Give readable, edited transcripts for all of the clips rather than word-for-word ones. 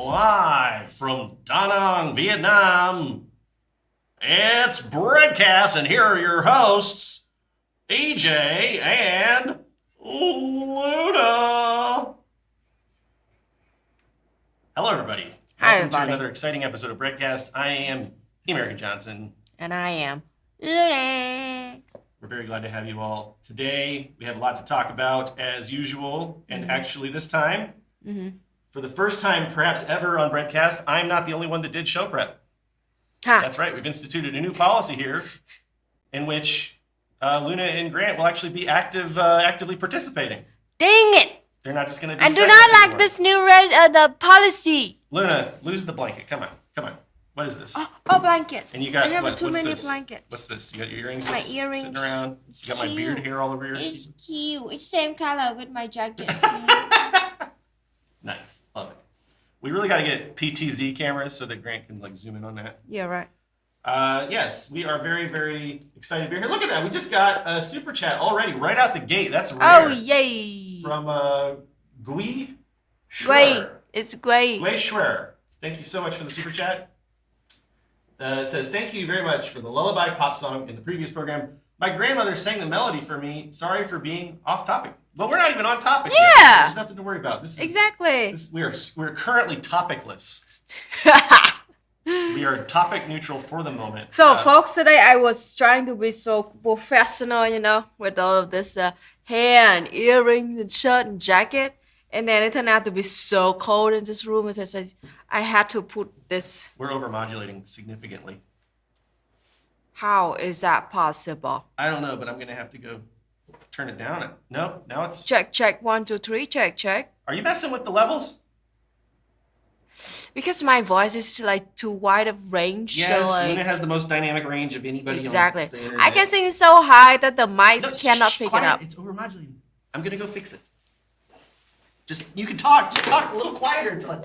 Live from Da Nang, Vietnam, it's BREADCAST, and here are your hosts, EJ and Luna. Hello, everybody. Hi, Welcome to everybody. another exciting episode of BREADCAST. I am American Johnson. And I am Luna. We're very glad to have you all. Today, we have a lot to talk about, as usual, and actually this time, for the first time perhaps ever on BREADCAST, I'm not the only one that did show prep. That's right. We've instituted a new policy here in which Luna and Grant will actually be actively participating. Dang it! They're not just going to be I do not like this new the policy. Luna, lose the blanket. Come on. What is this? Oh, blanket. And you got I have what, too what's many this? blankets. What's this? You got your earrings My just earrings. sitting around? You got my beard hair all over your It's cute. It's same color with my jacket. Nice. Love it. We really got to get PTZ cameras so that Grant can like zoom in on that. Yeah, right. Yes, we are very, very excited to be here. Look at that. We just got a super chat already right out the gate. That's rare. Oh, yay. From Gui Great. Schwer. It's great. Gui Schwer. Thank you so much for the super chat. It says, thank you very much for the lullaby pop song in the previous program. My grandmother sang the melody for me. Sorry for being off topic. Well, we're not even on topic yet. Yeah. There's nothing to worry about. Exactly. We're currently topicless. We are topic neutral for the moment. So, folks, today I was trying to be so professional, with all of this hair and earrings and shirt and jacket. And then it turned out to be so cold in this room. As I said, I had to put this. We're overmodulating significantly. How is that possible? I don't know, but I'm going to have to go turn it down. No, now it's... Check. 1, 2, 3. Check. Are you messing with the levels? Because my voice is like too wide of range. Yes, so like, Luna has the most dynamic range of anybody exactly. on the internet. I can sing so high that the mics cannot pick quiet. it up. It's overmodulating. I'm going to go fix it. You can talk. Just talk a little quieter until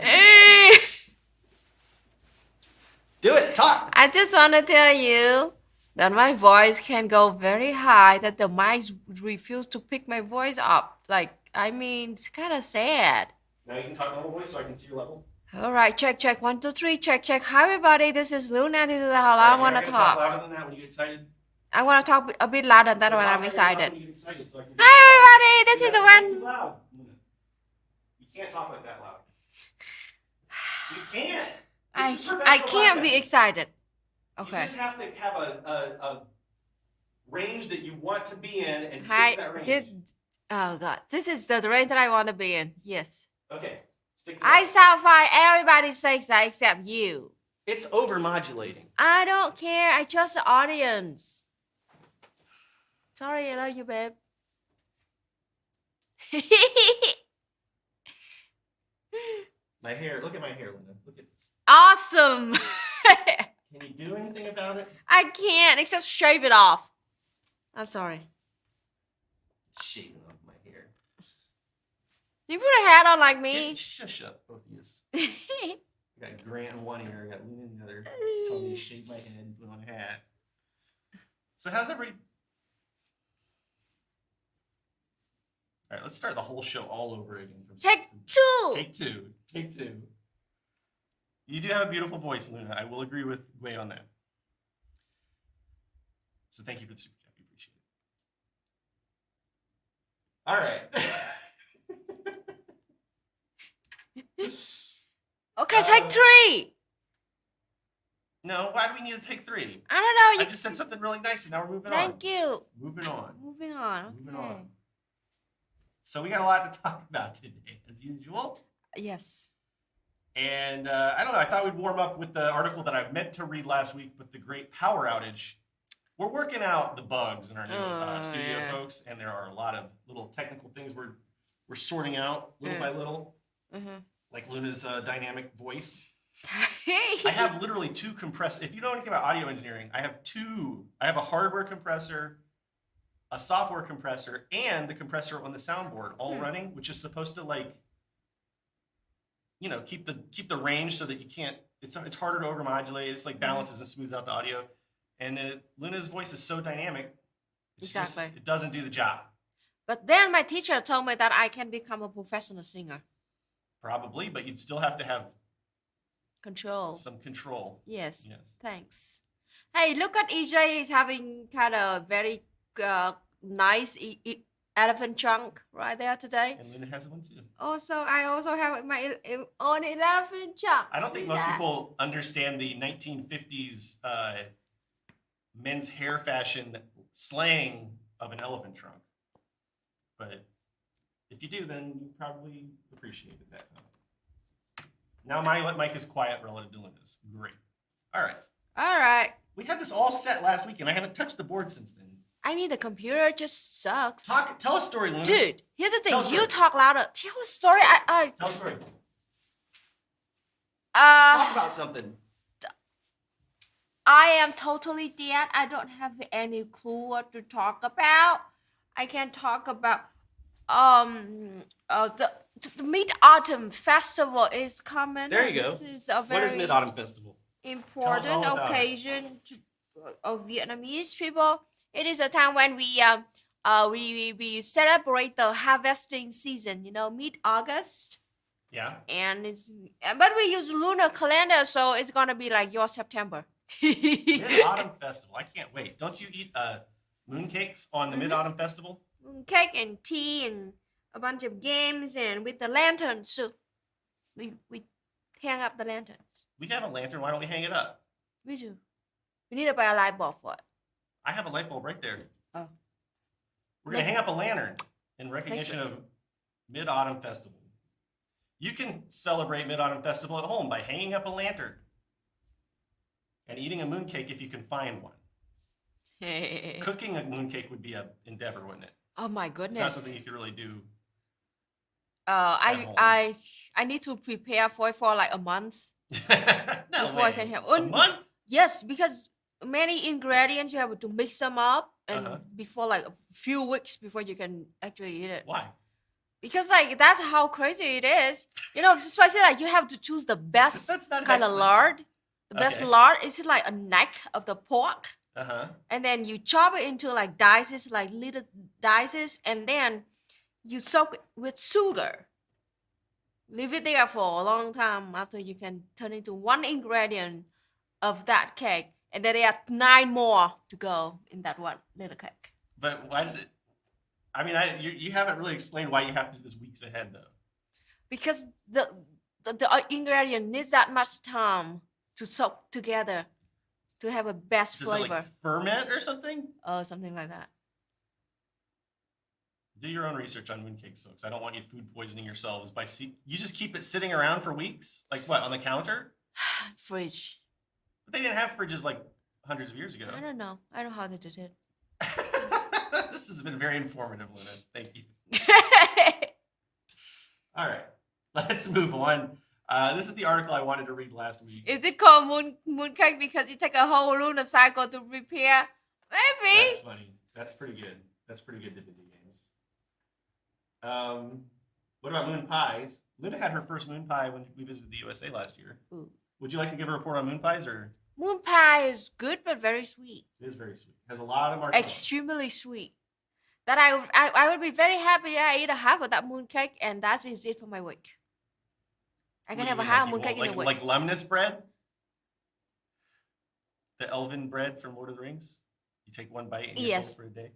Do it. Talk. I just want to tell you that my voice can go very high, that the mics refuse to pick my voice up. It's kind of sad. Now you can talk normal voice so I can see your level. All right, check. 1, 2, 3. Check. Hi, everybody. This is Luna. This is how I want to talk. Louder than that when you get excited. I want to talk a bit louder than when I'm excited. When you get excited so I can Hi, everybody. This is Too when. loud, Luna. You can't talk like that loud. You can't. I can't be excited. Okay. You just have to have a range that you want to be in and stick Hi. to that range. Oh God. This is the range that I want to be in. Yes. Okay. Stick to I that. sound fine. Everybody says that except you. It's overmodulating. I don't care. I trust the audience. Sorry, I love you, babe. My hair. Look at my hair, Linda. Look at this. Awesome. Can you do anything about it? I can't except shave it off. I'm sorry. Shaving off my hair. You put a hat on like me. Shush up, both of you. I got Grant in one ear. I got Luna in the other. Told me to shave my head and put on a hat. So how's everybody? All right, let's start the whole show all over again. Take 2. Take two. You do have a beautiful voice, Luna. I will agree with Gwei on that. So thank you for the super chat. We appreciate it. All right. Okay, take 3. No, why do we need to take 3? I don't know. I just said something really nice, and now we're moving on. Thank you. Moving on. Moving on. Moving Okay. on. So we got a lot to talk about today, as usual. Yes. And I don't know, I thought we'd warm up with the article that I meant to read last week with the great power outage. We're working out the bugs in our new studio, folks, and there are a lot of little technical things we're sorting out little by little, like Luna's dynamic voice. I have literally 2 compressors. If you know anything about audio engineering, I have 2. I have a hardware compressor, a software compressor, and the compressor on the soundboard all running, which is supposed to keep the range so that you can't. It's harder to overmodulate. It's like balances and smooths out the audio. And Luna's voice is so dynamic. It doesn't do the job. But then my teacher told me that I can become a professional singer. Probably, but you'd still have to have Control. some control. Yes. Yes. Thanks. Hey, look at EJ. He's having kind of very nice elephant trunk right there today. And Luna has one too. I also have my own elephant trunk. I don't think See most that? people understand the 1950s men's hair fashion slang of an elephant trunk. But if you do, then you probably appreciated that. Now my mic is quiet relative to Luna's. Great. All right. All right. We had this all set last week, and I haven't touched the board since then. I mean, the computer just sucks. Tell a story, Luna. Dude, here's the thing. Tell a story. You talk louder. Tell a story. Tell a story. Just talk about something. I am totally dead. I don't have any clue what to talk about. I can talk about the Mid-Autumn Festival is coming. There you go. This is a What very is Mid-Autumn Festival? important all about it. occasion of Vietnamese people. It is a time when we celebrate the harvesting season. You know, mid-August. Yeah. And but we use lunar calendar, so it's gonna be like your September. Mid-Autumn Festival. I can't wait. Don't you eat mooncakes on the Mid-Autumn Festival? Cake and tea and a bunch of games and with the lanterns too. We hang up the lanterns. We have a lantern. Why don't we hang it up? We do. We need to buy a light bulb for it. I have a light bulb right there. Oh. We're going to hang up a lantern in recognition of Mid-Autumn Festival. You can celebrate Mid-Autumn Festival at home by hanging up a lantern and eating a mooncake if you can find one. Cooking a mooncake would be an endeavor, wouldn't it? Oh my goodness. It's not something you could really do. I need to prepare for it for like a month No before way. I can have A month? Yes, because many ingredients you have to mix them up and before like a few weeks before you can actually eat it. Why? Because like that's how crazy it is. You know, especially like you have to choose the best That's not kind of excellent. lard. The best Okay. lard is like a neck of the pork. Uh-huh. And then you chop it into like dices, like little dices, and then you soak it with sugar. Leave it there for a long time after you can turn into one ingredient of that cake. And then there are 9 more to go in that one little cake. But why does it... I mean, you haven't really explained why you have to do this weeks ahead, though. Because the ingredient needs that much time to soak together to have a best Does flavor. it like ferment or something? Something like that. Do your own research on mooncakes, folks. I don't want you food poisoning yourselves by you just keep it sitting around for weeks? Like what, on the counter? Fridge. But they didn't have fridges like hundreds of years ago. I don't know. I don't know how they did it. This has been very informative, Luna. Thank you. All right, let's move on. This is the article I wanted to read last week. Is it called mooncake because it take a whole lunar cycle to prepare? Maybe. That's funny. That's pretty good. That's pretty good to video games. What about moon pies? Luna had her first moon pie when we visited the USA last year. Ooh. Would you like to give a report on moon pies, or? Moon pie is good but very sweet. It is very sweet. Has a lot of marshmallows. Extremely sweet. That I would be very happy. I eat a half of that mooncake and that is it for my week. I can What do have you a mean, half like you mooncake won't- in a week. Like lemnis bread? The elven bread from Lord of the Rings? You take one bite and you're Yes. full for a day?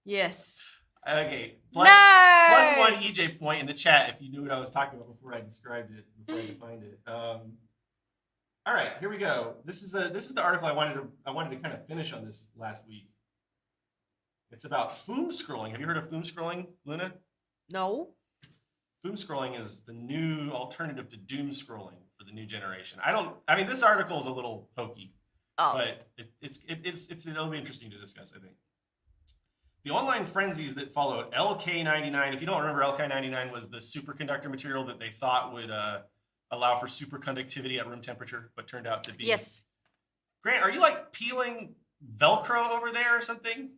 Yes. Okay. No! Plus 1 EJ point in the chat if you knew what I was talking about before I described it, before I defined it. All right, here we go. This is the article I wanted to kind of finish on this last week. It's about foom scrolling. Have you heard of foom scrolling, Luna? No. Foom scrolling is the new alternative to doom scrolling for the new generation. I mean, this article is a little hokey, but it'll be interesting to discuss, I think. The online frenzies that followed LK99, if you don't remember, LK99 was the superconductor material that they thought would allow for superconductivity at room temperature, but turned out to be... Yes. Grant, are you like peeling Velcro over there or something?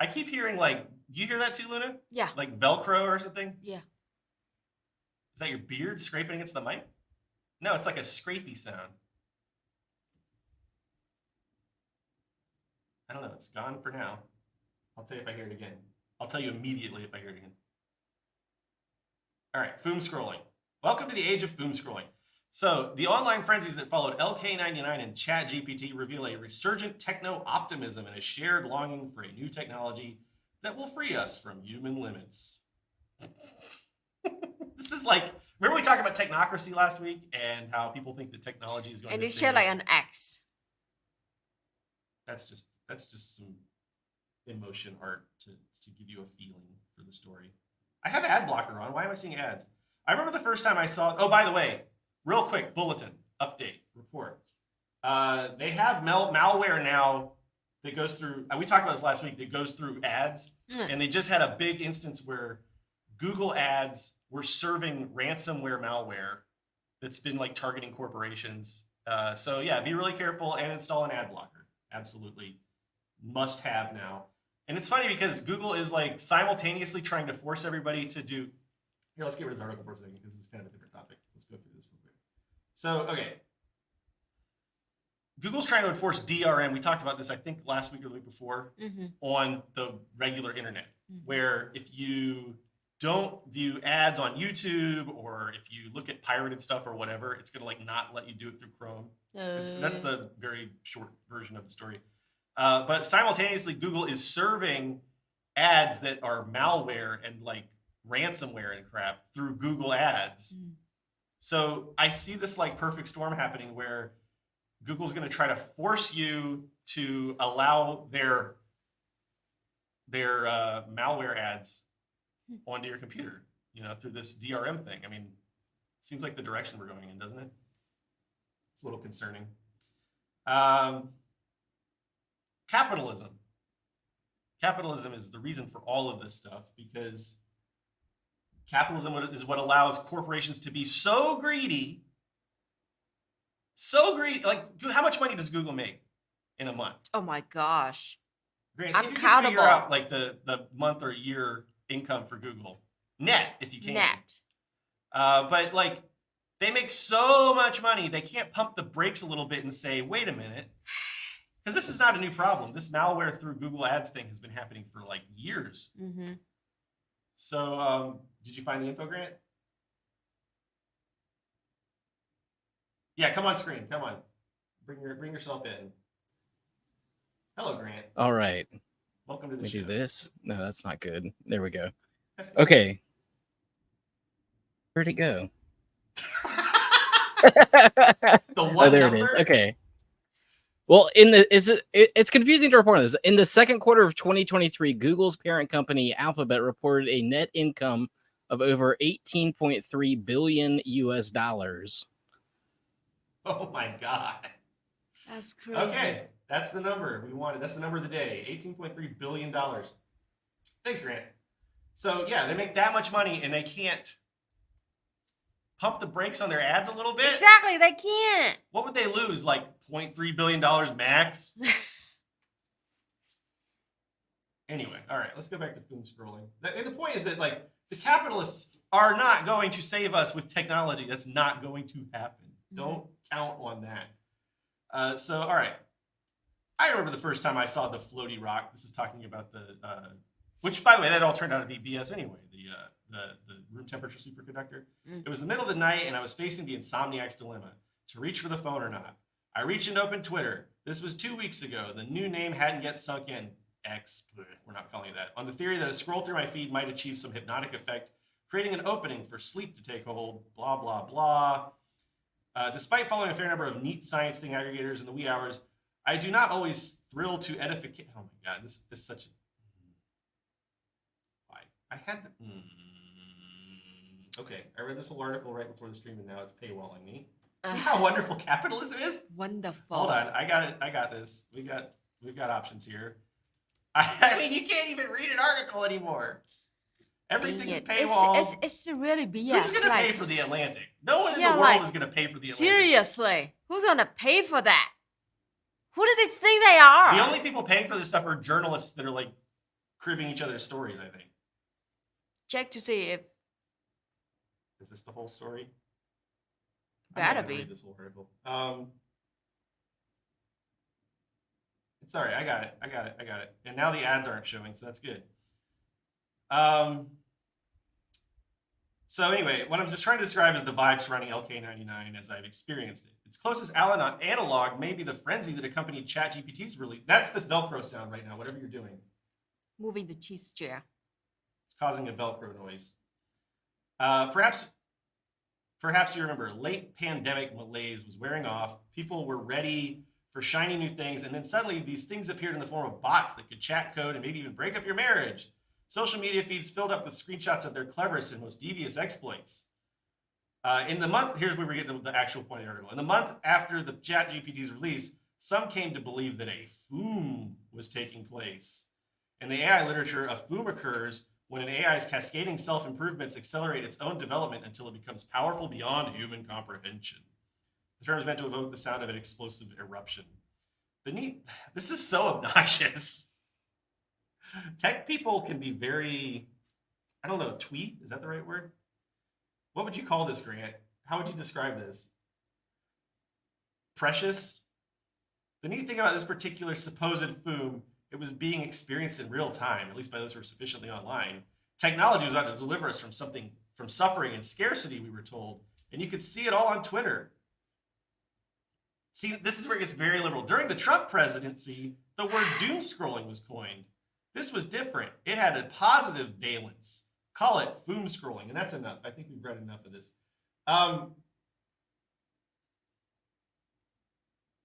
I keep hearing like, do you hear that too, Luna? Yeah. Like Velcro or something? Yeah. Is that your beard scraping against the mic? No, it's like a scrapey sound. I don't know. It's gone for now. I'll tell you if I hear it again. I'll tell you immediately if I hear it again. All right, foom scrolling. Welcome to the age of foom scrolling. So, the online frenzies that followed LK99 and ChatGPT reveal a resurgent techno-optimism and a shared longing for a new technology that will free us from human limits. This is like, remember we talked about technocracy last week and how people think that technology is going And to it's save shaped like us? an X. That's just some emotion art to give you a feeling for the story. I have ad blocker on. Why am I seeing ads? I remember the first time I saw. Oh, by the way, real quick bulletin update report. They have malware now that goes through. We talked about this last week. That goes through ads, and they just had a big instance where Google Ads were serving ransomware malware that's been like targeting corporations. So yeah, be really careful and install an ad blocker. Absolutely must have now. And it's funny because Google is like simultaneously trying to force everybody to do. Here, let's get rid of this article for a second because this is kind of a different topic. Let's go through this real quick. So, okay. Google's trying to enforce DRM. We talked about this, I think, last week or the week before on the regular internet, where if you don't view ads on YouTube or if you look at pirated stuff or whatever, it's going to like not let you do it through Chrome. That's the very short version of the story. But simultaneously, Google is serving ads that are malware and like ransomware and crap through Google Ads. So I see this like perfect storm happening where Google's going to try to force you to allow their malware ads onto your computer, through this DRM thing. I mean, it seems like the direction we're going in, doesn't it? It's a little concerning. Capitalism. Capitalism is the reason for all of this stuff because capitalism is what allows corporations to be so greedy. Like, how much money does Google make in a month? Oh my gosh. Grant, see if you can figure out like the month or year income for Google. Net, if you can. Net. But like, they make so much money, they can't pump the brakes a little bit and say, wait a minute. Because this is not a new problem. This malware through Google Ads thing has been happening for like years. So, did you find the info, Grant? Yeah, come on screen. Come on. Bring yourself in. Hello, Grant. All right. Welcome to the Let show. me do this. No, that's not good. There we go. That's good. Okay. Where'd it go? The one there number? it is. Okay. Well, it's confusing to report on this. In the second quarter of 2023, Google's parent company Alphabet reported a net income of over 18.3 billion US dollars. Oh my God. That's crazy. Okay, that's the number we wanted. That's the number of the day. $18.3 billion. Thanks, Grant. So yeah, they make that much money and they can't pump the brakes on their ads a little bit. Exactly, they can't. What would they lose? Like $0.3 billion max? Anyway, all right, let's go back to food scrolling. The point is that like the capitalists are not going to save us with technology. That's not going to happen. Don't count on that. So, all right. I remember the first time I saw the floaty rock. This is talking about the, which by the way, that all turned out to be BS anyway. The room temperature superconductor. It was the middle of the night, and I was facing the insomniac's dilemma: to reach for the phone or not. I reached and opened Twitter. This was 2 weeks ago. The new name hadn't yet sunk in. X. We're not calling it that. On the theory that a scroll through my feed might achieve some hypnotic effect, creating an opening for sleep to take hold. Blah blah blah. Despite following a fair number of neat science thing aggregators in the wee hours, I do not always thrill to edificate. Oh my God, this is such a. Why? I had the. Okay, I read this whole article right before the stream, and now it's paywalling me. See how wonderful capitalism is? Wonderful. Hold on, I got it. I got this. We've got options here. I mean, you can't even read an article anymore. Everything's paywalled. It's really BS. Who's going to pay for the Atlantic? No one in the world is going to pay for the Atlantic. Seriously, who's going to pay for that? Who do they think they are? The only people paying for this stuff are journalists that are like cribbing each other's stories, I think. Check to see if. Is this the whole story? Better be. Read this whole article. It's all right. I got it. And now the ads aren't showing, so that's good. So anyway, what I'm just trying to describe is the vibe surrounding LK99 as I've experienced it. Its closest analog may be the frenzy that accompanied ChatGPT's release. That's this Velcro sound right now, whatever you're doing. Moving the cheese chair. It's causing a Velcro noise. Perhaps you remember, late pandemic malaise was wearing off. People were ready for shiny new things, and then suddenly these things appeared in the form of bots that could chat code and maybe even break up your marriage. Social media feeds filled up with screenshots of their cleverest and most devious exploits. In the month, here's where we get to the actual point of the article. In the month after the ChatGPT's release, some came to believe that a FOOM was taking place. In the AI literature, a FOOM occurs when an AI's cascading self-improvements accelerate its own development until it becomes powerful beyond human comprehension. The term is meant to evoke the sound of an explosive eruption. This is so obnoxious. Tech people can be very, I don't know, twee? Is that the right word? What would you call this, Grant? How would you describe this? Precious? The neat thing about this particular supposed FOOM, it was being experienced in real time, at least by those who are sufficiently online. Technology was about to deliver us from suffering and scarcity, we were told. And you could see it all on Twitter. See, this is where it gets very liberal. During the Trump presidency, the word doom scrolling was coined. This was different. It had a positive valence. Call it FOOM scrolling, and that's enough. I think we've read enough of this.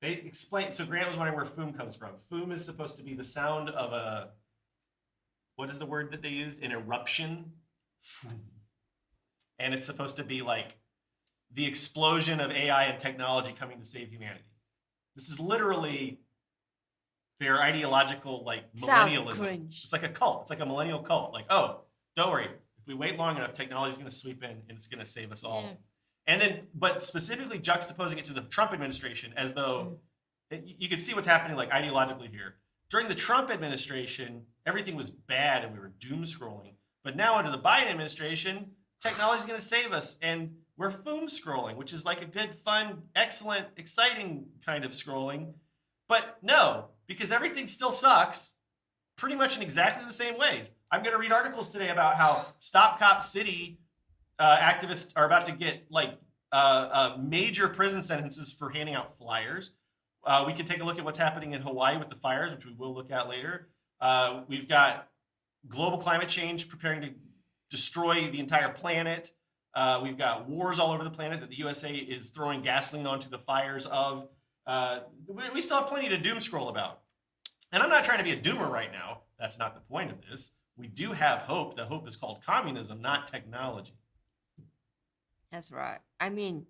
They explained, so Grant was wondering where FOOM comes from. FOOM is supposed to be the sound of a, what is the word that they used? An eruption. And it's supposed to be like the explosion of AI and technology coming to save humanity. This is literally their ideological, like, millennialism. Cringe. It's like a cult. It's like a millennial cult. Like, oh, don't worry. If we wait long enough, technology is going to sweep in and it's going to save us all. Yeah. And then, but specifically juxtaposing it to the Trump administration as though you could see what's happening, like, ideologically here. During the Trump administration, everything was bad and we were doom scrolling. But now under the Biden administration, technology is going to save us. And we're FOOM scrolling, which is like a good, fun, excellent, exciting kind of scrolling. But no, because everything still sucks pretty much in exactly the same ways. I'm going to read articles today about how Stop Cop City activists are about to get like major prison sentences for handing out flyers. We can take a look at what's happening in Hawaii with the fires, which we will look at later. We've got global climate change preparing to destroy the entire planet. We've got wars all over the planet that the USA is throwing gasoline onto the fires of. We still have plenty to doom scroll about. And I'm not trying to be a doomer right now. That's not the point of this. We do have hope. The hope is called communism, not technology. That's right. I mean,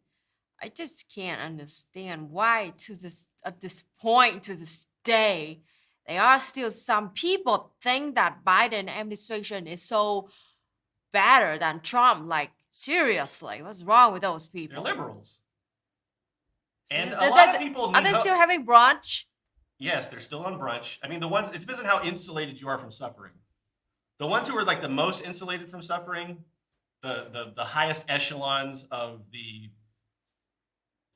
I just can't understand why at this point, to this day, there are still some people think that Biden administration is so better than Trump. Like, seriously, what's wrong with those people? They're liberals. And So a lot of people are they still having brunch? Yes, they're still on brunch. I mean, the ones, it depends on how insulated you are from suffering. The ones who are like the most insulated from suffering, the highest echelons of the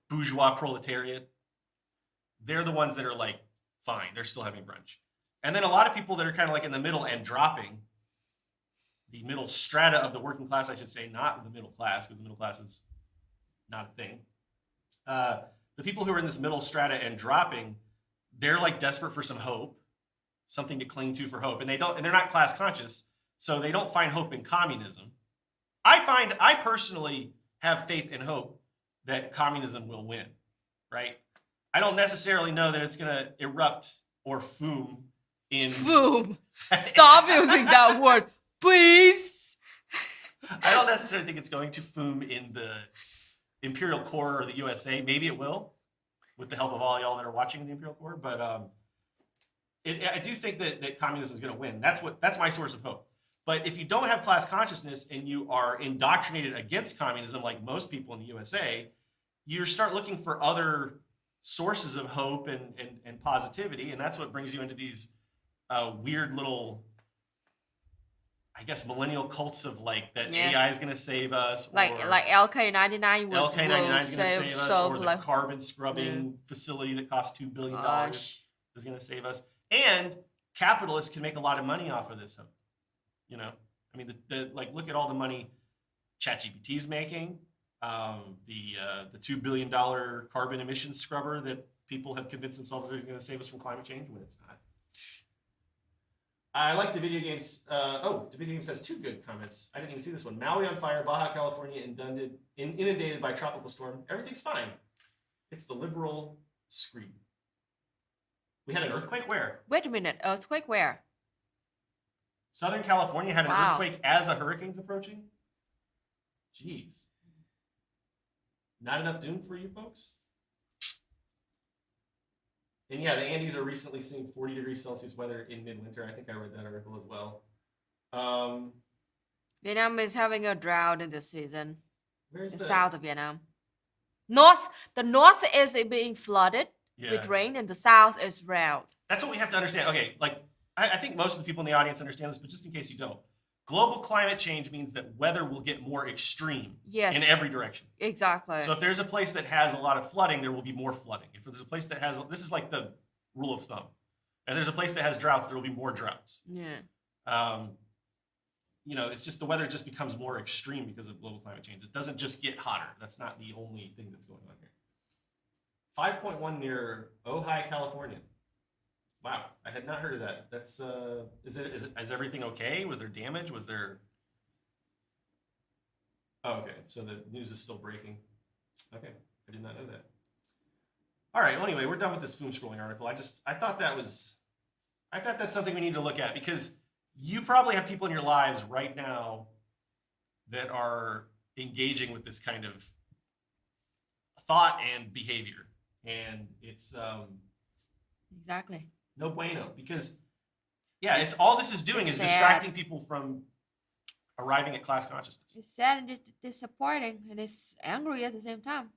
bourgeois proletariat, they're the ones that are like, fine, they're still having brunch. And then a lot of people that are kind of like in the middle and dropping, the middle strata of the working class, I should say, not the middle class, because the middle class is not a thing. The people who are in this middle strata and dropping, they're like desperate for some hope, something to cling to for hope. And they're not class conscious, so they don't find hope in communism. I personally have faith and hope that communism will win, right? I don't necessarily know that it's going to erupt or FOOM in... Boom. Stop using that word, please. I don't necessarily think it's going to FOOM in the imperial core or the USA. Maybe it will, with the help of all y'all that are watching the imperial core. But I do think that communism is going to win. That's my source of hope. But if you don't have class consciousness and you are indoctrinated against communism, like most people in the USA, you start looking for other sources of hope and positivity, and that's what brings you into these weird little, I guess, millennial cults of like that AI is going to save us, like LK99 was LK99 is going to save us, or the like, carbon scrubbing facility that costs $2 billion is going to save us, and capitalists can make a lot of money off of this hope. You know, I mean, like look at all the money ChatGPT is making, the $2 billion carbon emissions scrubber that people have convinced themselves are going to save us from climate change when it's not. I like the video games. The video games has 2 good comments. I didn't even see this one. Maui on fire, Baja California inundated by tropical storm. Everything's fine. It's the liberal screed. We had an earthquake where? Wait a minute. Earthquake where? Southern California had an Wow. earthquake as a hurricane's approaching? Jeez. Not enough doom for you folks? And yeah, the Andes are recently seeing 40 degrees Celsius weather in midwinter. I think I read that article as well. Vietnam is having a drought in this season. Where's In the south of Vietnam. The north is being flooded Yeah. with rain, and the south is drought. That's what we have to understand. Okay, like I think most of the people in the audience understand this, but just in case you don't, global climate change means that weather will get more extreme Yes. in every direction. Exactly. So if there's a place that has a lot of flooding, there will be more flooding. If there's a place that has, this is like the rule of thumb. If there's a place that has droughts, there will be more droughts. Yeah. You know, it's just the weather just becomes more extreme because of global climate change. It doesn't just get hotter. That's not the only thing that's going on here. 5.1 near Ojai, California. Wow, I had not heard of that. That's is everything okay? Was there damage? Was there? Oh, okay. So the news is still breaking. Okay, I did not know that. All right. Well, anyway, we're done with this foom scrolling article. I thought that's something we need to look at because you probably have people in your lives right now that are engaging with this kind of thought and behavior, and it's Exactly. no bueno because it's all this is doing it's is sad. distracting people from arriving at class consciousness. It's sad and disappointing, and it's angry at the same time.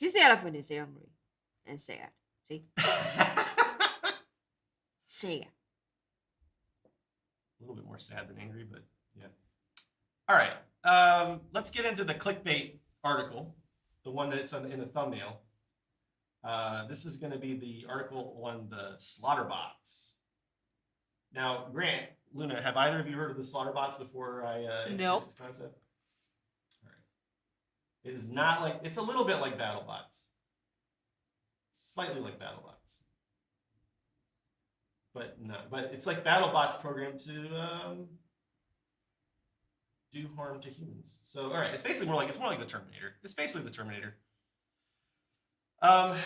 This elephant is angry and sad. See? Sad. A little bit more sad than angry, but yeah. All right, let's get into the clickbait article, the one that's in the thumbnail. This is going to be the article on the Slaughterbots. Now, Grant, Luna, have either of you heard of the Slaughterbots before I introduce Nope. this concept? All right. It is not like, it's a little bit like BattleBots. Slightly like BattleBots. But no, but it's like BattleBots programmed to do harm to humans. So, all right, it's more like the Terminator. It's basically the Terminator. An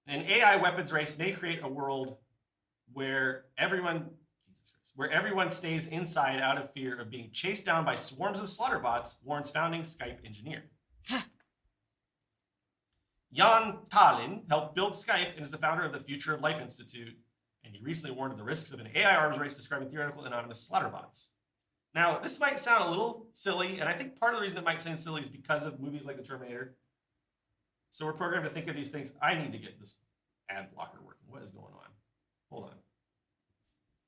AI weapons race may create a world where everyone stays inside out of fear of being chased down by swarms of Slaughterbots, warns founding Skype engineer. Jan Tallinn helped build Skype and is the founder of the Future of Life Institute, and he recently warned of the risks of an AI arms race describing theoretical anonymous Slaughterbots. Now, this might sound a little silly, and I think part of the reason it might sound silly is because of movies like The Terminator. So we're programmed to think of these things. I need to get this ad blocker working. What is going on? Hold on.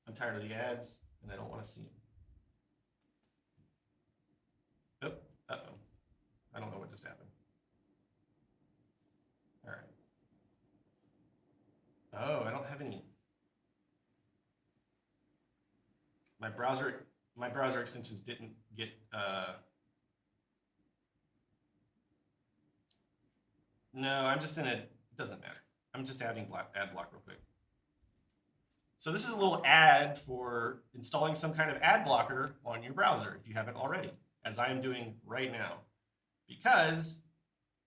I'm tired of the ads, and I don't want to see them. Oh, uh-oh. I don't know what just happened. All right. Oh, I don't have any. My browser extensions didn't get no, I'm just in it doesn't matter. I'm just adding ad block real quick. So this is a little ad for installing some kind of ad blocker on your browser if you haven't already, as I am doing right now. Because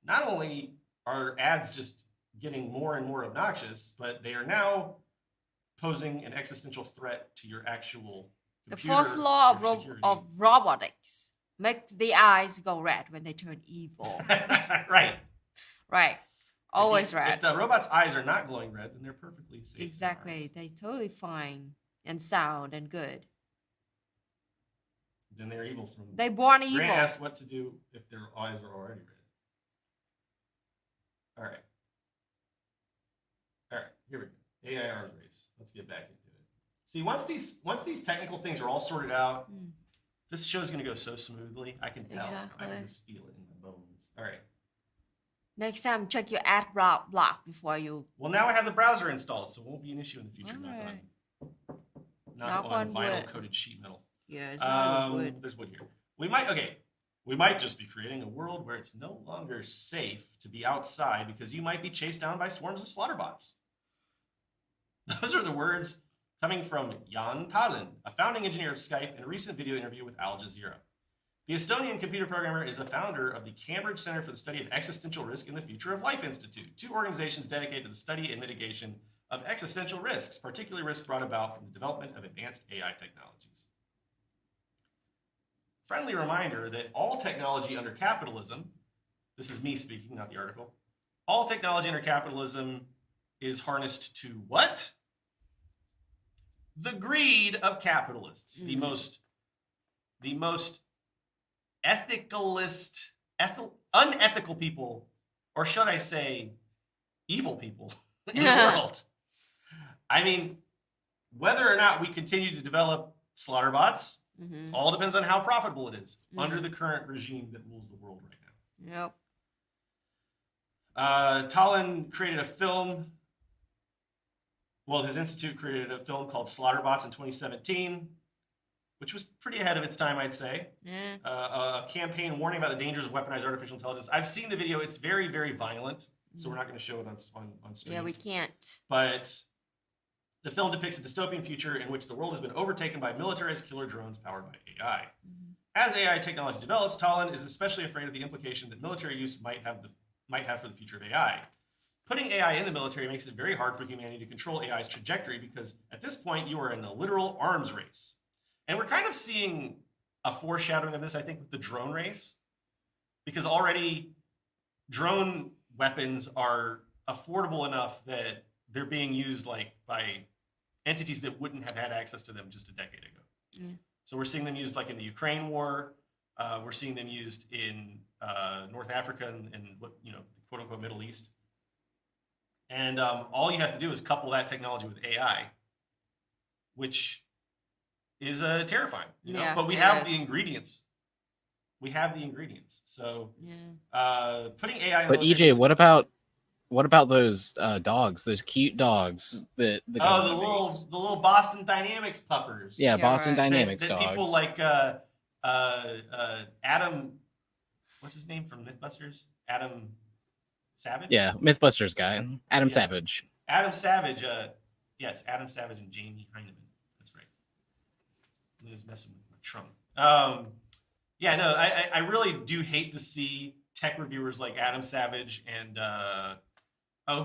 not only are ads just getting more and more obnoxious, but they are now posing an existential threat to your actual The computer, first law your security. of robotics makes the eyes go red when they turn evil. Right. Right. Always red. If the robot's eyes are not glowing red, then they're perfectly safe. Exactly. They're totally fine and sound and good. Then they're evil from. They born evil. Grant asked what to do if their eyes are already red. All right. All right. Here we go. AI arms race. Let's get back into it. See, once these technical things are all sorted out, this show's going to go so smoothly. I can tell. Exactly. I can just feel it in my bones. All right. Next time, check your ad block before you. Well, now I have the browser installed, so it won't be an issue in the future. All right. Not Knock on on vinyl wood. coated sheet metal. Yeah, it's not wood. There's wood here. We might just be creating a world where it's no longer safe to be outside because you might be chased down by swarms of Slaughterbots. Those are the words coming from Jan Tallinn, a founding engineer of Skype, in a recent video interview with Al Jazeera. The Estonian computer programmer is a founder of the Cambridge Center for the Study of Existential Risk and the Future of Life Institute, two organizations dedicated to the study and mitigation of existential risks, particularly risks brought about from the development of advanced AI technologies. Friendly reminder that all technology under capitalism, this is me speaking, not the article, all technology under capitalism is harnessed to what? The greed of capitalists, the most unethical people, or should I say, evil people in the world. I mean, whether or not we continue to develop Slaughterbots, all depends on how profitable it is under the current regime that rules the world right now. Yep. Tallinn created a film. Well, his institute created a film called Slaughterbots in 2017, which was pretty ahead of its time, I'd say. Yeah. A campaign warning about the dangers of weaponized artificial intelligence. I've seen the video. It's very, very violent, so we're not going to show it on stream. Yeah, we can't. But the film depicts a dystopian future in which the world has been overtaken by militarized killer drones powered by AI. As AI technology develops, Tallinn is especially afraid of the implication that military use might have for the future of AI. Putting AI in the military makes it very hard for humanity to control AI's trajectory because at this point you are in a literal arms race. And we're kind of seeing a foreshadowing of this, I think, with the drone race, because already drone weapons are affordable enough that they're being used like by entities that wouldn't have had access to them just a decade ago. So we're seeing them used like in the Ukraine war. We're seeing them used in North Africa and what, the quote unquote Middle East. And all you have to do is couple that technology with AI, which is terrifying, Yeah, but we have the ingredients. We have the ingredients. So putting AI in But EJ, what about those dogs, those cute dogs that the little Boston Dynamics puppers. Yeah, Yeah, Boston right. Dynamics that dogs. people like Adam, what's his name from Mythbusters? Adam Savage? Yeah, Mythbusters guy. Adam Yeah. Savage. Adam Savage, yes, Adam Savage and Jamie Heineman. That's right. I was messing with my trunk. I really do hate to see tech reviewers like Adam Savage and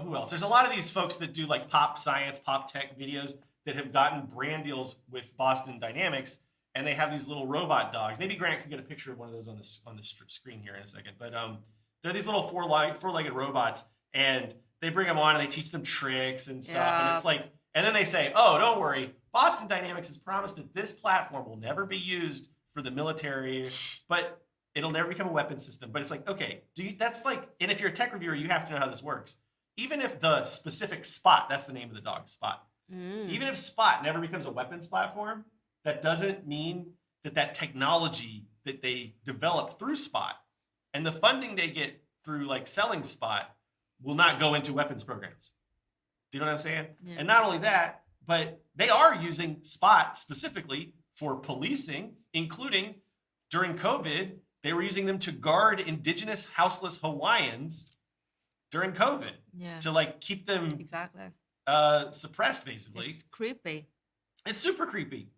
who else? There's a lot of these folks that do like pop science, pop tech videos that have gotten brand deals with Boston Dynamics, and they have these little robot dogs. Maybe Grant could get a picture of one of those on the screen here in a second. But they're these little four-legged robots, and they bring them on and they teach them tricks and stuff. Yeah. And it's like, and then they say, "Oh, don't worry, Boston Dynamics has promised that this platform will never be used for the military, but it'll never become a weapon system." But it's like, okay, that's like, and if you're a tech reviewer, you have to know how this works. Even if the specific Spot, that's the name of the dog, Spot. Even if Spot never becomes a weapons platform, that doesn't mean that technology that they developed through Spot and the funding they get through like selling Spot will not go into weapons programs. Do you know what I'm saying? Yeah. And not only that, but they are using Spot specifically for policing, including during COVID, they were using them to guard indigenous houseless Hawaiians during COVID to like keep them Exactly. suppressed, basically. It's creepy. It's super creepy.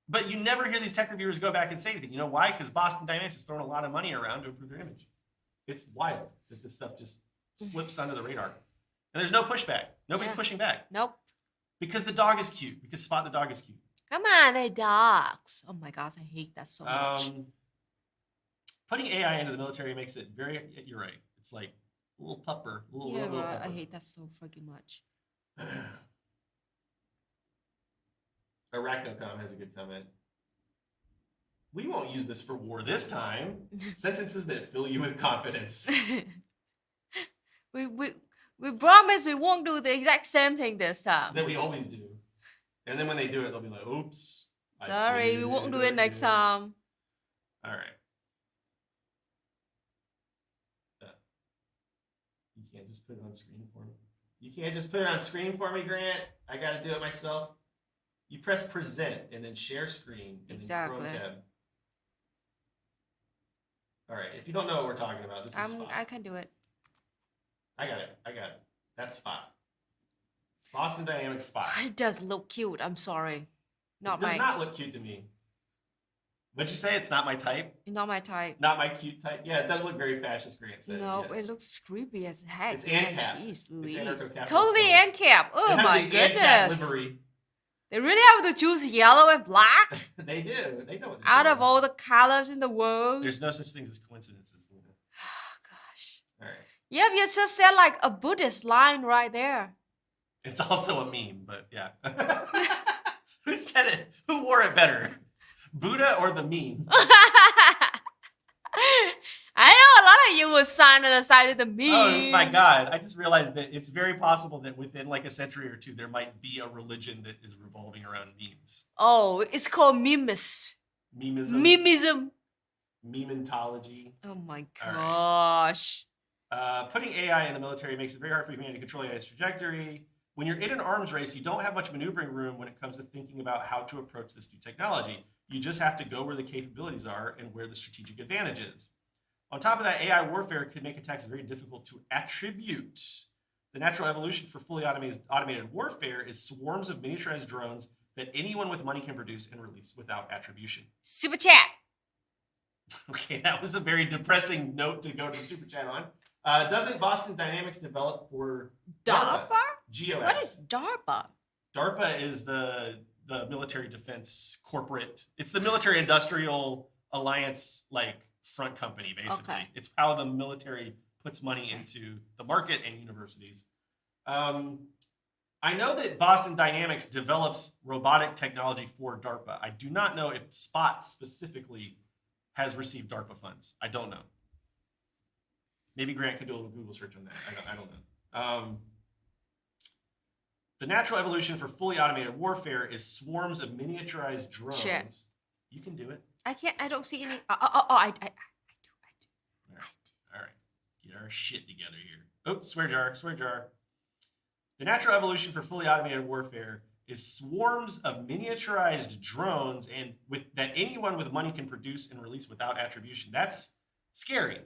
But you never hear these tech reviewers go back and say anything. You know why? Because Boston Dynamics is throwing a lot of money around to improve their image. It's wild that this stuff just slips under the radar. And there's no pushback. Nobody's pushing back. Nope. Because the dog is cute. Because Spot the dog is cute. Come on, they're dogs. Oh my gosh, I hate that so much. Putting AI into the military makes it very, you're right. It's like a little pupper. Yeah, little right. I pupper. hate that so freaking much. Arachnocom has a good comment. We won't use this for war this time. Sentences that fill you with confidence. we promise we won't do the exact same thing this time. That we always do. And then when they do it, they'll be like, oops. I Sorry, we won't do it next time. All right. You can't just put it on screen for me. You can't just put it on screen for me, Grant. I got to do it myself. You press present and then share screen and Exactly. then Chrome tab. All right. If you don't know what we're talking about, this is Spot. I can do it. I got it. That's Spot. Boston Dynamics Spot. It does look cute. I'm sorry. It does not look cute to me. What'd you say? It's not my type? Not my type. Not my cute type? Yeah, it does look very fascist, Grant said. No, yes. it looks creepy as heck. It's man. ANCAP. Jeez, It's Louise. anarcho-capitalist. Totally ANCAP. Oh It has my the ANCAP goodness. livery. They really have to choose yellow and black They do. They know what they're out doing. of all the colors in the world. There's no such things as coincidences, Luna. Oh gosh. All right. Yeah, you just said like a Buddhist line right there. It's also a meme, but yeah. Who said it? Who wore it better? Buddha or the meme? I know a lot of you would sign on the side of the meme. Oh my God. I just realized that it's very possible that within like a century or two, there might be a religion that is revolving around memes. Oh, it's called memes. Memism. Memism. Mementology. Oh my All right. gosh. Putting AI in the military makes it very hard for humanity to control AI's trajectory. When you're in an arms race, you don't have much maneuvering room when it comes to thinking about how to approach this new technology. You just have to go where the capabilities are and where the strategic advantage is. On top of that, AI warfare could make attacks very difficult to attribute. The natural evolution for fully automated warfare is swarms of miniaturized drones that anyone with money can produce and release without attribution. Super chat. Okay, that was a very depressing note to go to the super chat on. Doesn't Boston Dynamics develop for DARPA? GEO. What is DARPA? DARPA is the military defense corporate. It's the military industrial alliance like front company, basically. Okay. It's how the military puts money into the market and universities. I know that Boston Dynamics develops robotic technology for DARPA. I do not know if Spot specifically has received DARPA funds. I don't know. Maybe Grant could do a little Google search on that. I don't know. The natural evolution for fully automated warfare is swarms of miniaturized drones. Shit. You can do it. I can't. I don't see any. I do. All right. Get our shit together here. Oops, swear jar. The natural evolution for fully automated warfare is swarms of miniaturized drones and that anyone with money can produce and release without attribution. That's scary.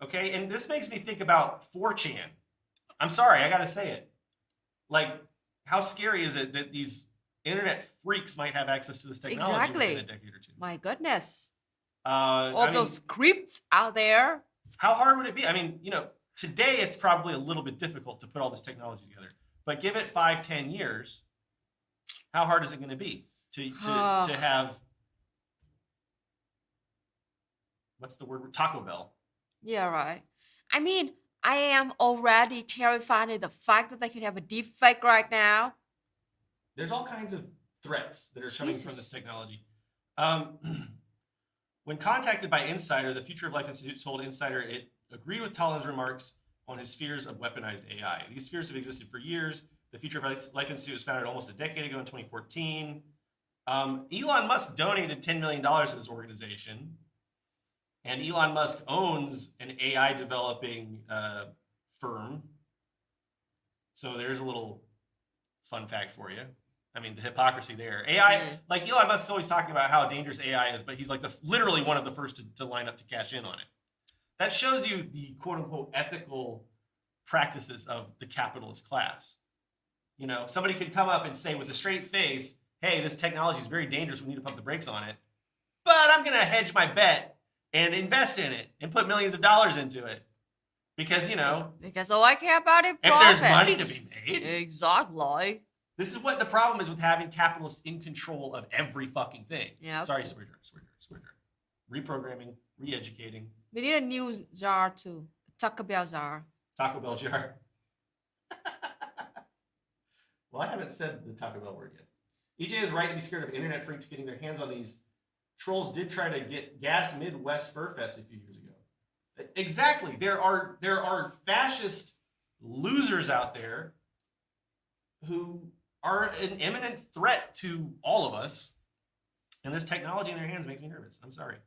Okay, and this makes me think about 4chan. I'm sorry, I gotta say it. Like, how scary is it that these internet freaks might have access to this technology Exactly. within a decade or two? My goodness. All Those creeps out there. How hard would it be? I mean, today it's probably a little bit difficult to put all this technology together. But give it 5-10 years, how hard is it going to be to have, what's the word? Taco Bell. Yeah, right. I mean, I am already terrified of the fact that they could have a deep fake right now. There's all kinds of threats that are coming from this Jesus. technology. When contacted by Insider, the Future of Life Institute told Insider it agreed with Talon's remarks on his fears of weaponized AI. These fears have existed for years. The Future of Life Institute was founded almost a decade ago in 2014. Elon Musk donated $10 million to this organization. And Elon Musk owns an AI developing firm. So there's a little fun fact for you. I mean, the hypocrisy there. AI, like Elon Musk's always talking about how dangerous AI is, but he's like literally one of the first to line up to cash in on it. That shows you the quote unquote ethical practices of the capitalist class. Somebody could come up and say with a straight face, hey, this technology is very dangerous. We need to pump the brakes on it. But I'm going to hedge my bet and invest in it and put millions of dollars into it. Because, Because all I care about is if profit. there's money to be made. Exactly. This is what the problem is with having capitalists in control of every fucking thing. Yep. Sorry, swear jar. Reprogramming, re-educating. We need a new jar too. Taco Bell jar. Taco Bell jar. Well, I haven't said the Taco Bell word yet. EJ is right to be scared of internet freaks getting their hands on these. Trolls did try to get Gas Midwest Fur Fest a few years ago. Exactly. There are fascist losers out there who are an imminent threat to all of us. And this technology in their hands makes me nervous. I'm sorry.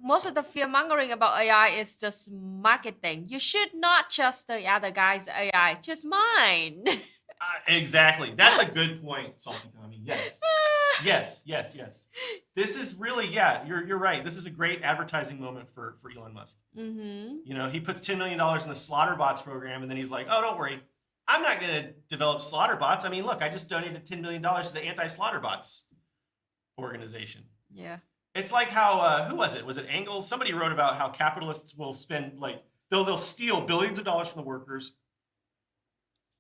Most of the fear mongering about AI is just marketing. You should not trust the other guy's AI, just mine. Exactly. That's a good point, Salty Tommy. Yes. Yes. This is really, you're right. This is a great advertising moment for Elon Musk. Mm-hmm. You know, he puts $10 million in the Slaughterbots program, and then he's like, oh, don't worry. I'm not going to develop Slaughterbots. I mean, look, I just donated $10 million to the Anti-Slaughterbots organization. Yeah. It's like how, who was it? Was it Engels? Somebody wrote about how capitalists will spend, like, they'll steal billions of dollars from the workers,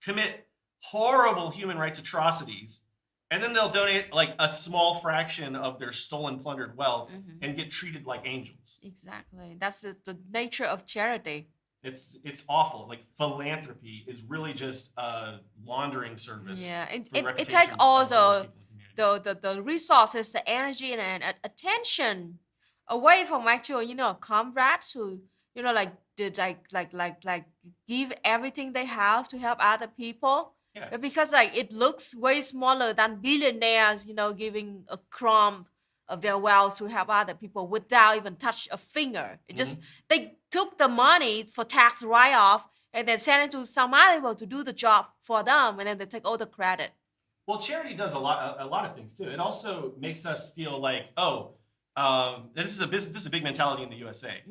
commit horrible human rights atrocities, and then they'll donate like a small fraction of their stolen, plundered wealth and get treated like angels. Exactly. That's the nature of charity. It's awful. Like philanthropy is really just a laundering service. Yeah, for the it reputations takes of all those people in the community. the resources, the energy, and attention away from actual, comrades who, like did like give everything they have to help other people. Yeah. Because like it looks way smaller than billionaires, giving a crumb of their wealth to help other people without even touch a finger. It just they took the money for tax write-off and then send it to some other people to do the job for them, and then they take all the credit. Well, charity does a lot of things too. It also makes us feel like, this is a big mentality in the USA,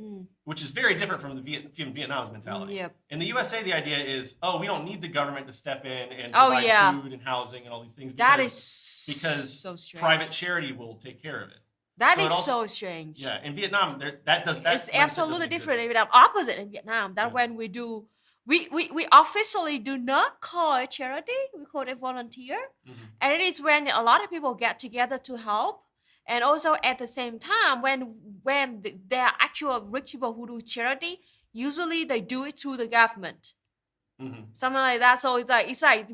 which is very different from Vietnam's mentality. Yep. In the USA, the idea is, we don't need the government to step in and provide food and housing and all these things because so strange. Private charity will take care of it. That is so strange. Yeah, in Vietnam, it's absolutely different in Vietnam. Opposite in Vietnam. That when we do, we officially do not call it charity. We call it volunteer, and it is when a lot of people get together to help. And also at the same time, when there are actual rich people who do charity, usually they do it through the government, something like that. So it's like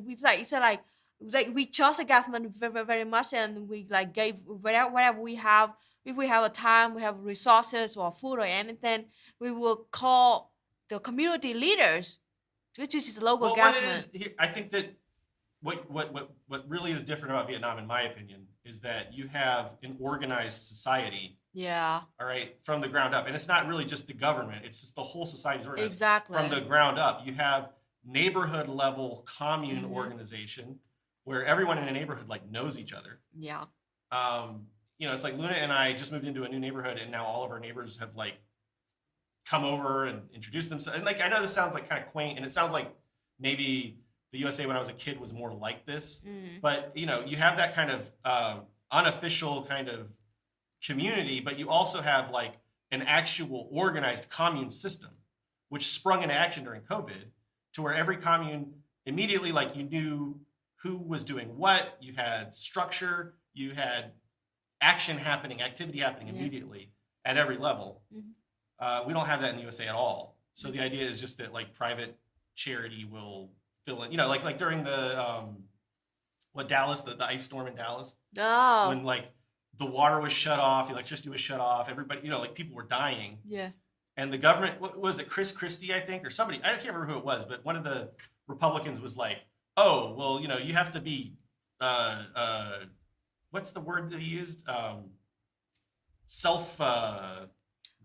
we trust the government very, very much, and we like gave whatever we have. If we have a time, we have resources or food or anything, we will call the community leaders, which is the local government. I think that what really is different about Vietnam, in my opinion, is that you have an organized society. Yeah. All right, from the ground up, and it's not really just the government; it's just the whole society is organized. Exactly. From the ground up, you have neighborhood level commune organization where everyone in a neighborhood like knows each other. Yeah. It's like Luna and I just moved into a new neighborhood, and now all of our neighbors have like come over and introduced themselves. And like, I know this sounds like kind of quaint, and it sounds like maybe the USA when I was a kid was more like this, but you have that kind of unofficial kind of community, but you also have like an actual organized commune system, which sprung into action during COVID, to where every commune immediately, like, you knew who was doing what, you had structure, you had action happening, activity happening immediately at every level. We don't have that in the USA at all. So the idea is just that like private charity will fill in, like during the Dallas, the ice storm in Dallas, when like the water was shut off, the electricity was shut off, everybody, like people were dying. Yeah. And the government, what was it, Chris Christie, I think, or somebody, I can't remember who it was, but one of the Republicans was like, oh, well, you have to be, what's the word that he used? Grant,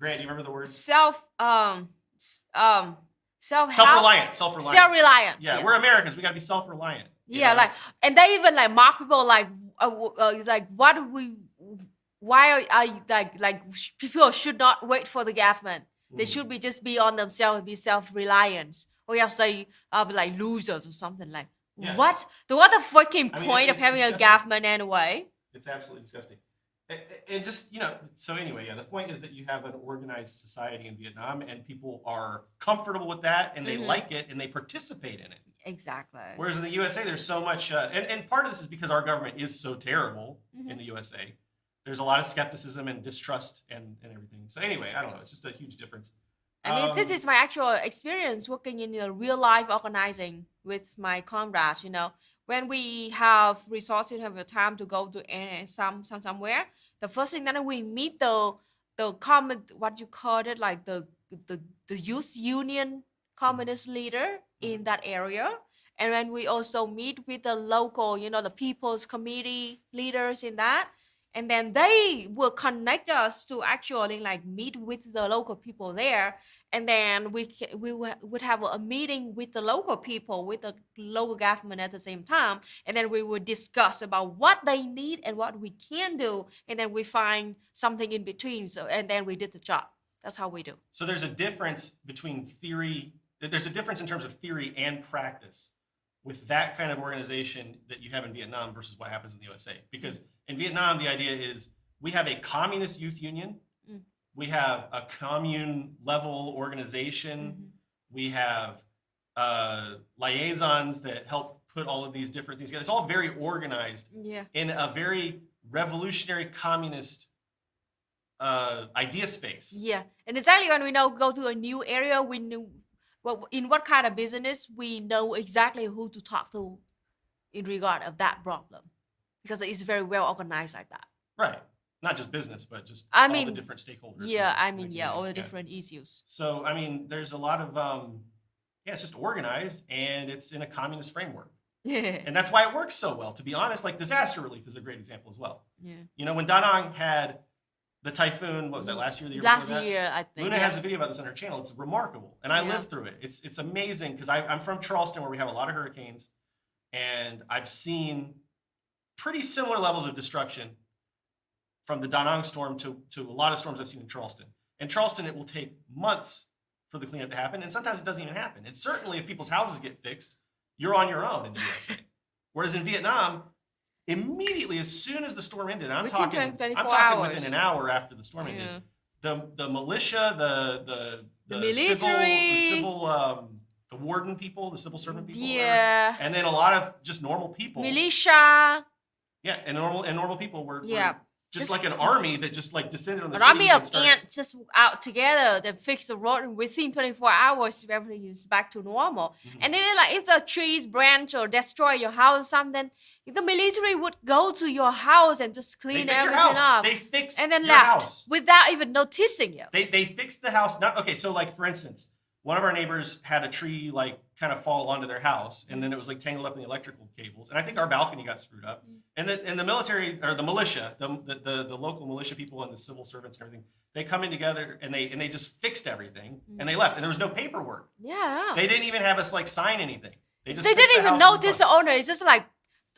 do you remember the word? Self-reliant. Self-reliant. Yeah, yes. We're Americans. We got to be self-reliant. Yeah, and they even like mock people like why are you like people should not wait for the government. They should be on themselves and be self-reliant. Or you say like losers or something like. Yeah. What the freaking point of having disgusting. A government anyway? It's absolutely disgusting. And just, so anyway, the point is that you have an organized society in Vietnam, and people are comfortable with that, and they like it, and they participate in it. Exactly. Whereas in the USA, there's so much, and part of this is because our government is so terrible in the USA. There's a lot of skepticism and distrust and everything. So anyway, I don't know. It's just a huge difference. I mean, this is my actual experience working in real life organizing with my comrades. When we have resources, have the time to go to somewhere, the first thing that we meet the common, what you call it, like the youth union communist leader in that area, and when we also meet with the local, the people's committee leaders in that, and then they will connect us to actually like meet with the local people there, and then we would have a meeting with the local people, with the local government at the same time, and then we would discuss about what they need and what we can do, and then we find something in between. So and then we did the job. That's how we do. So there's a difference between theory. There's a difference in terms of theory and practice with that kind of organization that you have in Vietnam versus what happens in the USA. Because in Vietnam, the idea is we have a communist youth union, we have a commune level organization, we have liaisons that help put all of these different things together. It's all very organized in a very revolutionary communist idea space. Yeah, and exactly when we go to a new area, we knew in what kind of business, we know exactly who to talk to in regard of that problem, because it's very well organized like that. Right. Not just business, but just all the different stakeholders. Yeah, all the different issues. So, I mean, there's a lot of, it's just organized and it's in a communist framework. And that's why it works so well. To be honest, like disaster relief is a great example as well. Yeah. You know, when Da Nang had the typhoon, what was that, last year or the year before that? Last year, I think. Luna has a video about this on her channel. It's remarkable. And I lived through it. It's amazing because I'm from Charleston where we have a lot of hurricanes. And I've seen pretty similar levels of destruction from the Da Nang storm to a lot of storms I've seen in Charleston. In Charleston, it will take months for the cleanup to happen. And sometimes it doesn't even happen. And certainly if people's houses get fixed, you're on your own in the USA. Whereas in Vietnam, immediately as soon as the storm ended, I'm talking within an hour after the storm ended, the militia, the military, the warden people, the civil servant people, and then a lot of just normal people, militia, and normal people were just like an army that just like descended on the an city. Army of ants just out together that fix the road, and within 24 hours everything is back to normal. And then like if the trees branch or destroy your house or something, the military would go to your house and just clean everything up. They fix and then your left house without even noticing you. They fixed the house. So like for instance, one of our neighbors had a tree like kind of fall onto their house, and then it was like tangled up in the electrical cables. And I think our balcony got screwed up. And the military or the militia, the local militia people and the civil servants and everything, they come in together and they just fixed everything and they left. And there was no paperwork. Yeah. They didn't even have us like sign anything. They didn't even notice the owner. It's just like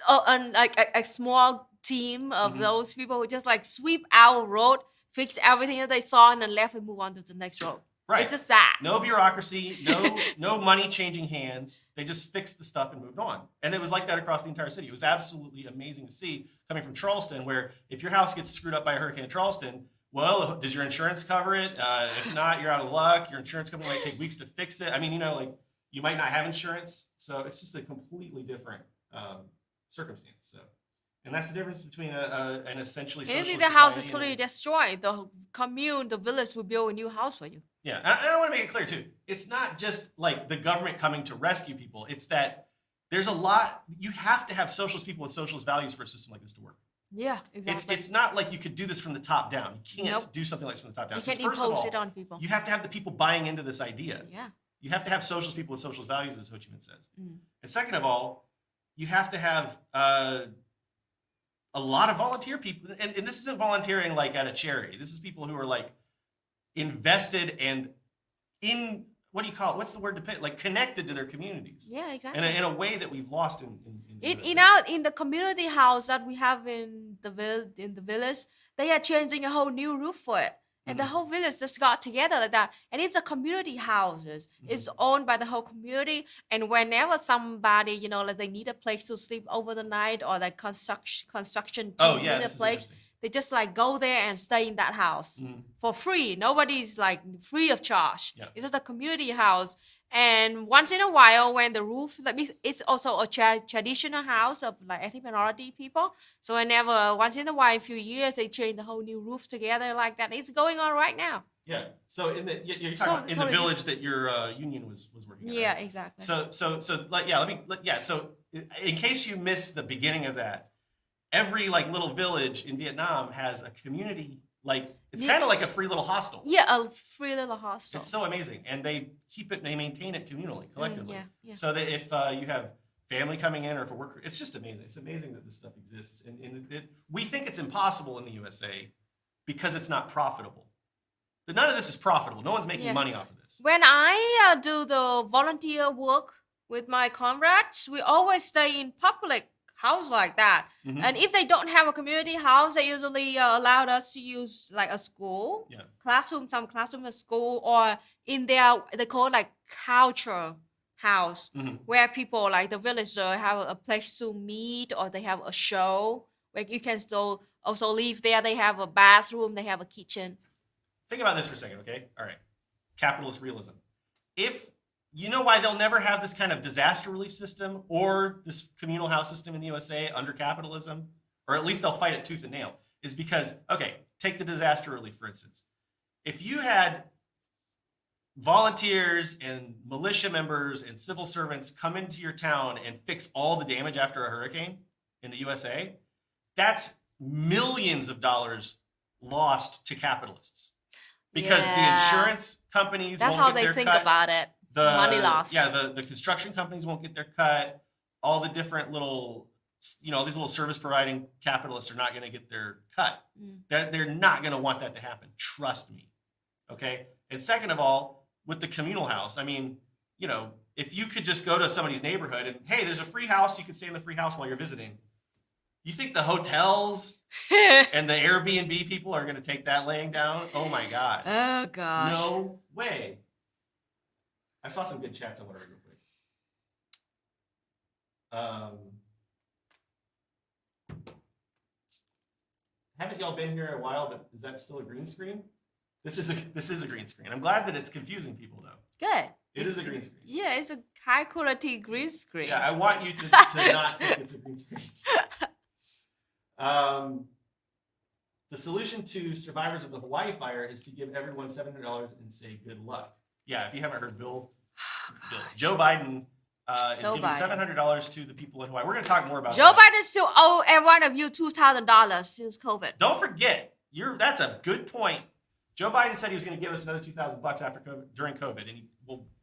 a small team of those people who just like sweep our road, fix everything that they saw, and then left and move on to the next road. Right. It's just sad. No bureaucracy, no money changing hands. They just fixed the stuff and moved on. And it was like that across the entire city. It was absolutely amazing to see coming from Charleston, where if your house gets screwed up by a hurricane in Charleston, well, does your insurance cover it? If not, you're out of luck. Your insurance company might take weeks to fix it. I mean, like you might not have insurance. So it's just a completely different circumstance. So. And that's the difference between an essentially socialist If the house is totally destroyed, the commune, the village will build a new house for you. Yeah, and I want to make it clear too. It's not just like the government coming to rescue people. It's that there's a lot. You have to have socialist people with socialist values for a system like this to work. Yeah, exactly. It's not like you could do this from the top down. You can't do something like this from the top down. You can't impose it on people. You have to have the people buying into this idea. Yeah. You have to have socialist people with socialist values, as Ho Chi Minh says. And second of all, you have to have a lot of volunteer people, and this isn't volunteering like at a charity. This is people who are like invested and in, what do you call it? What's the word to put? Like connected to their communities. Yeah, exactly. In a way that we've lost in the community house that we have in the village, they are changing a whole new roof for it. And the whole village just got together like that. And it's a community houses. It's owned by the whole community. And whenever somebody, like they need a place to sleep over the night, or like construction team need a place, they just like go there and stay in that house for free. Nobody's like free of charge. Yeah. It's just a community house. And once in a while, when the roof, it's also a traditional house of like ethnic minority people. So whenever, once in a while, a few years, they change the whole new roof together like that. It's going on right now. Yeah. So you're talking about in the village that your union was working in. Yeah, right? exactly. So in case you missed the beginning of that, every like little village in Vietnam has a community. Like it's kind of like a free little hostel. Yeah, a free little hostel. It's so amazing, and they maintain it communally, collectively. Yeah. So that if you have family coming in or if a worker, it's just amazing. It's amazing that this stuff exists. And we think it's impossible in the USA because it's not profitable. But none of this is profitable. No one's making money off of this. When I do the volunteer work with my comrades, we always stay in public house like that. Mhm. And if they don't have a community house, they usually allowed us to use like a school, classroom, some classroom at school, or in their, they call it like culture house, where people like the villager have a place to meet, or they have a show where you can still also live there. They have a bathroom, they have a kitchen. Think about this for a second, okay? All right. Capitalist realism. If you know why they'll never have this kind of disaster relief system or this communal house system in the USA under capitalism, or at least they'll fight it tooth and nail, is because, okay, take the disaster relief, for instance. If you had volunteers and militia members and civil servants come into your town and fix all the damage after a hurricane in the USA, that's millions of dollars lost to capitalists. Because the insurance companies That's won't how get their they think cut. about it. Money loss. Yeah, the construction companies won't get their cut. All the different little, these little service providing capitalists are not going to get their cut. They're not going to want that to happen. Trust me. Okay. And second of all, with the communal house, I mean, if you could just go to somebody's neighborhood and, hey, there's a free house, you can stay in the free house while you're visiting. You think the hotels and the Airbnb people are going to take that laying down? Oh my God. Oh gosh. No way. I saw some good chats on whatever real quick. Haven't y'all been here a while, but is that still a green screen? This is a green screen. I'm glad that it's confusing people though. Good. It is a green screen. Yeah, it's a high quality green screen. Yeah, I want you to not think it's a green screen. The solution to survivors of the Hawaii fire is to give everyone $700 and say good luck. Yeah, if you haven't heard Joe Biden is giving $700 to the people in Hawaii. We're going to talk more about Joe that. Biden still owe every one of you $2,000 since COVID. Don't forget, that's a good point. Joe Biden said he was going to give us another $2,000 after COVID, during COVID, and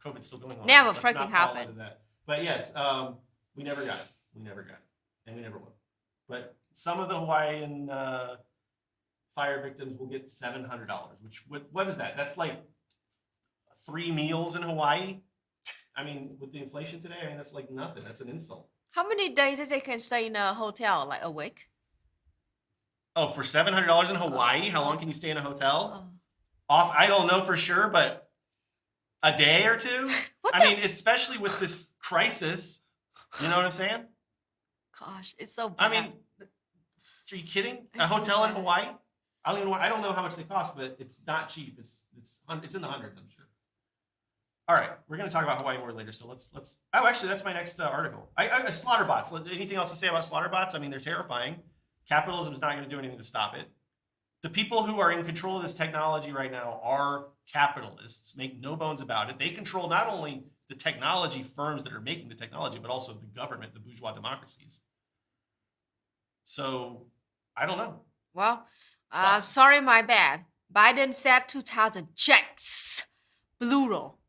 COVID's still going on. Never Let's freaking not fall happened. into that. But yes, we never got it. We never got it, and we never will. But some of the Hawaiian fire victims will get $700. Which what is that? That's like 3 meals in Hawaii. I mean, with the inflation today, that's like nothing. That's an insult. How many days is they can stay in a hotel? Like a week? Oh, for $700 in Hawaii, how long can you stay in a hotel? I don't know for sure, but a day or two? Especially with this crisis. You know what I'm saying? Gosh, it's so bad. I mean, are you kidding? A hotel in Hawaii? I don't know how much they cost, but it's not cheap. It's in the hundreds, I'm sure. All right, we're going to talk about Hawaii more later. So let's. Oh, actually, that's my next article. Slaughterbots. Anything else to say about Slaughterbots? I mean, they're terrifying. Capitalism is not going to do anything to stop it. The people who are in control of this technology right now are capitalists. Make no bones about it. They control not only the technology firms that are making the technology, but also the government, the bourgeois democracies. So, I don't know. Well, sorry, my bad. Biden said 2,000 checks, plural.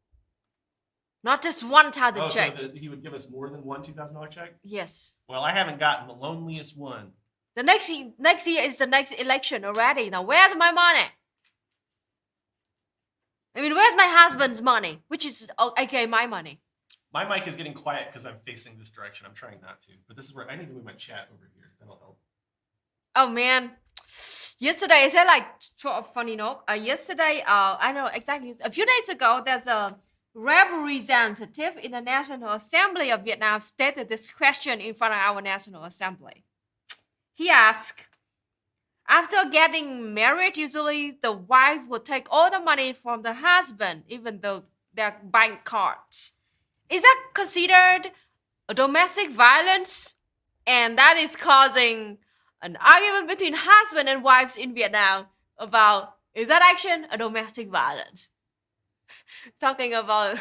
Not just 1,000 check. So he would give us more than one $2,000 check? Yes. Well, I haven't gotten the loneliest one. The next year is the next election already. Now, where's my money? I mean, where's my husband's money? Which is, okay, my money. My mic is getting quiet because I'm facing this direction. I'm trying not to. But this is where I need to move my chat over here. That'll help. Oh, man. Yesterday, is that like, for a funny note? Yesterday, I know exactly, a few days ago, there's a representative in the National Assembly of Vietnam stated this question in front of our National Assembly. He asked, after getting married, usually the wife will take all the money from the husband, even though they're bank cards. Is that considered a domestic violence? And that is causing an argument between husband and wives in Vietnam about, is that action a domestic violence? Talking about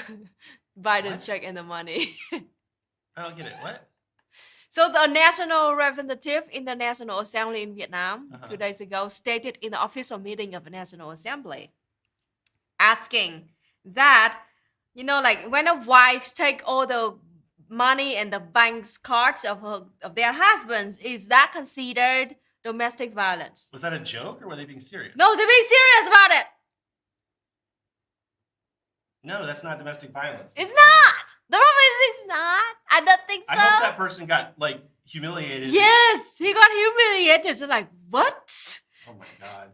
Biden's check and the money. I don't get it. What? So the national representative in the National Assembly in Vietnam a few days ago stated in the official meeting of the National Assembly, asking that, like when a wife take all the money in the bank's cards of their husbands, is that considered domestic violence? Was that a joke or were they being serious? No, they're being serious about it. No, that's not domestic violence. It's not. The problem is it's not. I don't think so. I hope that person got like humiliated. Yes, he got humiliated. So like, what? Oh my god.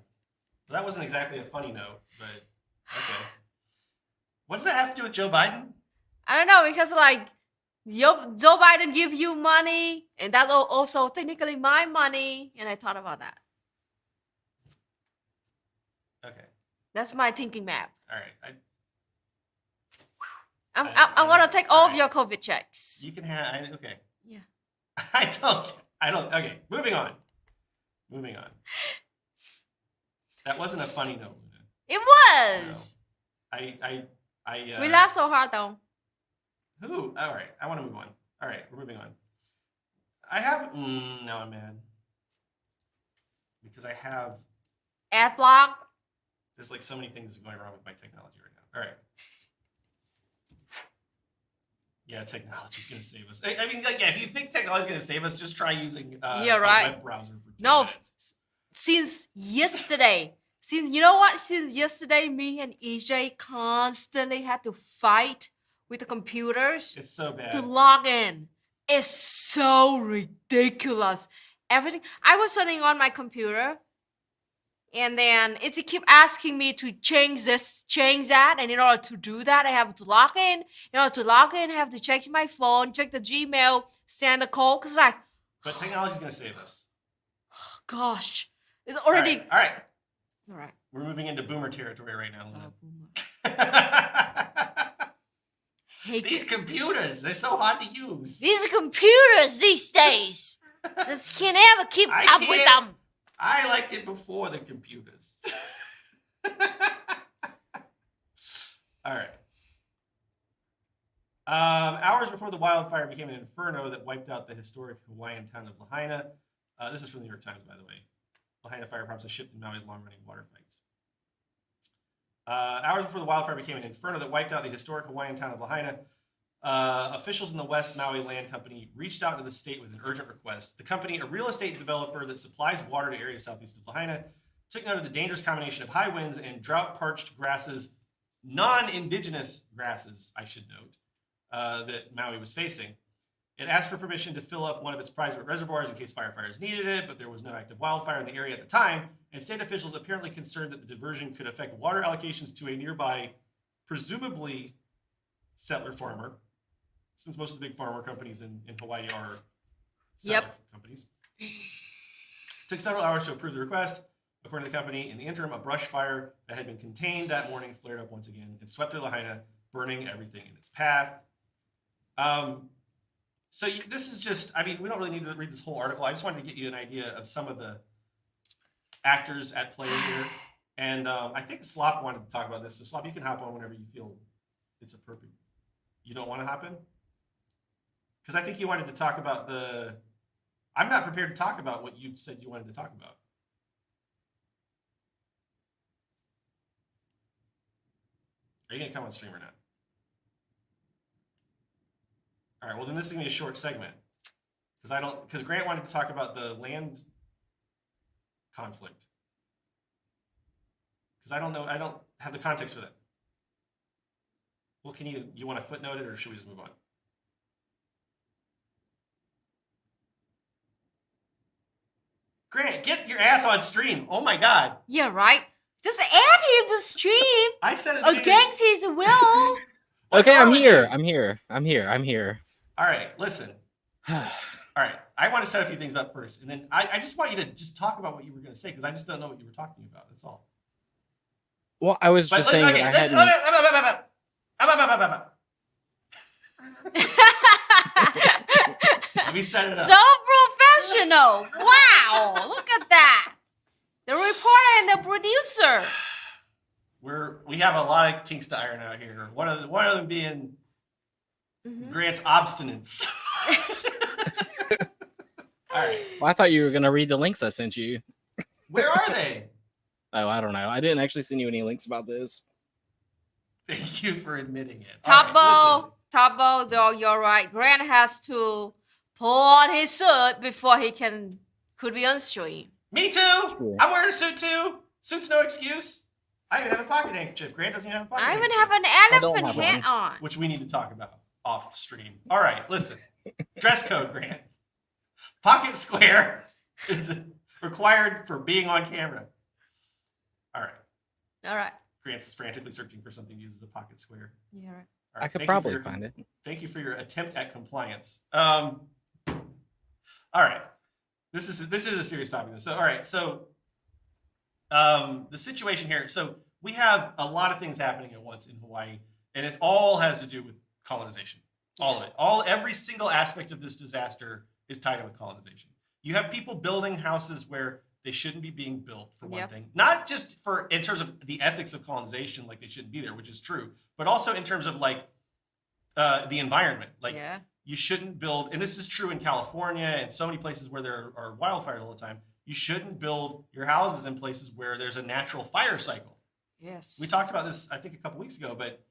Well, that wasn't exactly a funny note, but okay. What does that have to do with Joe Biden? I don't know, because like Joe Biden gives you money, and that's also technically my money, and I thought about that. Okay. That's my thinking map. All right. I'm gonna take all of your COVID checks. You can have. Okay. Yeah. I don't. Okay. Moving on. That wasn't a funny note, Luna. It was. No. We laughed so hard though. Who? All right. I want to move on. All right. We're moving on. I have. Now I'm mad because I have. Ad block. There's like so many things going wrong with my technology right now. All right. Yeah, technology's going to save us. I mean, like, yeah, if you think technology's going to save us, just try using a web browser for 2 minutes. Since yesterday. You know what? Since yesterday, me and EJ constantly had to fight with the computers. It's so bad. To log in. It's so ridiculous. Everything. I was turning on my computer, and then it keep asking me to change this, change that, and in order to do that, I have to log in. In order to log in, I have to check my phone, check the Gmail, send the code. Cause like, but technology's gonna save us. Gosh, it's already. All right. We're moving into boomer territory right now, Luna. These computers, they're so hard to use. These computers these days. Just can't ever keep up with them. I liked it before the computers. All right. Hours before the wildfire became an inferno that wiped out the historic Hawaiian town of Lahaina. This is from the New York Times, by the way. Lahaina fire prompts a shift in Maui's long-running water fights. Hours before the wildfire became an inferno that wiped out the historic Hawaiian town of Lahaina, officials in the West Maui Land Company reached out to the state with an urgent request. The company, a real estate developer that supplies water to areas southeast of Lahaina, took note of the dangerous combination of high winds and drought-parched grasses, non-indigenous grasses, I should note, that Maui was facing. It asked for permission to fill up one of its private reservoirs in case firefighters needed it, but there was no active wildfire in the area at the time, and state officials apparently concerned that the diversion could affect water allocations to a nearby, presumably, settler farmer, since most of the big farmer companies in Hawaii are settler companies. It took several hours to approve the request. According to the company, in the interim, a brush fire that had been contained that morning flared up once again and swept through Lahaina, burning everything in its path. So this is just, I mean, we don't really need to read this whole article. I just wanted to get you an idea of some of the actors at play here. And I think Slop wanted to talk about this. So Slop, you can hop on whenever you feel it's appropriate. You don't want to hop in? Because I think you wanted to talk about the... I'm not prepared to talk about what you said you wanted to talk about. Are you going to come on stream or not? All right, well then this is gonna be a short segment because Grant wanted to talk about the land conflict because I don't have the context for that. Well, can you want to footnote it or should we just move on? Grant, get your ass on stream. Oh my God. Yeah, right. Just add him to stream. I said it against his will. Okay, I'm here. All right, listen. All right, I want to set a few things up first, and then I just want you to just talk about what you were going to say because I just don't know what you were talking about. That's all. Well, I was just saying that I hadn't. Let me set it up. So professional. Wow, look at that. The reporter and the producer. We have a lot of kinks to iron out here. One of them being Grant's obstinance. All right. Well, I thought you were going to read the links I sent you. Where are they? Oh, I don't know. I didn't actually send you any links about this. Thank you for admitting it. Topo. Tabo, though you're right. Grant has to pull on his suit before he could be on stream. Me too. Sure. I'm wearing a suit too. Suit's no excuse. I even have a pocket handkerchief. Grant doesn't even have a pocket I even handkerchief. have an don't elephant have hat on. Which we need to talk about off stream. All right, listen. Dress code, Grant. Pocket square is required for being on camera. All right. All right. Grant's frantically searching for something that uses a pocket square. Yeah, right. All right, I could thank you for probably your- find it. Thank you for your attempt at compliance. All right. This is a serious topic. So, all right. So, the situation here. So, we have a lot of things happening at once in Hawaii, and it all has to do with colonization. All of it. Every single aspect of this disaster is tied in with colonization. You have people building houses where they shouldn't be being built, for one thing. Not just in terms of the ethics of colonization, like they shouldn't be there, which is true, but also in terms of like the environment. Like you shouldn't build, and this is true in California and so many places where there are wildfires all the time. You shouldn't build your houses in places where there's a natural fire cycle. Yes. We talked about this, I think, a couple weeks ago, but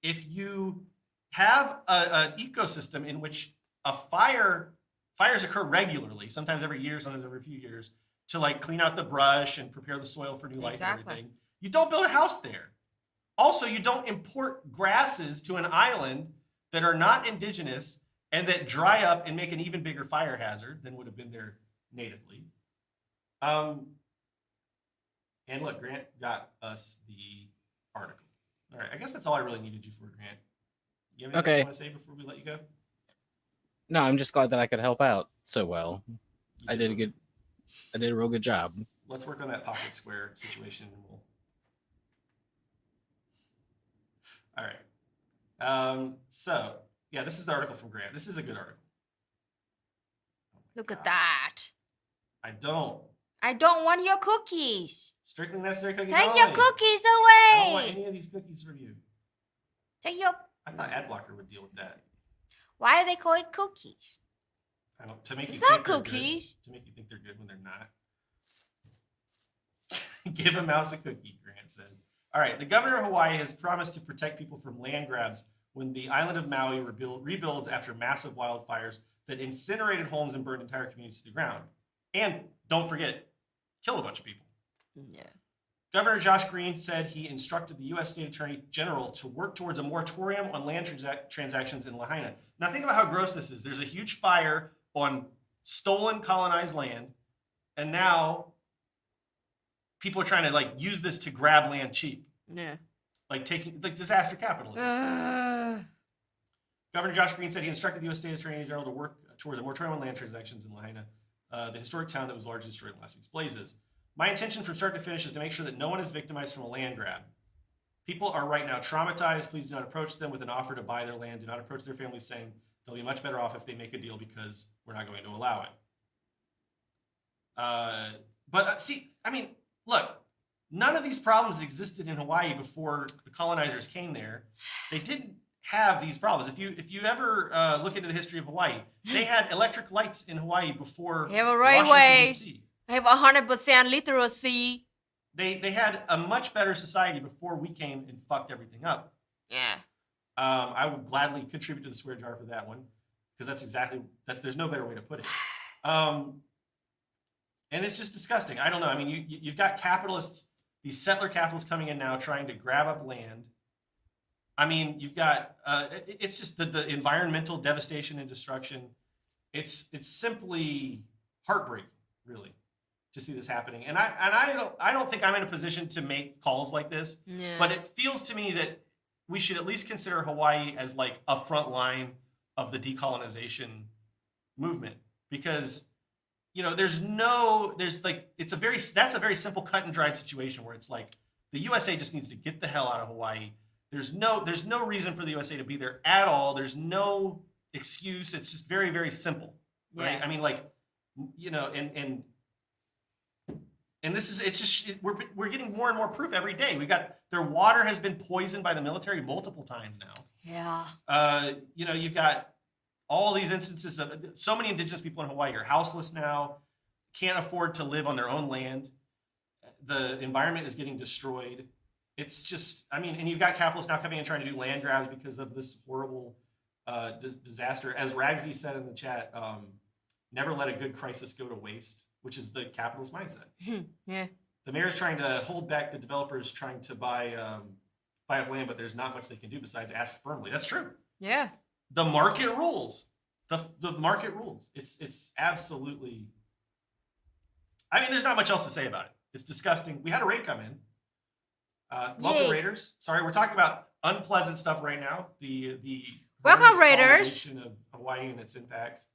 if you have an ecosystem in which fires occur regularly, sometimes every year, sometimes every few years, to like clean out the brush and prepare the soil for new life and everything, you don't build a house there. Also, you don't import grasses to an island that are not indigenous and that dry up and make an even bigger fire hazard than would have been there natively. And look, Grant got us the article. All right, I guess that's all I really needed you for, Grant. You have anything else you want to say before we let you go? No, I'm just glad that I could help out so well. I did a real good job. Let's work on that pocket square situation, and we'll. All right. So yeah, this is the article from Grant. This is a good article. Look at that. I don't. I don't want your cookies. Strictly necessary cookies. Take only. your cookies I don't want away. any of these cookies from you. Take your. I thought ad blocker would deal with that. Why are they called cookies? I don't. To make It's you not think they're cookies. Good, to make you think they're good when they're not. Give a mouse a cookie, Grant said. All right. The governor of Hawaii has promised to protect people from land grabs when the island of Maui rebuilds after massive wildfires that incinerated homes and burned entire communities to the ground. And don't forget, killed a bunch of people. Yeah. Governor Josh Green said he instructed the U.S. State Attorney General to work towards a moratorium on land transactions in Lahaina. Now think about how gross this is. There's a huge fire on stolen colonized land, and now people are trying to like use this to grab land cheap. Yeah. Like disaster capitalism. Governor Josh Green said he instructed the U.S. State Attorney General to work towards a moratorium on land transactions in Lahaina, the historic town that was largely destroyed in last week's blazes. My intention from start to finish is to make sure that no one is victimized from a land grab. People are right now traumatized. Please do not approach them with an offer to buy their land. Do not approach their families saying they'll be much better off if they make a deal because we're not going to allow it. See, I mean, look, none of these problems existed in Hawaii before the colonizers came there. They didn't have these problems. If you ever look into the history of Hawaii, they had electric lights in Hawaii before They have a Washington, railway. D.C. I have 100% literacy. They had a much better society before we came and fucked everything up. Yeah. I would gladly contribute to the swear jar for that one because there's no better way to put it. And it's just disgusting. I don't know. I mean, you've got capitalists, these settler capitalists coming in now trying to grab up land. I mean, you've got it's just the environmental devastation and destruction. It's simply heartbreaking, really, to see this happening. And I don't think I'm in a position to make calls like this. Yeah. But it feels to me that we should at least consider Hawaii as like a front line of the decolonization movement because that's a very simple cut and dried situation where it's like the USA just needs to get the hell out of Hawaii. There's no reason for the USA to be there at all. There's no excuse. It's just very, very simple, right? Yeah. I mean, like, and this is we're getting more and more proof every day. We've got their water has been poisoned by the military multiple times now. Yeah. You've got all these instances of so many indigenous people in Hawaii are houseless now, can't afford to live on their own land. The environment is getting destroyed. it's just, I mean, and you've got capitalists now coming and trying to do land grabs because of this horrible disaster. As Ragsy said in the chat, never let a good crisis go to waste, which is the capitalist mindset. Yeah. The mayor's trying to hold back the developers trying to buy up land, but there's not much they can do besides ask firmly. That's true. Yeah. The market rules. The market rules. It's absolutely. I mean, there's not much else to say about it. It's disgusting. We had a raid come in. Welcome, Yay. Raiders. Sorry, we're talking about unpleasant stuff right now. The Welcome, horrendous Raiders. colonization of Hawaii and its impacts.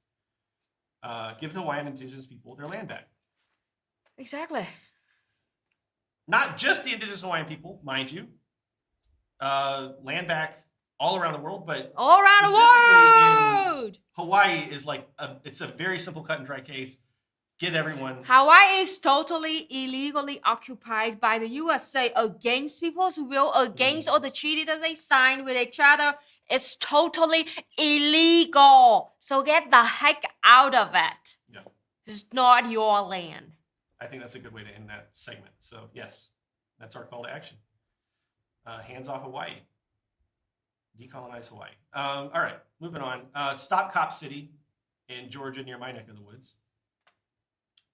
Give the Hawaiian indigenous people their land back. Exactly. Not just the indigenous Hawaiian people, mind you. Land back all around the world, but All around the specifically world. Hawaii is like it's a very simple cut and dry case. Get everyone. Hawaii is totally illegally occupied by the USA against people's will, against all the treaty that they signed with each other. It's totally illegal. So get the heck out of it. Yeah. It's not your land. I think that's a good way to end that segment. So yes, that's our call to action. Hands off Hawaii. Decolonize Hawaii. All right, moving on. Stop Cop City in Georgia near my neck of the woods.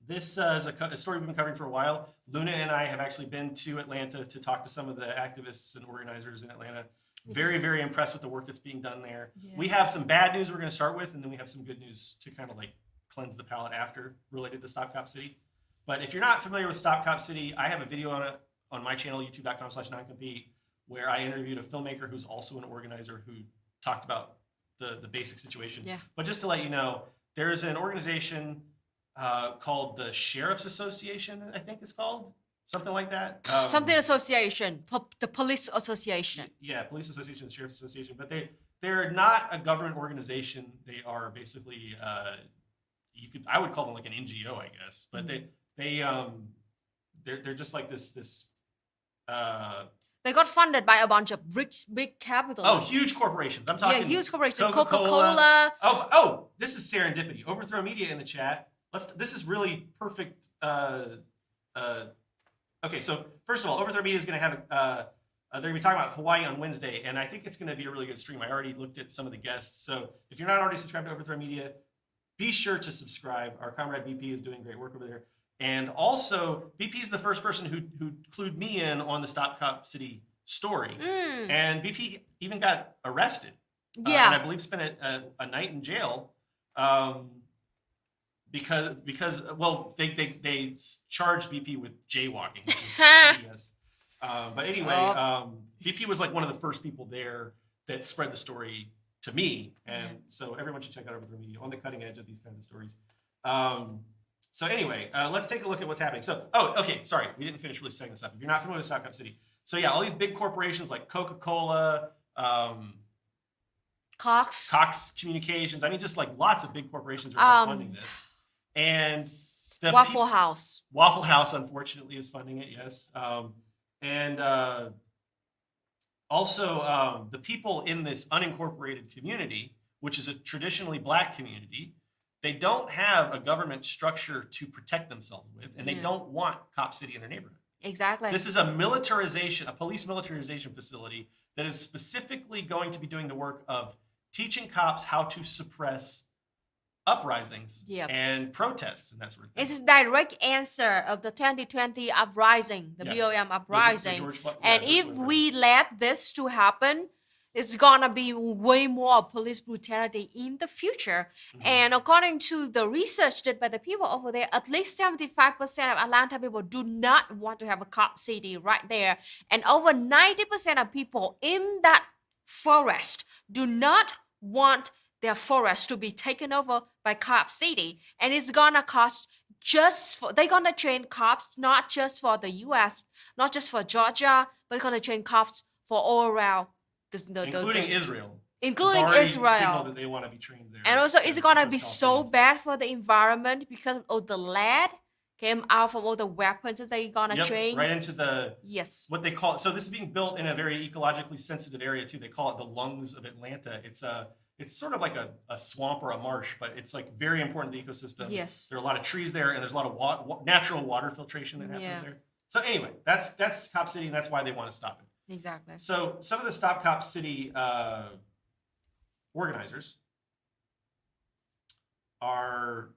This is a story we've been covering for a while. Luna and I have actually been to Atlanta to talk to some of the activists and organizers in Atlanta. Very, very impressed with the work that's being done there. Yeah. We have some bad news we're going to start with, and then we have some good news to kind of like cleanse the palate after related to Stop Cop City. But if you're not familiar with Stop Cop City, I have a video on it on my channel, youtube.com/noncompete, where I interviewed a filmmaker who's also an organizer who talked about the basic situation. Yeah. But just to let you know, there's an organization called the Sheriff's Association, I think it's called. Something like that. Something association, the police association. Yeah, Police Association, Sheriff's Association. But they're not a government organization. They are basically, I would call them like an NGO, I guess. But they're just like this They got funded by a bunch of rich, big capitalists. huge corporations. I'm talking. Yeah, huge corporations. Coca-Cola. Coca-Cola. This is serendipity. Overthrow Media in the chat. This is really perfect. Okay, so first of all, Overthrow Media is going to have they're going to be talking about Hawaii on Wednesday, and I think it's going to be a really good stream. I already looked at some of the guests, so if you're not already subscribed to Overthrow Media, be sure to subscribe. Our comrade BP is doing great work over there, and also BP is the first person who clued me in on the Stop Cop City story, and BP even got arrested. Yeah. And I believe spent a night in jail. Because they charged BP with jaywalking. Yes. But anyway, BP was like one of the first people there that spread the story to me, and so everyone should check out Overthrow Media on the cutting edge of these kinds of stories. So anyway, let's take a look at what's happening. So, sorry, we didn't finish really setting this up. If you're not familiar with Stop Cop City, so yeah, all these big corporations like Coca-Cola, Cox Communications. I mean, just like lots of big corporations are funding this. And the Waffle House. Waffle House, unfortunately, is funding it, yes. Also, the people in this unincorporated community, which is a traditionally black community, they don't have a government structure to protect themselves with, and they don't want Cop City in their neighborhood. Exactly. This is a police militarization facility that is specifically going to be doing the work of teaching cops how to suppress uprisings and protests and that sort of thing. It's a direct answer of the 2020 uprising, the BLM uprising. And if we let this to happen, it's gonna be way more police brutality in the future. And according to the research done by the people over there, at least 75% of Atlanta people do not want to have a cop city right there. And over 90% of people in that forest do not want their forest to be taken over by Cop City. And it's gonna cost they're gonna train cops, not just for the US, not just for Georgia, but they're gonna train cops for all around. Including Israel. Including it's Israel. signaled that they want to be trained there. And also it's gonna be so bad for the environment because of all the lead came out from all the weapons that they're gonna train. Right into the what they call it. So this is being built in a very ecologically sensitive area too. They call it the lungs of Atlanta. It's sort of like a swamp or a marsh, but it's like very important to the ecosystem. Yes. There are a lot of trees there, and there's a lot of natural water filtration that happens there. So anyway, that's Cop City, and that's why they want to stop it. Exactly. So some of the Stop Cop City organizers are.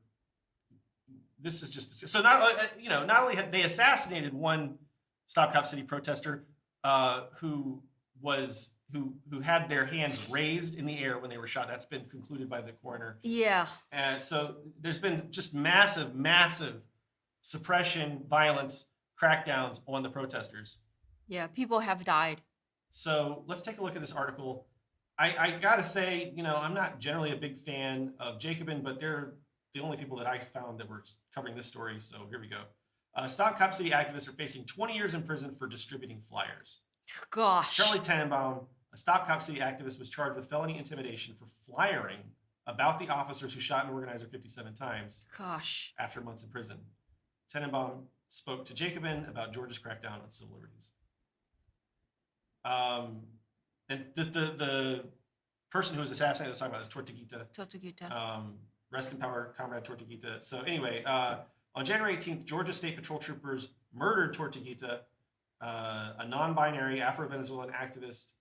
This is just so not only had they assassinated one Stop Cop City protester who had their hands raised in the air when they were shot. That's been concluded by the coroner. Yeah. And so there's been just massive suppression, violence, crackdowns on the protesters. Yeah, people have died. So let's take a look at this article. I gotta say, I'm not generally a big fan of Jacobin, but they're the only people that I found that were covering this story. So here we go. Stop Cop City activists are facing 20 years in prison for distributing flyers. Gosh. Charlie Tenenbaum, a Stop Cop City activist, was charged with felony intimidation for flyering about the officers who shot an organizer 57 times. Gosh. After months in prison. Tenenbaum spoke to Jacobin about Georgia's crackdown on civil liberties. And the person who was assassinated, let's talk about this, Tortuguita. Rest in power, Comrade Tortuguita. So anyway, on January 18th, Georgia State Patrol troopers murdered Tortuguita, a non-binary Afro-Venezuelan activist.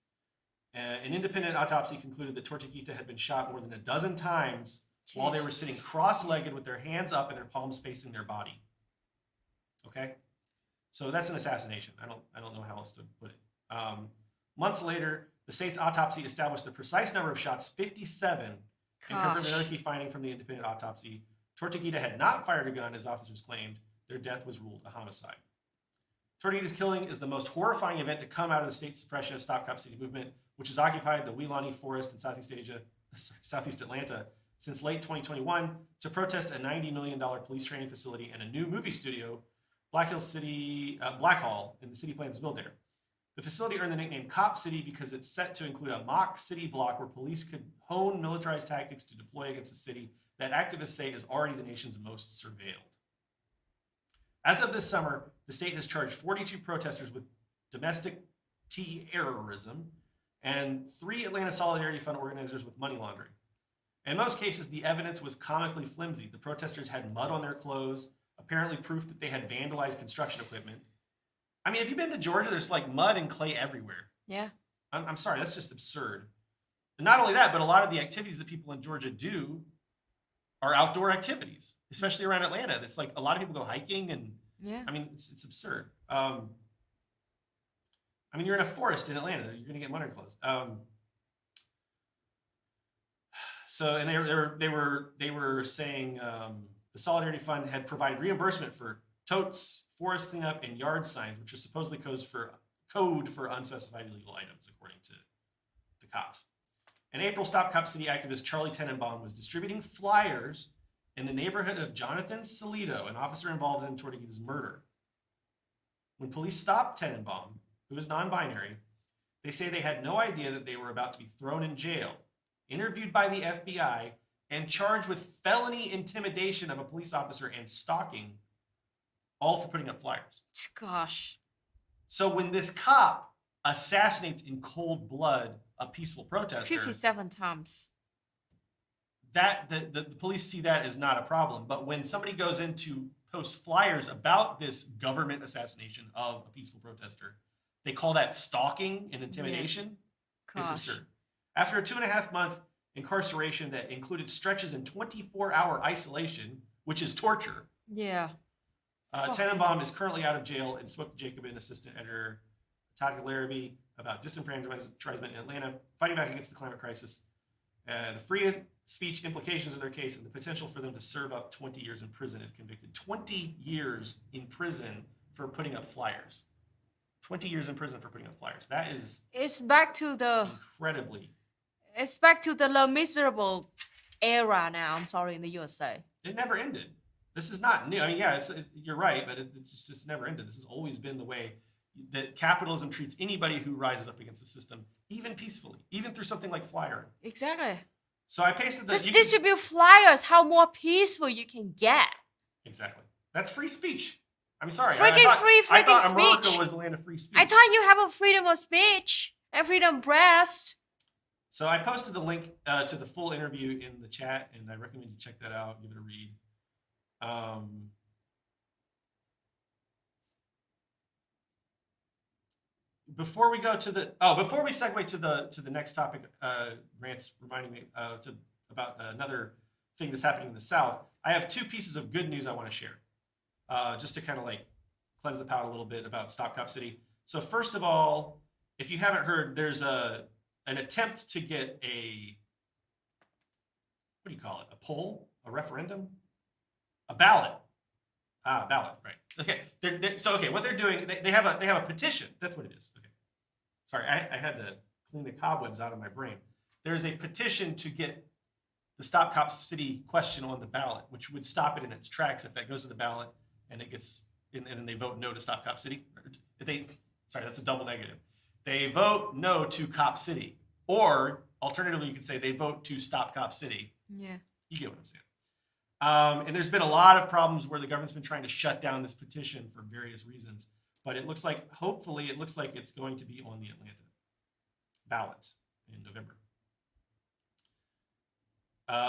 An independent autopsy concluded that Tortuguita had been shot more than a dozen times while they were sitting cross-legged with their hands up and their palms facing their body. Okay, so that's an assassination. I don't know how else to put it. Months later, the state's autopsy established the precise number of shots, 57, and confirmed another key finding from the independent autopsy. Tortuguita had not fired a gun, as officers claimed. Their death was ruled a homicide. Tortuguita's killing is the most horrifying event to come out of the state's suppression of Stop Cop City movement, which has occupied the Weelaunee Forest in Southeast Atlanta since late 2021 to protest a $90 million police training facility and a new movie studio, Blackhall, in the city plans to build there. The facility earned the nickname Cop City because it's set to include a mock city block where police could hone militarized tactics to deploy against a city that activists say is already the nation's most surveilled. As of this summer, the state has charged 42 protesters with domestic terrorism and 3 Atlanta Solidarity Fund organizers with money laundering. In most cases, the evidence was comically flimsy. The protesters had mud on their clothes, apparently proof that they had vandalized construction equipment. I mean, if you've been to Georgia, there's like mud and clay everywhere. Yeah. I'm sorry, that's just absurd. And not only that, but a lot of the activities that people in Georgia do are outdoor activities, especially around Atlanta. It's like a lot of people go hiking, and yeah. I mean, it's absurd. I mean, you're in a forest in Atlanta. You're going to get mud on your clothes. So, and they were saying the Solidarity Fund had provided reimbursement for totes, forest cleanup, and yard signs, which is supposedly code for unspecified illegal items, according to the cops. In April, Stop Cop City activist Charlie Tenenbaum was distributing flyers in the neighborhood of Jonathan Salido, an officer involved in Tortuguita's murder. When police stopped Tenenbaum, who is non-binary, they say they had no idea that they were about to be thrown in jail, interviewed by the FBI, and charged with felony intimidation of a police officer and stalking, all for putting up flyers. Gosh. So when this cop assassinates in cold blood a peaceful protester, 57 times. That the police see that as not a problem. But when somebody goes in to post flyers about this government assassination of a peaceful protester, they call that stalking and intimidation. Yes. It's absurd. After a 2.5-month incarceration that included stretches in 24-hour isolation, which is torture. Yeah. Tenenbaum is currently out of jail and spoke to Jacobin assistant editor Todd Larrabee about disenfranchisement in Atlanta, fighting back against the climate crisis, the free speech implications of their case, and the potential for them to serve up 20 years in prison if convicted. 20 years in prison for putting up flyers. 20 years in prison for putting up flyers. That is It's back to the Le Miserable era now. I'm sorry, in the USA. It never ended. This is not new. I mean, yeah, you're right, but it's never ended. This has always been the way that capitalism treats anybody who rises up against the system, even peacefully, even through something like flyering. Exactly. So I pasted that. Just distribute flyers. How more peaceful you can get. Exactly. That's free speech. I'm sorry. Freaking I thought speech. America was the land of free speech. I thought you have a freedom of speech and freedom of press. So I posted the link to the full interview in the chat, and I recommend you check that out, give it a read. before we segue to the next topic, Grant's reminding me about another thing that's happening in the South. I have two pieces of good news I want to share, just to kind of like cleanse the palate a little bit about Stop Cop City. So first of all, if you haven't heard, there's an attempt to get a, what do you call it? A poll, a referendum, a ballot. Ballot, right? Okay. What they're doing, they have a petition. That's what it is. Okay. Sorry, I had to clean the cobwebs out of my brain. There's a petition to get the Stop Cop City question on the ballot, which would stop it in its tracks if that goes to the ballot and it gets, and then they vote no to Stop Cop City. Sorry, that's a double negative. They vote no to Cop City, or alternatively, you could say they vote to Stop Cop City. Yeah. You get what I'm saying. And there's been a lot of problems where the government's been trying to shut down this petition for various reasons. But it looks like, hopefully, it's going to be on the Atlanta ballot in November.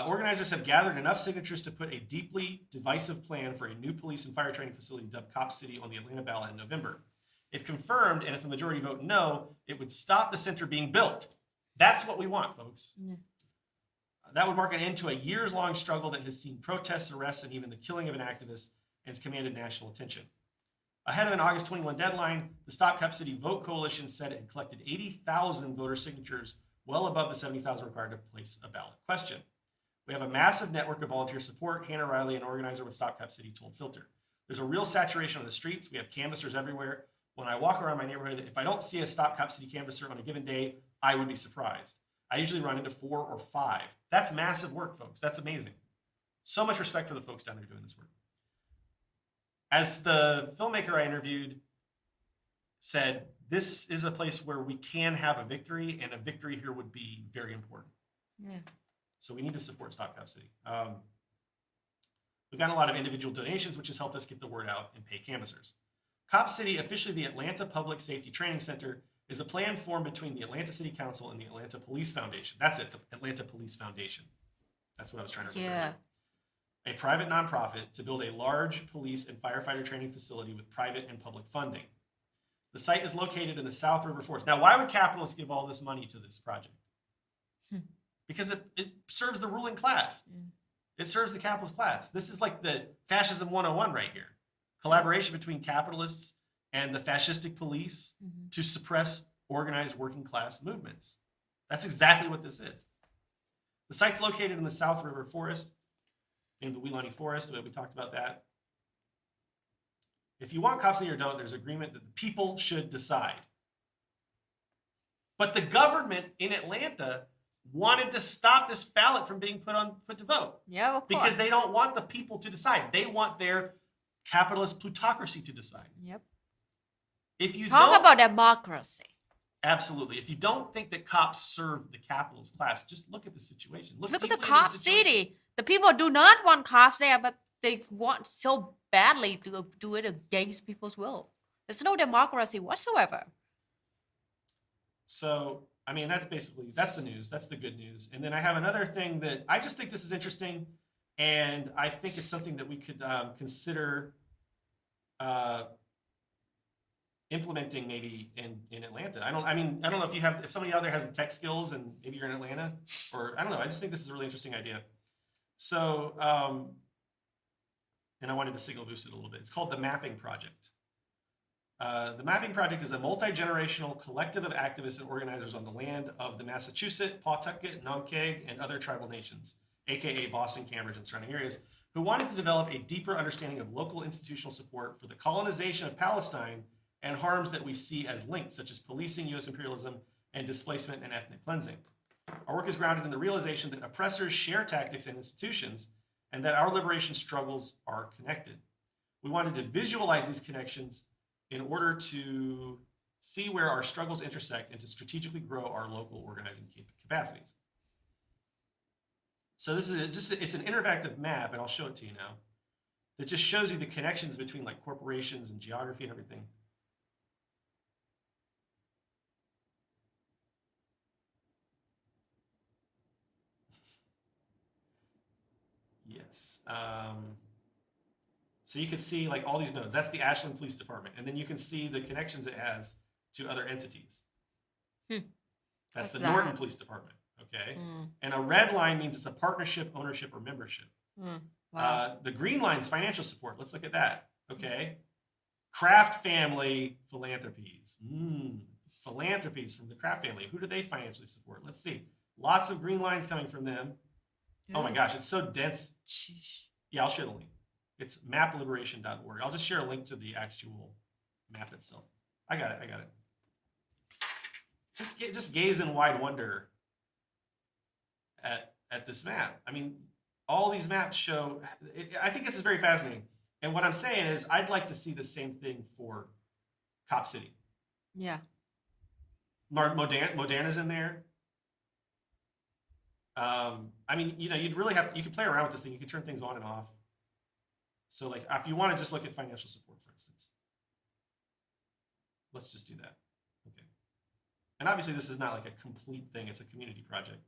Organizers have gathered enough signatures to put a deeply divisive plan for a new police and fire training facility dubbed Cop City on the Atlanta ballot in November. If confirmed, and if the majority vote no, it would stop the center being built. That's what we want, folks. Yeah. That would mark an end to a years-long struggle that has seen protests, arrests, and even the killing of an activist, and has commanded national attention. Ahead of an August 21 deadline, the Stop Cop City Vote Coalition said it had collected 80,000 voter signatures, well above the 70,000 required to place a ballot question. We have a massive network of volunteer support, Hannah Riley, an organizer with Stop Cop City, told Filter. There's a real saturation on the streets. We have canvassers everywhere. When I walk around my neighborhood, if I don't see a Stop Cop City canvasser on a given day, I would be surprised. I usually run into 4 or 5. That's massive work, folks. That's amazing. So much respect for the folks down there doing this work. As the filmmaker I interviewed said, this is a place where we can have a victory, and a victory here would be very important. Yeah. So we need to support Stop Cop City. We've gotten a lot of individual donations, which has helped us get the word out and pay canvassers. Cop City, officially the Atlanta Public Safety Training Center, is a plan formed between the Atlanta City Council and the Atlanta Police Foundation. That's it, the Atlanta Police Foundation. That's what I was trying to remember. Yeah. A private nonprofit to build a large police and firefighter training facility with private and public funding. The site is located in the South River Forest. Now, why would capitalists give all this money to this project? Because it serves the ruling class. It serves the capitalist class. This is like the fascism 101 right here. Collaboration between capitalists and the fascistic police to suppress organized working class movements. That's exactly what this is. The site's located in the South River Forest, in the Weelaunee Forest. We talked about that. If you want Cop City or don't, there's agreement that the people should decide. But the government in Atlanta wanted to stop this ballot from being put to vote. Yeah, of course. Because they don't want the people to decide. They want their capitalist plutocracy to decide. Yep. If you Talk don't, about democracy. absolutely. If you don't think that cops serve the capitalist class, just look at the situation. Look at the deeply into Cop situation. City. The people do not want cops there, but they want so badly to do it against people's will. There's no democracy whatsoever. So, I mean, that's the news. That's the good news. And then I have another thing that I just think this is interesting, and I think it's something that we could consider implementing maybe in Atlanta. I don't know if somebody out there has the tech skills and maybe you're in Atlanta, or I don't know. I just think this is a really interesting idea. So, and I wanted to signal boost it a little bit. It's called the Mapping Project. The Mapping Project is a multi-generational collective of activists and organizers on the land of the Massachusetts, Pawtucket, Naumkeag, and other tribal nations, aka Boston, Cambridge, and surrounding areas, who wanted to develop a deeper understanding of local institutional support for the colonization of Palestine and harms that we see as linked, such as policing, U.S. imperialism, and displacement and ethnic cleansing. Our work is grounded in the realization that oppressors share tactics and institutions, and that our liberation struggles are connected. We wanted to visualize these connections in order to see where our struggles intersect and to strategically grow our local organizing capacities. So this is it's an interactive map, and I'll show it to you now, that just shows you the connections between like corporations and geography and everything. Yes. So you can see like all these nodes. That's the Ashland Police Department. And then you can see the connections it has to other entities. Hmm. That's the What's Norton that? Police Department. Okay. Mm. And a red line means it's a partnership, ownership, or membership. Mm. Wow. The green line is financial support. Let's look at that. Okay. Kraft family philanthropies. Philanthropies from the Kraft family. Who do they financially support? Let's see. Lots of green lines coming from them. Oh my gosh, it's so dense. Sheesh. Yeah, I'll share the link. It's mapliberation.org. I'll just share a link to the actual map itself. I got it. Just gaze in wide wonder at this map. I mean, all these maps show. I think this is very fascinating. And what I'm saying is, I'd like to see the same thing for Cop City. Yeah. Modana's in there. I mean, you'd really you could play around with this thing. You can turn things on and off. So, like, if you want to just look at financial support, for instance, let's just do that. Okay. And obviously, this is not like a complete thing. It's a community project.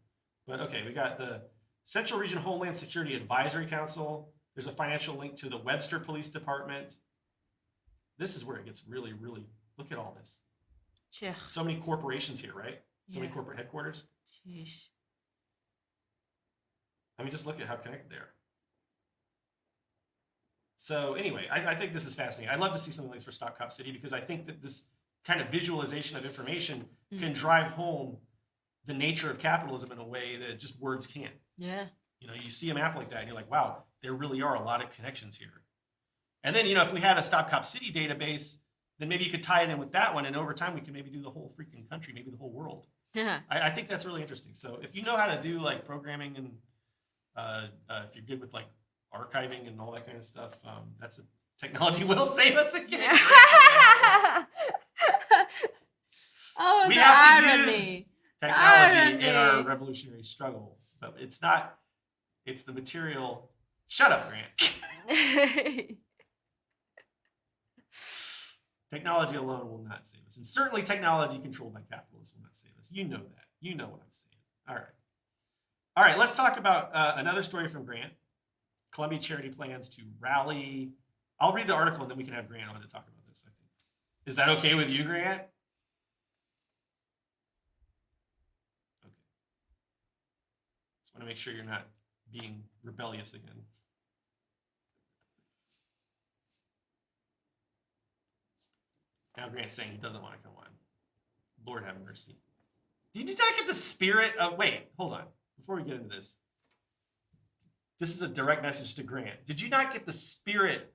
But okay, we got the Central Region Homeland Security Advisory Council. There's a financial link to the Webster Police Department. This is where it gets really, really. Look at all this. Check. So many corporations here, right? So many Yeah. corporate headquarters. Sheesh. I mean, just look at how connected they are. So anyway, I think this is fascinating. I'd love to see something like this for Stop Cop City because I think that this kind of visualization of information can drive home the nature of capitalism in a way that just words can't. Yeah. You see a map like that and you're like, wow, there really are a lot of connections here. And then, if we had a Stop Cop City database, then maybe you could tie it in with that one. And over time, we can maybe do the whole freaking country, maybe the whole world. Yeah. I think that's really interesting. So if you know how to do like programming and if you're good with like archiving and all that kind of stuff, that's a technology will save us again. Oh, We the have to irony. use technology in our irony. revolutionary struggle, but it's not. It's the material. Shut up, Grant. Technology alone will not save us, and certainly technology controlled by capitalists will not save us. You know that. You know what I'm saying. All right. Let's talk about another story from Grant. Columbia Charity plans to rally. I'll read the article and then we can have Grant on to talk about this. I think. Is that okay with you, Grant? Okay. Just want to make sure you're not being rebellious again. Now Grant's saying he doesn't want to come on. Lord have mercy. Did you not get the spirit of... Wait, hold on. Before we get into this. This is a direct message to Grant. Did you not get the spirit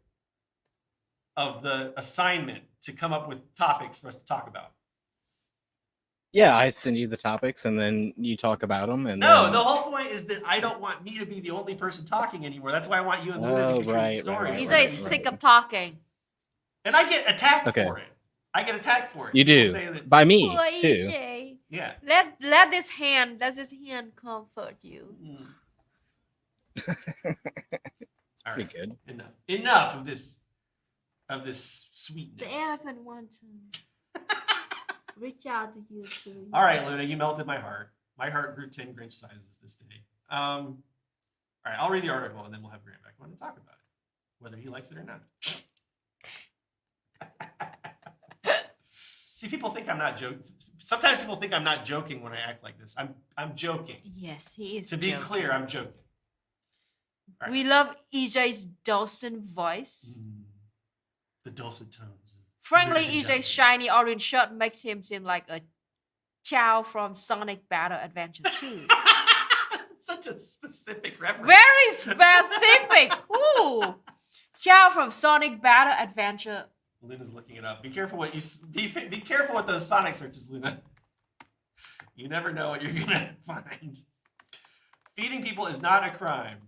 of the assignment to come up with topics for us to talk about? Yeah, I send you the topics and then you talk about them. And No, then... the whole point is that I don't want me to be the only person talking anymore. That's why I want you and Luna to contribute right, stories. right, He's right, like sick of talking. And I get attacked Okay. for it. I get attacked for it. You People do. say that- By me, Poor too. EJ. yeah. Let this hand comfort you. All Pretty right. good. Enough of this The sweetness. elephant wants to reach out to you too. All right, Luna, you melted my heart. My heart grew 10 Grinch sizes this day. All right, I'll read the article and then we'll have Grant back on to talk about it, whether he likes it or not. See, people think I'm not joking. Sometimes people think I'm not joking when I act like this. I'm joking. Yes, he is. To be joking. clear, I'm joking. All right. We love EJ's dulcet voice. The dulcet tones. Frankly, American EJ's Johnson. shiny orange shirt makes him seem like a Chow from Sonic Battle Adventure 2. Such a specific reference. Very specific. Ooh. Chow from Sonic Battle Adventure. Luna's looking it up. Be careful what you be careful with those Sonic searches, Luna. You never know what you're gonna find. Feeding people is not a crime.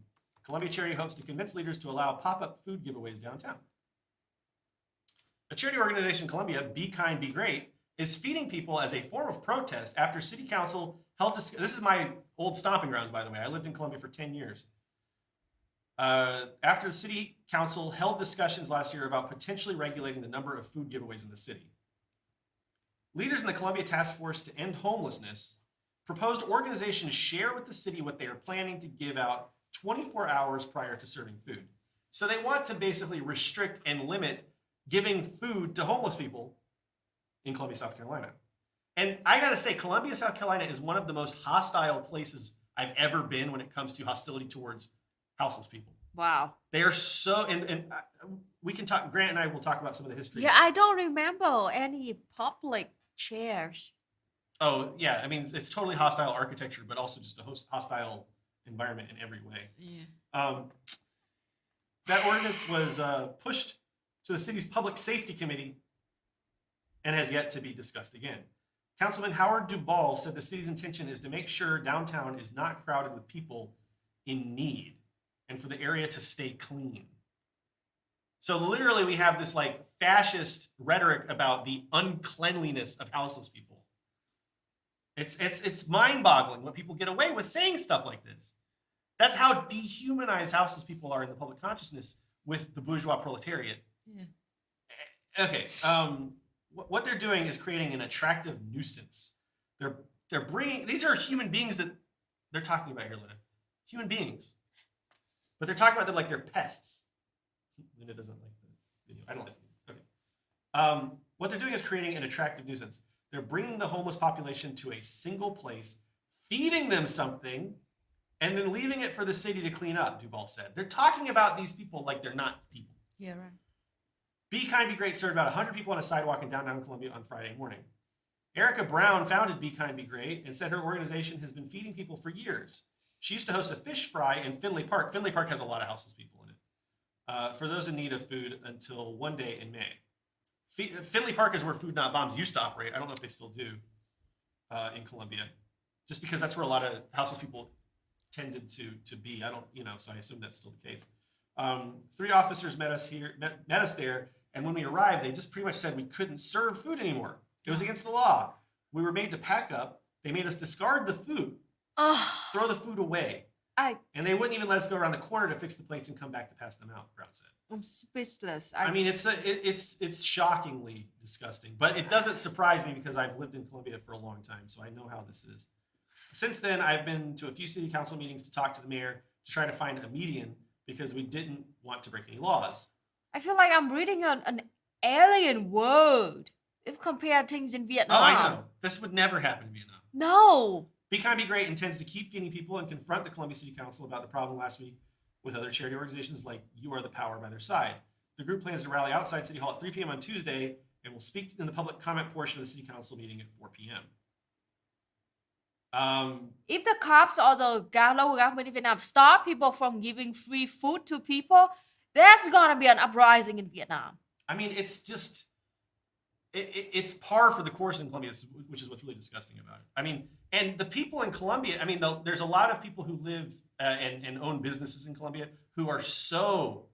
Columbia Charity hopes to convince leaders to allow pop-up food giveaways downtown. A charity organization in Columbia, Be Kind, Be Great, is feeding people as a form of protest after City Council held... This is my old stomping grounds, by the way. I lived in Columbia for 10 years. After the City Council held discussions last year about potentially regulating the number of food giveaways in the city. Leaders in the Columbia Task Force to End Homelessness proposed organizations share with the city what they are planning to give out 24 hours prior to serving food. So they want to basically restrict and limit giving food to homeless people in Columbia, South Carolina. And I got to say, Columbia, South Carolina is one of the most hostile places I've ever been when it comes to hostility towards houseless people. Wow. They are so, and we can talk, Grant and I will talk about some of the history. Yeah, I don't remember any public chairs. Oh, yeah. I mean, it's totally hostile architecture, but also just a hostile environment in every way. Yeah. That ordinance was pushed to the city's Public Safety Committee and has yet to be discussed again. Councilman Howard Duvall said the city's intention is to make sure downtown is not crowded with people in need and for the area to stay clean. So literally we have this like fascist rhetoric about the uncleanliness of houseless people. It's mind-boggling what people get away with saying stuff like this. That's how dehumanized houseless people are in the public consciousness with the bourgeois proletariat. Yeah. Okay, what they're doing is creating an attractive nuisance. They're bringing, these are human beings that they're talking about here, Linda. Human beings. But they're talking about them like they're pests. Linda doesn't like the video. I don't like the video. Okay. What they're doing is creating an attractive nuisance. They're bringing the homeless population to a single place, feeding them something, and then leaving it for the city to clean up, Duvall said. They're talking about these people like they're not people. Yeah, right. Be Kind, Be Great served about 100 people on a sidewalk in downtown Columbia on Friday morning. Erica Brown founded Be Kind, Be Great and said her organization has been feeding people for years. She used to host a fish fry in Finley Park. Finley Park has a lot of houseless people in it. For those in need of food until one day in May. Finley Park is where Food Not Bombs used to operate. I don't know if they still do in Columbia. Just because that's where a lot of houseless people tended to be. I don't, so I assume that's still the case. 3 officers met us there, and when we arrived, they just pretty much said we couldn't serve food anymore. It was against the law. We were made to pack up. They made us discard the food, throw the food away. And they wouldn't even let us go around the corner to fix the plates and come back to pass them out, Brown said. I'm speechless. I mean, it's shockingly disgusting, but it doesn't surprise me because I've lived in Columbia for a long time, so I know how this is. Since then, I've been to a few city council meetings to talk to the mayor to try to find a median because we didn't want to break any laws. I feel like I'm reading an alien world if compared things in Vietnam. Oh, I know. This would never happen in Vietnam. No. Be Kind, Be Great intends to keep feeding people and confront the Columbia City Council about the problem last week with other charity organizations like You Are the Power by their side. The group plans to rally outside City Hall at 3 p.m. on Tuesday and will speak in the public comment portion of the City Council meeting at 4 p.m. If the cops or the local government in Vietnam stop people from giving free food to people, there's gonna be an uprising in Vietnam. I mean, it's just, it's par for the course in Columbia, which is what's really disgusting about it. I mean, and the people in Columbia, I mean, there's a lot of people who live and own businesses in Columbia who are so,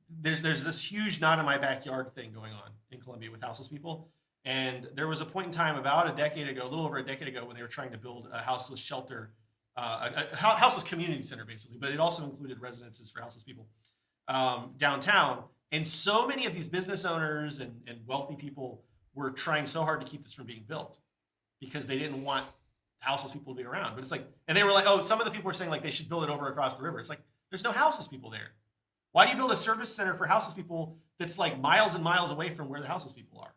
there's this huge not in my backyard thing going on in Columbia with houseless people. And there was a point in time about a decade ago, a little over a decade ago, when they were trying to build a houseless shelter, a houseless community center, basically, but it also included residences for houseless people downtown. And so many of these business owners and wealthy people were trying so hard to keep this from being built because they didn't want houseless people to be around. But it's like, and they were like, oh, some of the people were saying like they should build it over across the river. It's like, there's no houseless people there. Why do you build a service center for houseless people that's like miles and miles away from where the houseless people are?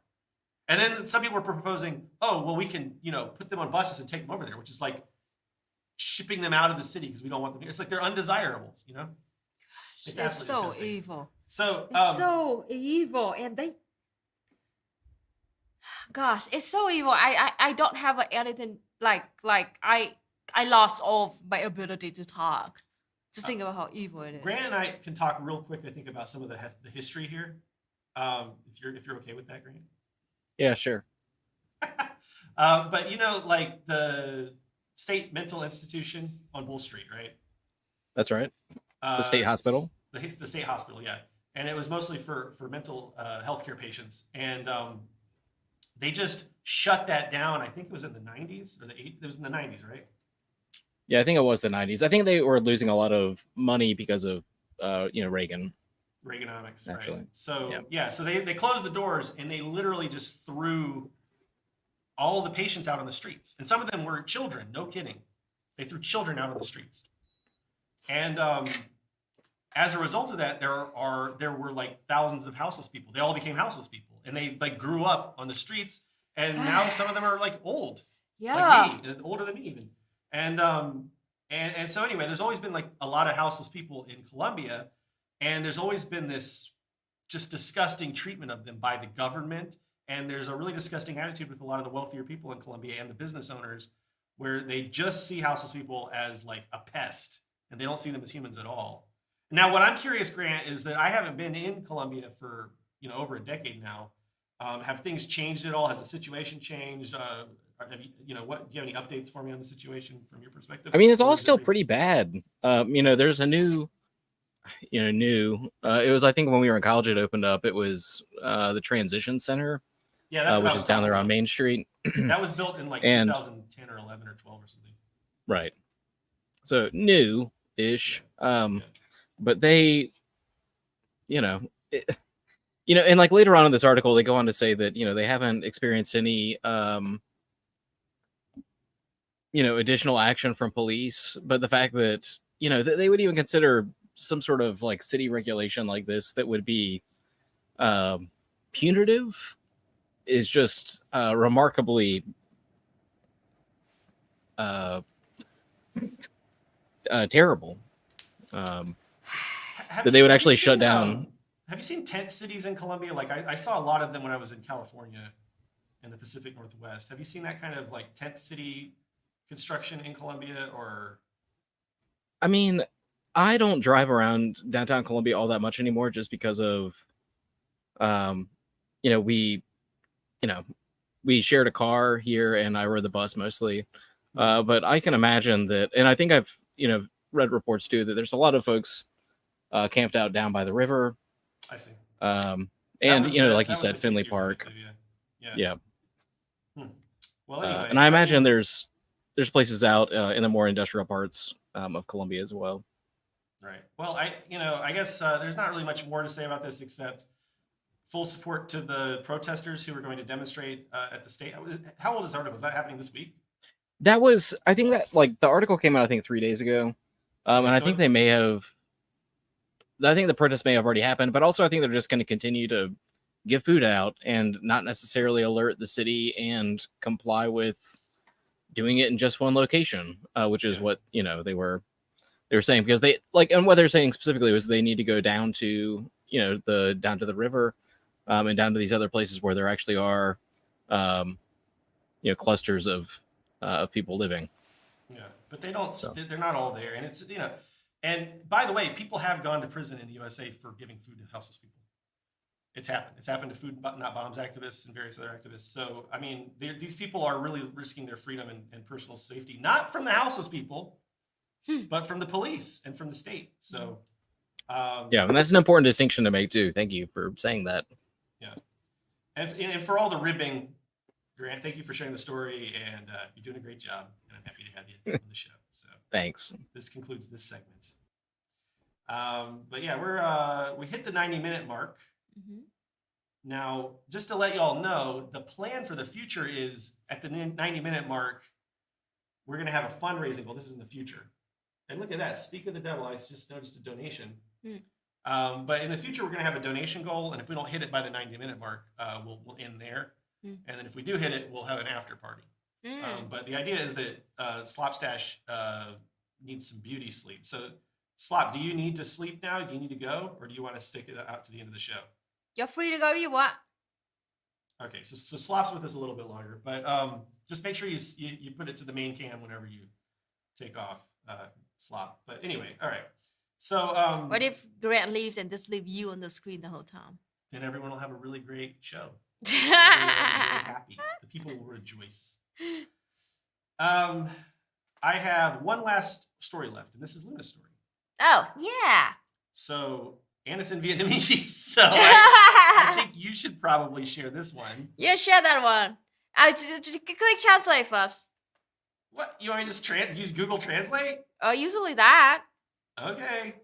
And then some people were proposing, oh, well, we can, put them on buses and take them over there, which is like shipping them out of the city because we don't want them here. It's like they're undesirables, It's so disgusting. evil. So It's so evil, and gosh, it's so evil. I don't have anything like I lost all of my ability to talk. Just think about how evil it is. Grant and I can talk real quick, I think, about some of the history here. If you're okay with that, Grant. Yeah, sure. But like the state mental institution on Bull Street, right? That's right. The state hospital. The state hospital, yeah. And it was mostly for mental healthcare patients. And they just shut that down. I think it was in the 90s or the 80s. It was in the 90s, right? Yeah, I think it was the 90s. I think they were losing a lot of money because of Reagan. Reaganomics, Actually. right? So so they closed the doors and they literally just threw all the patients out on the streets. And some of them were children, no kidding. They threw children out on the streets. And as a result of that, there were like thousands of houseless people. They all became houseless people, and they like grew up on the streets. And now some of them are like old, Yeah. like me, and older than me even. And so anyway, there's always been like a lot of houseless people in Colombia, and there's always been this just disgusting treatment of them by the government. And there's a really disgusting attitude with a lot of the wealthier people in Colombia and the business owners, where they just see houseless people as like a pest, and they don't see them as humans at all. Now, what I'm curious, Grant, is that I haven't been in Colombia for over a decade now. Have things changed at all? Has the situation changed? Have you, what? Do you have any updates for me on the situation from your perspective? I mean, it's Or all is it still pretty bad. There's a new. It was, I think, when we were in college, it opened up. It was the Transition Center, Yeah, that's what I which was is down there talking on about. Main Street. That was built in like And- 2010 or 11 or 12 or something. Right. So new-ish. But they, and like later on in this article, they go on to say that, they haven't experienced any, additional action from police. But the fact that, that they would even consider some sort of like city regulation like this that would be punitive is just remarkably terrible. That they would actually shut down. Have you seen tent cities in Colombia? Like I saw a lot of them when I was in California in the Pacific Northwest. Have you seen that kind of like tent city construction in Colombia? Or I mean, I don't drive around downtown Colombia all that much anymore, just because of, we shared a car here and I rode the bus mostly. But I can imagine that, and I think I've, read reports too, that there's a lot of folks camped out down by the river. I see. And, like you said, Finley Park. Yeah. Well, anyway, and I imagine there's places out in the more industrial parts of Colombia as well. Right. Well, I guess there's not really much more to say about this except full support to the protesters who are going to demonstrate at the state. How old is the article? Is that happening this week? I think that like the article came out, I think 3 days ago. And I think I think the protests may have already happened, but also I think they're just going to continue to give food out and not necessarily alert the city and comply with doing it in just one location, which is what, they were saying, because they and what they're saying specifically was they need to go down to, down to the river and down to these other places where there actually are, clusters of people living. Yeah, but they don't. So. They're not all there, and it's And by the way, people have gone to prison in the USA for giving food to houseless people. It's happened. It's happened to Food Not Bombs activists and various other activists. So I mean, these people are really risking their freedom and personal safety, not from the houseless people, but from the police and from the state. So. Yeah, and that's an important distinction to make too. Thank you for saying that. Yeah, and for all the ribbing, Grant, thank you for sharing the story, and you're doing a great job, and I'm happy to have you on the show. So thanks. This concludes this segment. But yeah, we hit the 90-minute mark. Mm-hmm. Now, just to let y'all know, the plan for the future is at the 90-minute mark, we're going to have a fundraising goal. This is in the future. And look at that. Speak of the devil, I just noticed a donation. But in the future, we're going to have a donation goal. And if we don't hit it by the 90-minute mark, we'll end there. And then if we do hit it, we'll have an after party. But the idea is that Slopstash needs some beauty sleep. So, Slop, do you need to sleep now? Do you need to go? Or do you want to stick it out to the end of the show? You're free to go if you want. Okay, so Slop's with us a little bit longer. But just make sure you put it to the main cam whenever you take off, Slop. But anyway, all right. So what if Grant leaves and just leave you on the screen the whole time? Then everyone will have a really great show. Everyone will be really happy. The people will rejoice. I have one last story left, and this is Luna's story. Oh, yeah. So, and it's in Vietnamese, so I think you should probably share this one. Yeah, share that one. Just click translate first. What? You want me to just use Google Translate? Usually that. Okay.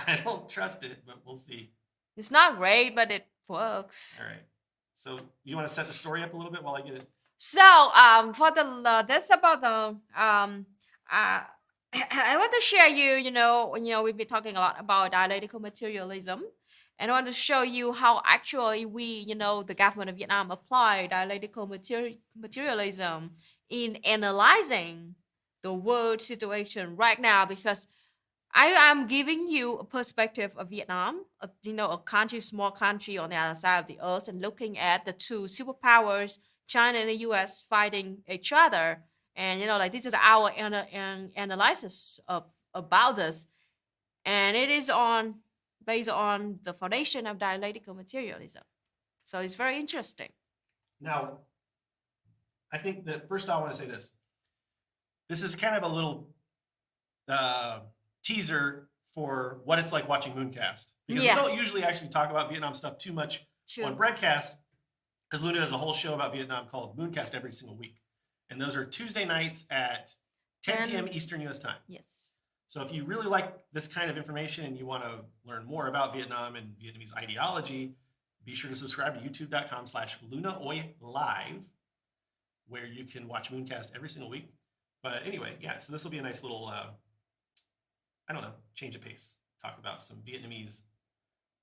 I don't trust it, but we'll see. It's not great, but it works. All right. So you want to set the story up a little bit while I get it? So, for that's about the I want to share we've been talking a lot about dialectical materialism, and I want to show you how actually the government of Vietnam apply dialectical materialism in analyzing the world situation right now, because I am giving you a perspective of Vietnam, a country, small country on the other side of the earth, and looking at the two superpowers, China and the U.S., fighting each other. And this is our analysis about this, and it is based on the foundation of dialectical materialism. So it's very interesting. Now, I think that first I want to say this. This is kind of a little teaser for what it's like watching Mooncast, because we don't usually actually talk about Vietnam stuff too much on BREADCAST, because Luna does a whole show about Vietnam called Mooncast every single week. And those are Tuesday nights at 10 p.m. Eastern U.S. time. Yes. So if you really like this kind of information and you want to learn more about Vietnam and Vietnamese ideology, be sure to subscribe to youtube.com/LunaOiLive, where you can watch Mooncast every single week. But anyway, yeah, so this will be a nice little, change of pace. Talk about some Vietnamese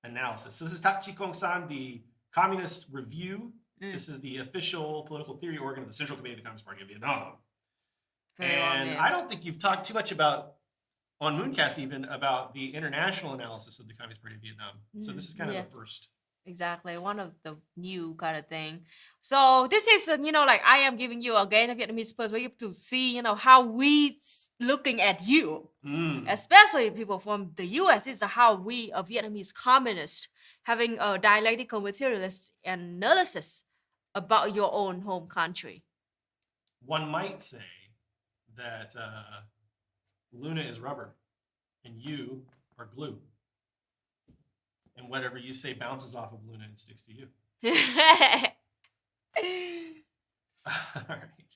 analysis. So this is Tak Chi Kong San, the Communist Review. This is the official political theory organ of the Central Committee of the Communist Party of Vietnam. I don't think you've talked too much about, on Mooncast even, about the international analysis of the Communist Party of Vietnam. So this is kind of a first. Exactly, one of the new kind of thing. So this is, I am giving you again a Vietnamese perspective to see, how we looking at you, especially people from the U.S. This is how we, a Vietnamese communist, having a dialectical materialist analysis about your own home country. One might say that Luna is rubber and you are glue. And whatever you say bounces off of Luna and sticks to you.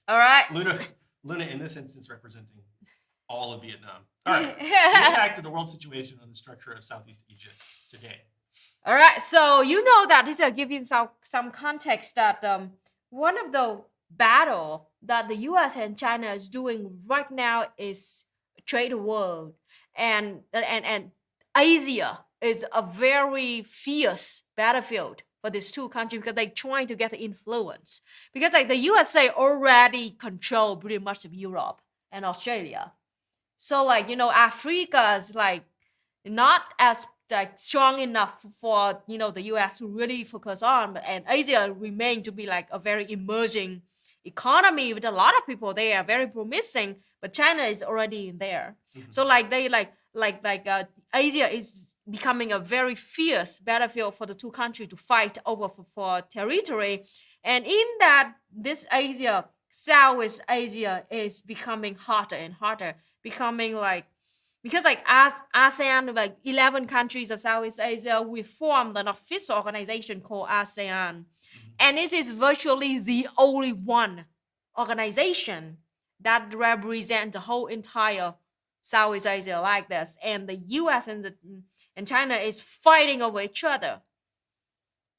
All right. Luna in this instance representing all of Vietnam. All right. Getting back to the world situation and the structure of Southeast Asia today. All right, so that this will give you some context that one of the battle that the U.S. and China is doing right now is trade war, and Asia is a very fierce battlefield for these two countries, because they're trying to get the influence, because the USA already control pretty much of Europe and Australia, so Africa is not as strong enough for the U.S. to really focus on, and Asia remain to be a very emerging economy with a lot of people. They are very promising, but China is already in there. So Asia is becoming a very fierce battlefield for the two countries to fight over for territory, and in that this Asia, Southeast Asia, is becoming hotter and hotter, becoming because ASEAN, 11 countries of Southeast Asia, we formed an official organization called ASEAN. And this is virtually the only one organization that represents the whole entire Southeast Asia like this. And the US and China is fighting over each other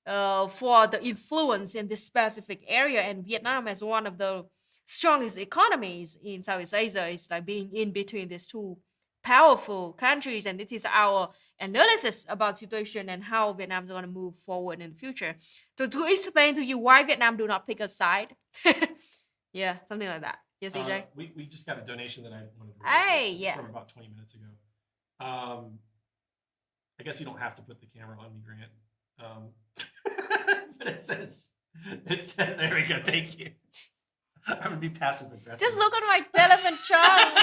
for the influence in this specific area. And Vietnam, as one of the strongest economies in Southeast Asia, is being in between these two powerful countries, and this is our analysis about situation and how Vietnam is going to move forward in the future. So to explain to you why Vietnam do not pick a side, yeah, something like that. Yes, EJ. We just got a donation that I wanted to read. Hey, This is from about 20 minutes ago. I guess you don't have to put the camera on me, Grant. But it says, there we go. Thank you. I'm gonna be passive aggressive. Just look at my telephone trunk.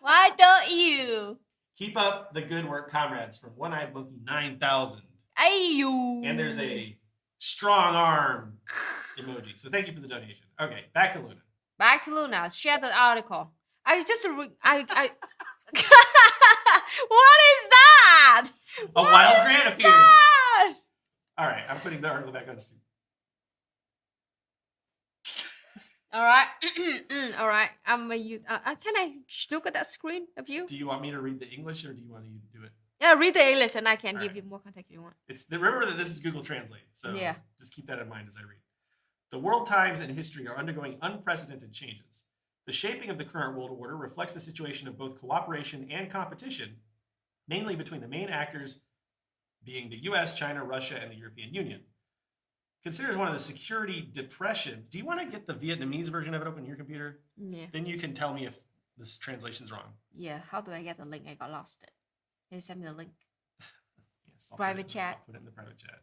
Why don't you? Keep up the good work, comrades, from One-Eyed Monkey 9000. Ayu. And there's a strong arm emoji. So thank you for the donation. Okay, back to Luna. Back to Luna. Share the article. I just what is that? A wild Grant appears. That? All right, I'm putting the article back on screen. All right. All right. I'm gonna use. Can I look at that screen of you? Do you want me to read the English or do you want you to do it? Yeah, read the English and I can give you more context if you want. Remember that this is Google Translate, so just keep that in mind as I read. The world times and history are undergoing unprecedented changes. The shaping of the current world order reflects the situation of both cooperation and competition, mainly between the main actors being the US, China, Russia, and the European Union. Considered as one of the security depressions. Do you want to get the Vietnamese version of it open on your computer? Yeah. Then you can tell me if this translation's wrong. Yeah. How do I get the link? I got lost it. Can you send me the link? Yes, Private chat. I'll put it in the private chat.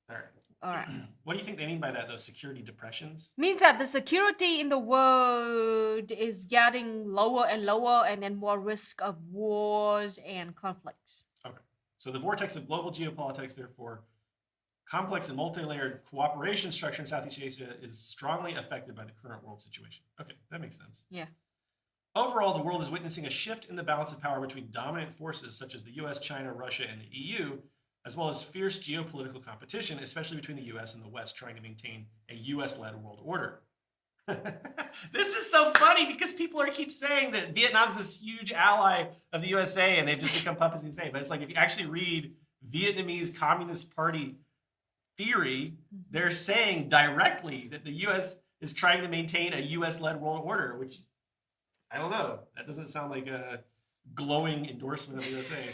All right. All right. What do you think they mean by that, those security depressions? Means that the security in the world is getting lower and lower, and then more risk of wars and conflicts. Okay. So the vortex of global geopolitics, therefore, complex and multi-layered cooperation structure in Southeast Asia is strongly affected by the current world situation. Okay, that makes sense. Yeah. Overall, the world is witnessing a shift in the balance of power between dominant forces such as the US, China, Russia, and the EU, as well as fierce geopolitical competition, especially between the US and the West, trying to maintain a US-led world order. This is so funny because people keep saying that Vietnam's this huge ally of the USA and they've just become puppets of the USA. But it's like if you actually read Vietnamese Communist Party theory, they're saying directly that the US is trying to maintain a US-led world order, which I don't know. That doesn't sound like a glowing endorsement of the USA.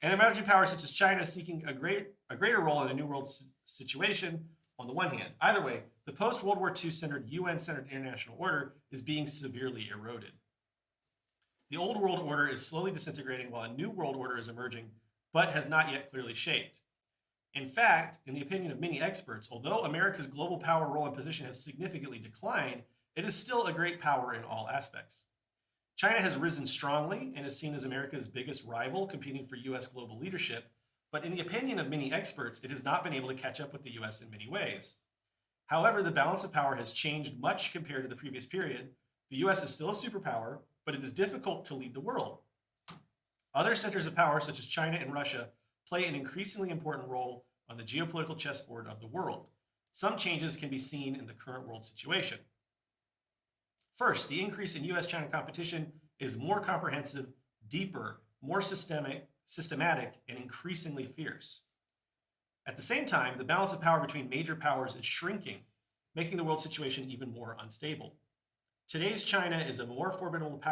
And emerging powers such as China seeking a greater role in a new world situation on the one hand. Either way, the post-World War II centered UN-centered international order is being severely eroded. The old world order is slowly disintegrating while a new world order is emerging, but has not yet clearly shaped. In fact, in the opinion of many experts, although America's global power role and position have significantly declined, it is still a great power in all aspects. China has risen strongly and is seen as America's biggest rival, competing for US global leadership, but in the opinion of many experts, it has not been able to catch up with the US in many ways. However, the balance of power has changed much compared to the previous period. The US is still a superpower, but it is difficult to lead the world. Other centers of power, such as China and Russia, play an increasingly important role on the geopolitical chessboard of the world. Some changes can be seen in the current world situation. First, the increase in US-China competition is more comprehensive, deeper, more systematic, and increasingly fierce. At the same time, the balance of power between major powers is shrinking, making the world situation even more unstable. Today's China is a more formidable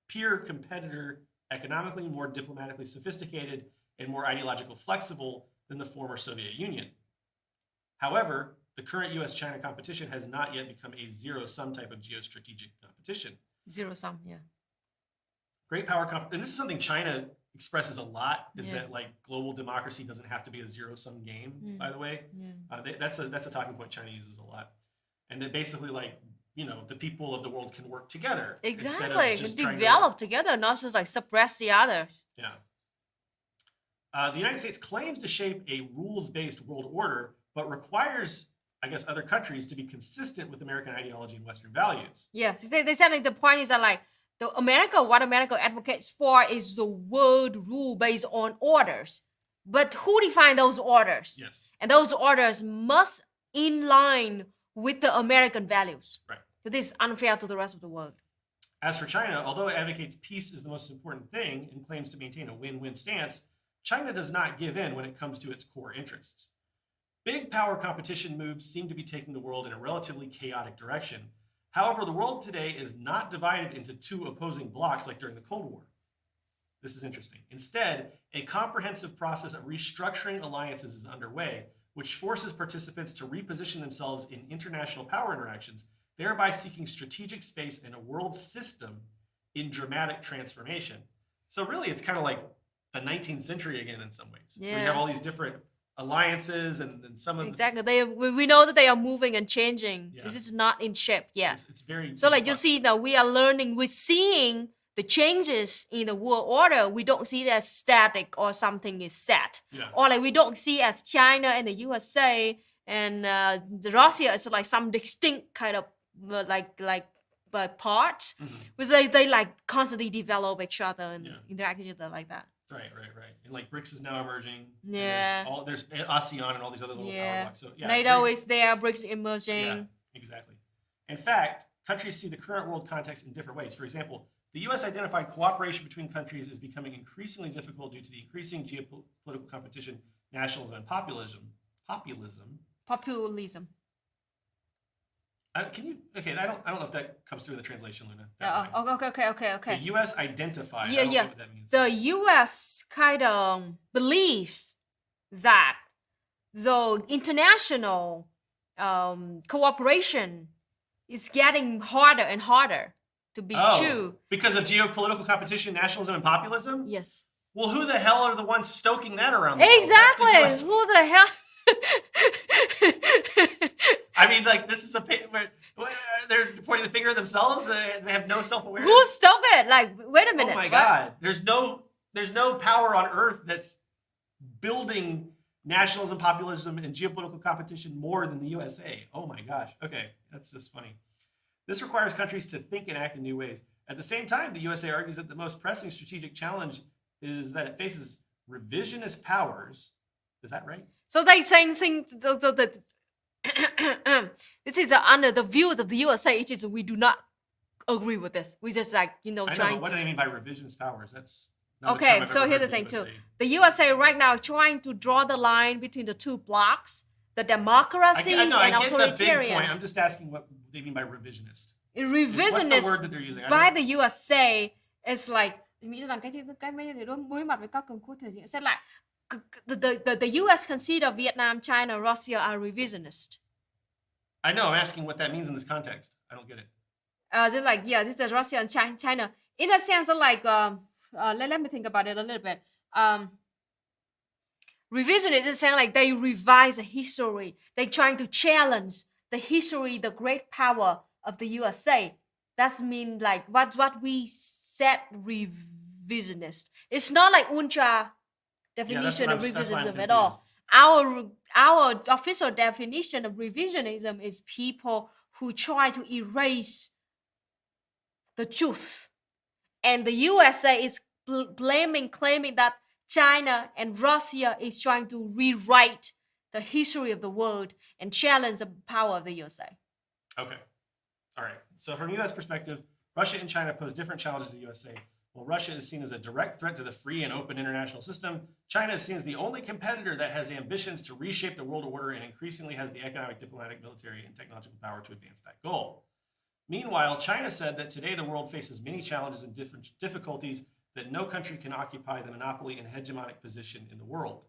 peer competitor, economically more diplomatically sophisticated, and more ideologically flexible than the former Soviet Union. However, the current US-China competition has not yet become a zero-sum type of geostrategic competition. Zero sum, yeah. Great power and this is something China expresses a lot, is that like global democracy doesn't have to be a zero-sum game, by the way. Yeah. That's a talking point China uses a lot. And that basically like, you know, the people of the world can work together. Exactly, develop together, not just like suppress the others. Yeah. The United States claims to shape a rules-based world order, but requires, I guess, other countries to be consistent with American ideology and Western values. Yeah, they said like the point is that like what America advocates for is the world rule based on orders. But who define those orders? Yes. And those orders must in line with the American values. Right. So this is unfair to the rest of the world. As for China, although it advocates peace is the most important thing and claims to maintain a win-win stance, China does not give in when it comes to its core interests. Big power competition moves seem to be taking the world in a relatively chaotic direction. However, the world today is not divided into two opposing blocs like during the Cold War. This is interesting. Instead, a comprehensive process of restructuring alliances is underway, which forces participants to reposition themselves in international power interactions, thereby seeking strategic space in a world system in dramatic transformation. So really, it's kind of like the 19th century again in some ways. Yeah. We have all these different alliances and some of exactly we know that they are moving and changing. Yeah. This is not in shape yet. It's very so like you see that we are learning, we're seeing the changes in the world order. We don't see it as static or something is set. Yeah. Or like we don't see as China and the USA and the Russia is like some distinct kind of parts, because they like constantly develop each other and interact with each other like that. Right. And like BRICS is now emerging. Yeah. There's ASEAN and all these other little power blocks. So yeah. NATO is there, BRICS emerging. Yeah, exactly. In fact, countries see the current world context in different ways. For example, the US identified cooperation between countries is becoming increasingly difficult due to the increasing geopolitical competition, nationalism, and populism. populism. Populism. Can you? Okay, I don't know if that comes through in the translation, Luna. Okay. The U.S. identified. Yeah, I don't yeah. know what that means. The U.S. kind of believes that the international cooperation is getting harder and harder to be true. Because of geopolitical competition, nationalism, and populism? Yes. Well, who the hell are the ones stoking that around the world? Exactly. That's the US. Who the hell? I mean, like, this is they're pointing the finger at themselves. They have no self-awareness. Who stoked it? Like, wait a minute. Oh my what? God! There's no power on earth that's building nationalism, populism, and geopolitical competition more than the USA. Oh my gosh! Okay, that's just funny. This requires countries to think and act in new ways. At the same time, the USA argues that the most pressing strategic challenge is that it faces revisionist powers. Is that right? So they saying things. So that this is under the view of the USA. It is we do not agree with this. We just like I know, trying but what to. do they mean by revisionist powers? That's not a Okay, term I've so ever here's heard the thing the too. USA. The USA right now trying to draw the line between the two blocks, the democracies I and get the big authoritarians. point. I'm just asking what they mean by revisionist. Revisionist What's the word that they're using? by the USA is like Mỹ cho rằng cái mấy này đối mặt với các cường quốc thể hiện sẽ lại the US consider Vietnam, China, Russia are revisionist. I know. I'm asking what that means in this context. I don't get it. Just like this is Russia and China in a sense of like let me think about it a little bit. Revisionist is saying like they revise the history. They're trying to challenge the history, the great power of the USA. That's mean like what we said revisionist. It's not like ultra definition of revisionism at all. Our official definition of revisionism is people who try to erase the truth. And the USA is claiming that China and Russia is trying to rewrite the history of the world and challenge the power of the USA. Okay. All right. So from U.S. perspective, Russia and China pose different challenges to the USA. While Russia is seen as a direct threat to the free and open international system, China is seen as the only competitor that has ambitions to reshape the world order and increasingly has the economic, diplomatic, military, and technological power to advance that goal. Meanwhile, China said that today the world faces many challenges and different difficulties that no country can occupy the monopoly and hegemonic position in the world.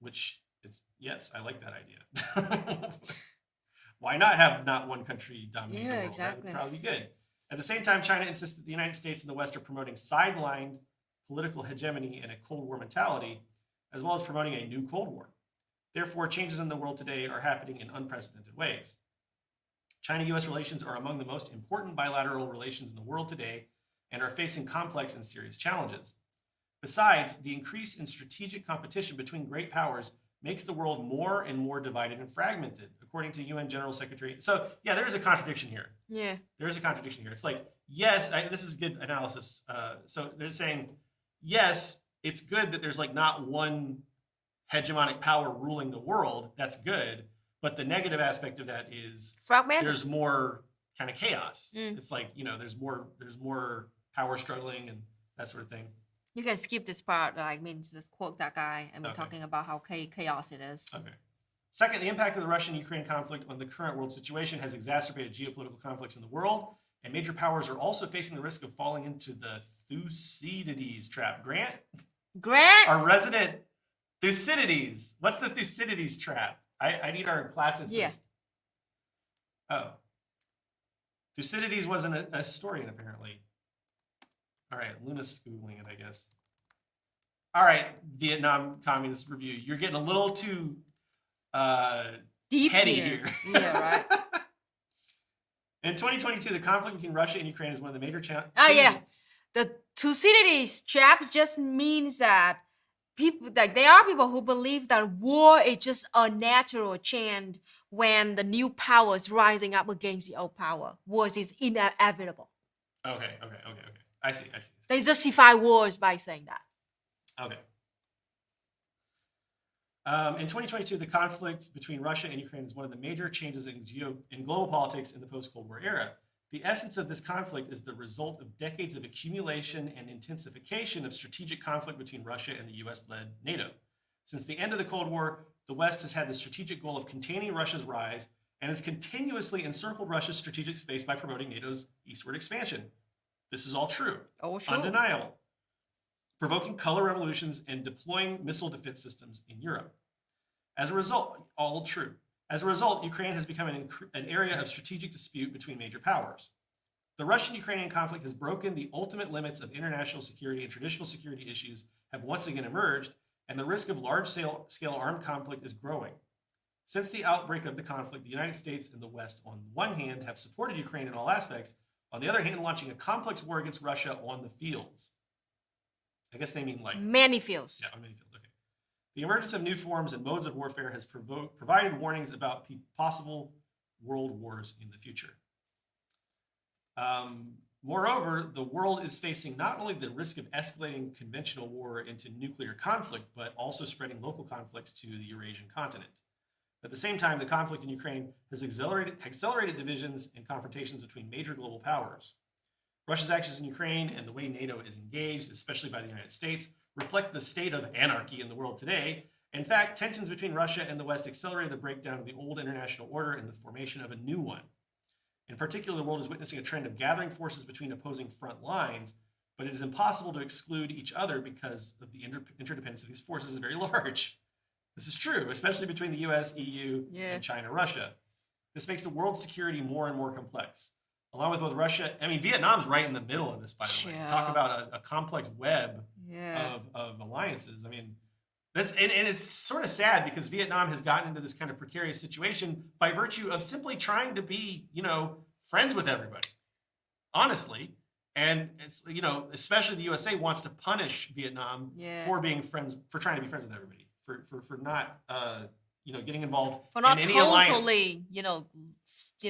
Which is, yes, I like that idea. Why not have not one country dominate the world? Exactly. That would probably be good. At the same time, China insists that the United States and the West are promoting sidelined political hegemony and a Cold War mentality, as well as promoting a new Cold War. Therefore, changes in the world today are happening in unprecedented ways. China-U.S. relations are among the most important bilateral relations in the world today and are facing complex and serious challenges. Besides, the increase in strategic competition between great powers makes the world more and more divided and fragmented, according to UN General Secretary. So, yeah, there is a contradiction here. Yeah. There is a contradiction here. It's like, yes, this is good analysis. So they're saying, yes, it's good that there's like not one hegemonic power ruling the world. That's good. But the negative aspect of that is Fragmented. there's more kind of chaos. Mm. It's like, there's more power struggling and that sort of thing. You can skip this part. I mean, just quote that guy. I mean, Okay. talking about how chaos it is. Okay. Second, the impact of the Russian-Ukraine conflict on the current world situation has exacerbated geopolitical conflicts in the world, and major powers are also facing the risk of falling into the Thucydides trap. Grant, our resident Thucydides. What's the Thucydides trap? I need our classicist. Yeah. Oh. Thucydides wasn't a historian, apparently. All right, Luna's Googling it, I guess. All right, Vietnam Communist Review. You're getting a little too Deep heady here. here. Yeah, right. In 2022, the conflict between Russia and Ukraine is one of the major challenges. Oh, yeah. The Thucydides traps just means that people, like, there are people who believe that war is just a natural change when the new power is rising up against the old power. Wars is inevitable. Okay. I see. They justify wars by saying that. Okay. In 2022, the conflict between Russia and Ukraine is one of the major changes in global politics in the post-Cold War era. The essence of this conflict is the result of decades of accumulation and intensification of strategic conflict between Russia and the US-led NATO. Since the end of the Cold War, the West has had the strategic goal of containing Russia's rise and has continuously encircled Russia's strategic space by promoting NATO's eastward expansion. This is all true. Oh, sure. Undeniable. Provoking color revolutions and deploying missile defense systems in Europe. As a result, all true. As a result, Ukraine has become an area of strategic dispute between major powers. The Russian-Ukrainian conflict has broken the ultimate limits of international security, and traditional security issues have once again emerged, and the risk of large-scale armed conflict is growing. Since the outbreak of the conflict, the United States and the West, on one hand, have supported Ukraine in all aspects, on the other hand, launching a complex war against Russia on the fields. I guess they mean like... Many fields. Yeah, on many fields, okay. The emergence of new forms and modes of warfare has provided warnings about possible world wars in the future. Moreover, the world is facing not only the risk of escalating conventional war into nuclear conflict, but also spreading local conflicts to the Eurasian continent. At the same time, the conflict in Ukraine has accelerated divisions and confrontations between major global powers. Russia's actions in Ukraine and the way NATO is engaged, especially by the United States, reflect the state of anarchy in the world today. In fact, tensions between Russia and the West accelerated the breakdown of the old international order and the formation of a new one. In particular, the world is witnessing a trend of gathering forces between opposing front lines, but it is impossible to exclude each other because of the interdependence of these forces is very large. This is true, especially between the US, EU, and China, Russia. This makes the world's security more and more complex. Along with both Russia, I mean, Vietnam's right in the middle of this, by the way. Talk about a complex web of alliances. I mean, and it's sort of sad because Vietnam has gotten into this kind of precarious situation by virtue of simply trying to be, friends with everybody, honestly. And it's, especially the USA wants to punish Vietnam for being friends, for trying to be friends with everybody, for not, getting involved for not in any alliance. totally,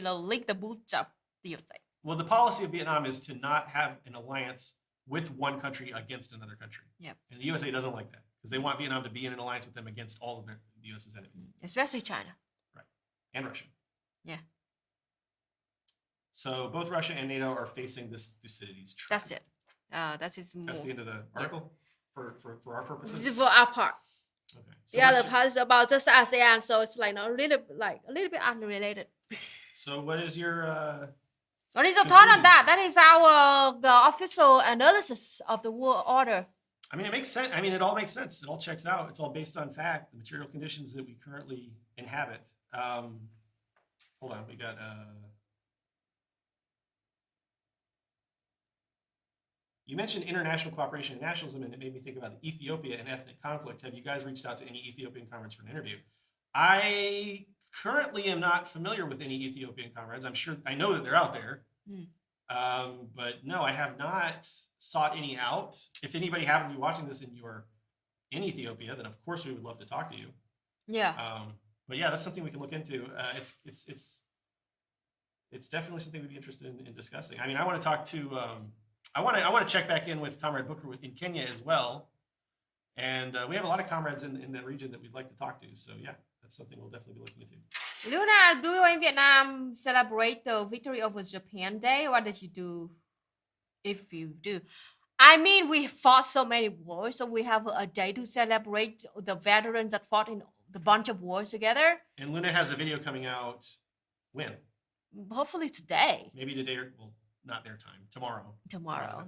lick the boots up, do you think? Well, the policy of Vietnam is to not have an alliance with one country against another country. Yep. And the USA doesn't like that because they want Vietnam to be in an alliance with them against all of the US's enemies. Especially China. Right. And Russia. Yeah. So both Russia and NATO are facing this Thucydides trap. That's it. That's its more. That's the end of the article for our purposes? This is for our part. Okay. So the other part is about just ASEAN, so it's like a little bit unrelated. So what is your what is your thought on that? That is our the official analysis of the world order. I mean, it makes sense. I mean, it all makes sense. It all checks out. It's all based on fact, the material conditions that we currently inhabit. Hold on, we got you mentioned international cooperation and nationalism, and it made me think about the Ethiopia and ethnic conflict. Have you guys reached out to any Ethiopian comrades for an interview? I currently am not familiar with any Ethiopian comrades. I know that they're out there. But no, I have not sought any out. If anybody happens to be watching this and you're in Ethiopia, then of course we would love to talk to you. Yeah. But yeah, that's something we can look into. It's definitely something we'd be interested in discussing. I mean, I want to talk to. I want to check back in with Comrade Booker in Kenya as well, and we have a lot of comrades in that region that we'd like to talk to. So yeah, that's something we'll definitely be looking into. Luna, do you in Vietnam celebrate the victory over Japan Day? What did you do if you do? I mean, we fought so many wars, so we have a day to celebrate the veterans that fought in the bunch of wars together. And Luna has a video coming out when? Hopefully today. Maybe today or not their time. Tomorrow.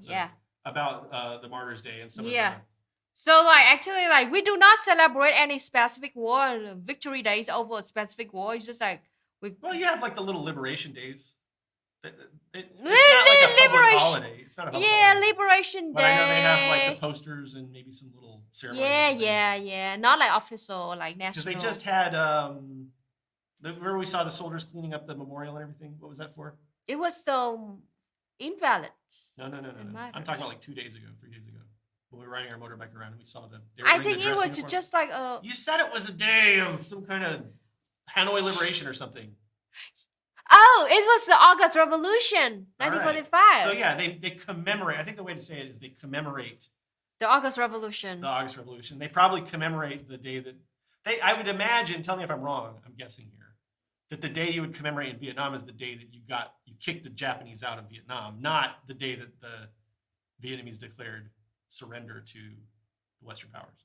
Yeah. About the Martyrs' Day and some of the. So actually we do not celebrate any specific war victory days over a specific war. It's just like Well, you have the little liberation days. It's not like a public holiday. It's not a public holiday. Liberation Day. But I know they have the posters and maybe some little ceremonies. Yeah. Not official, national. Because they just had remember we saw the soldiers cleaning up the memorial and everything? What was that for? It was the invalids. No. I'm talking about 2 days ago, 3 days ago. When we were riding our motorbike around and we saw them. I think it was just You said it was a day of some kind of Hanoi liberation or something. Oh, it was the August Revolution, 1945. Right. So yeah, they commemorate. I think the way to say it is they commemorate the August Revolution. The August Revolution. They probably commemorate the day that I would imagine. Tell me if I'm wrong. I'm guessing here that the day you would commemorate in Vietnam is the day that you kicked the Japanese out of Vietnam, not the day that the Vietnamese declared surrender to the Western powers.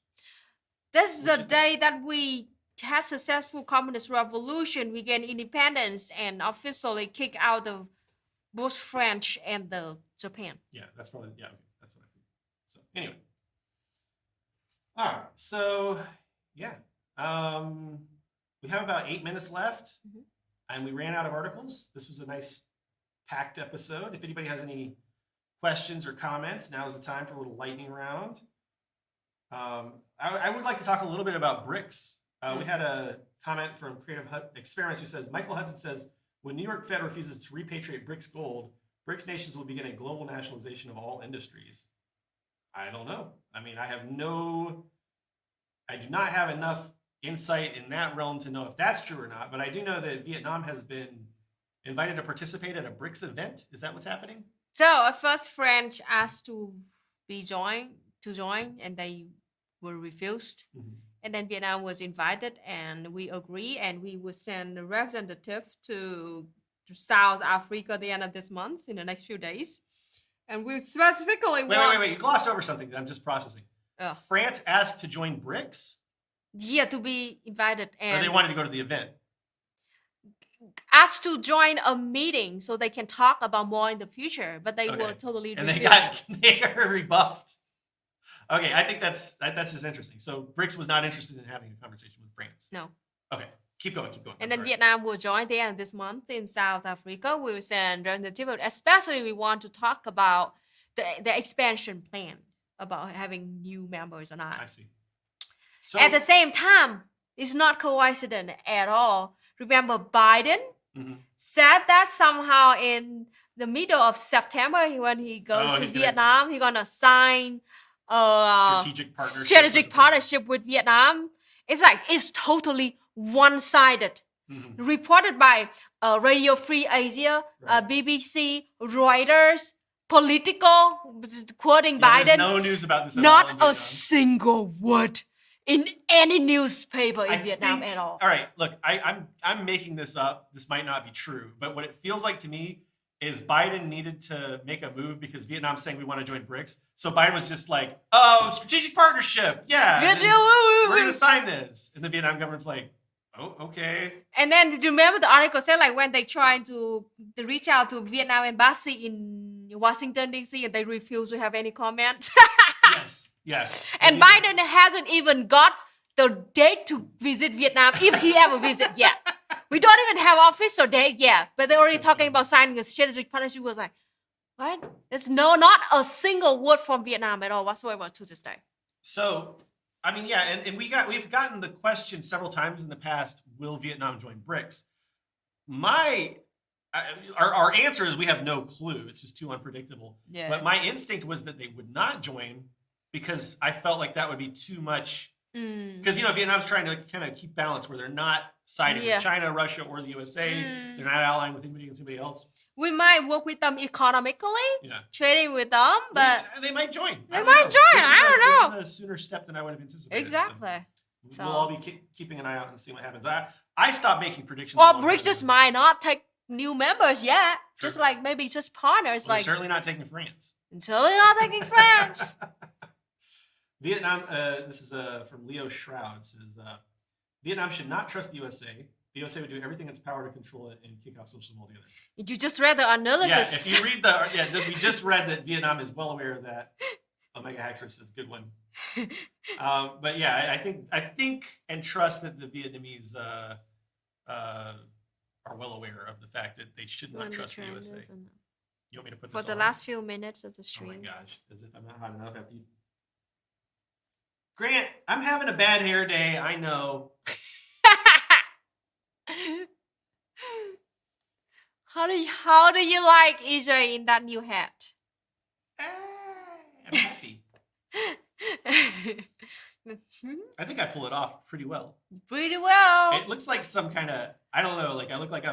This is the day that we had successful communist revolution, we gain independence, and officially kick out the both French and the Japan. Yeah, that's probably okay, that's what I think. So anyway, all right. So yeah, we have about 8 minutes left, and we ran out of articles. This was a nice packed episode. If anybody has any questions or comments, now is the time for a little lightning round. I would like to talk a little bit about BRICS. We had a comment from Creative Experiments who says, Michael Hudson says, when New York Fed refuses to repatriate BRICS gold, BRICS nations will begin a global nationalization of all industries. I don't know. I mean, I do not have enough insight in that realm to know if that's true or not, but I do know that Vietnam has been invited to participate at a BRICS event. Is that what's happening? So at first, French asked to join, and they were refused. And then Vietnam was invited, and we agree, and we will send a representative to South Africa at the end of this month, in the next few days. And we specifically Wait, you glossed over something that I'm just processing. Oh. France asked to join BRICS? Yeah, to be invited. And or they wanted to go to the event? Asked to join a meeting so they can talk about more in the future, but they were totally refused. And they got rebuffed. Okay, I think that's just interesting. So BRICS was not interested in having a conversation with France. No. Okay, keep going. And then Vietnam will join the end of this month in South Africa. We will send representatives, especially we want to talk about the expansion plan, about having new members or not. I see. So at the same time, it's not coincident at all. Remember Biden said that somehow in the middle of September when he goes to Vietnam, he's gonna sign strategic partnership with Vietnam. It's totally one-sided. Reported by Radio Free Asia, BBC, Reuters, Political, quoting Biden. There's no news about this at not all a single word in any newspaper in Vietnam at all. All right, look, I'm making this up. This might not be true, but what it feels like to me is Biden needed to make a move because Vietnam's saying we want to join BRICS. So Biden was just like, oh, strategic partnership. Yeah. We're going to sign this. And the Vietnam government's like, oh, okay. And then do you remember the article said like when they tried to reach out to Vietnam embassy in Washington, D.C. and they refused to have any comment? Yes. And Biden hasn't even got the date to visit Vietnam if he ever visit yet. We don't even have official date yet, but they're already talking about signing a strategic partnership. Was like, what? There's not a single word from Vietnam at all whatsoever to this day. So, I mean, yeah, and we've gotten the question several times in the past: will Vietnam join BRICS? Our answer is we have no clue. It's just too unpredictable. Yeah. But my instinct was that they would not join because I felt like that would be too much. Because Vietnam's trying to kind of keep balance where they're not siding with China, Russia, or the USA. They're not allying with anybody against anybody else. We might work with them economically, trading with them, but they might join. I don't know. This is a sooner step than I would have anticipated. Exactly. So we'll all be keeping an eye out and see what happens. I stopped making predictions. Or BRICS just might not take new members yet. True. Just like maybe just partners. Well, certainly not taking France. Certainly not taking France. Vietnam, this is from Leo Shroud, says, Vietnam should not trust the USA. The USA would do everything in its power to control it and kick off socialism altogether. You just read the analysis. Yeah, if you read we just read that Vietnam is well aware of that. Omega Haxer says, good one. But yeah, I think and trust that the Vietnamese are well aware of the fact that they should not trust the USA. You want me to put this on? For the last few minutes of the stream. Oh my gosh, as if I'm not hot enough after you. Grant, I'm having a bad hair day. I know. How do you like EJ in that new hat? I'm happy. I think I pull it off pretty well. Pretty well. It looks like some kind of, I don't know, like I look like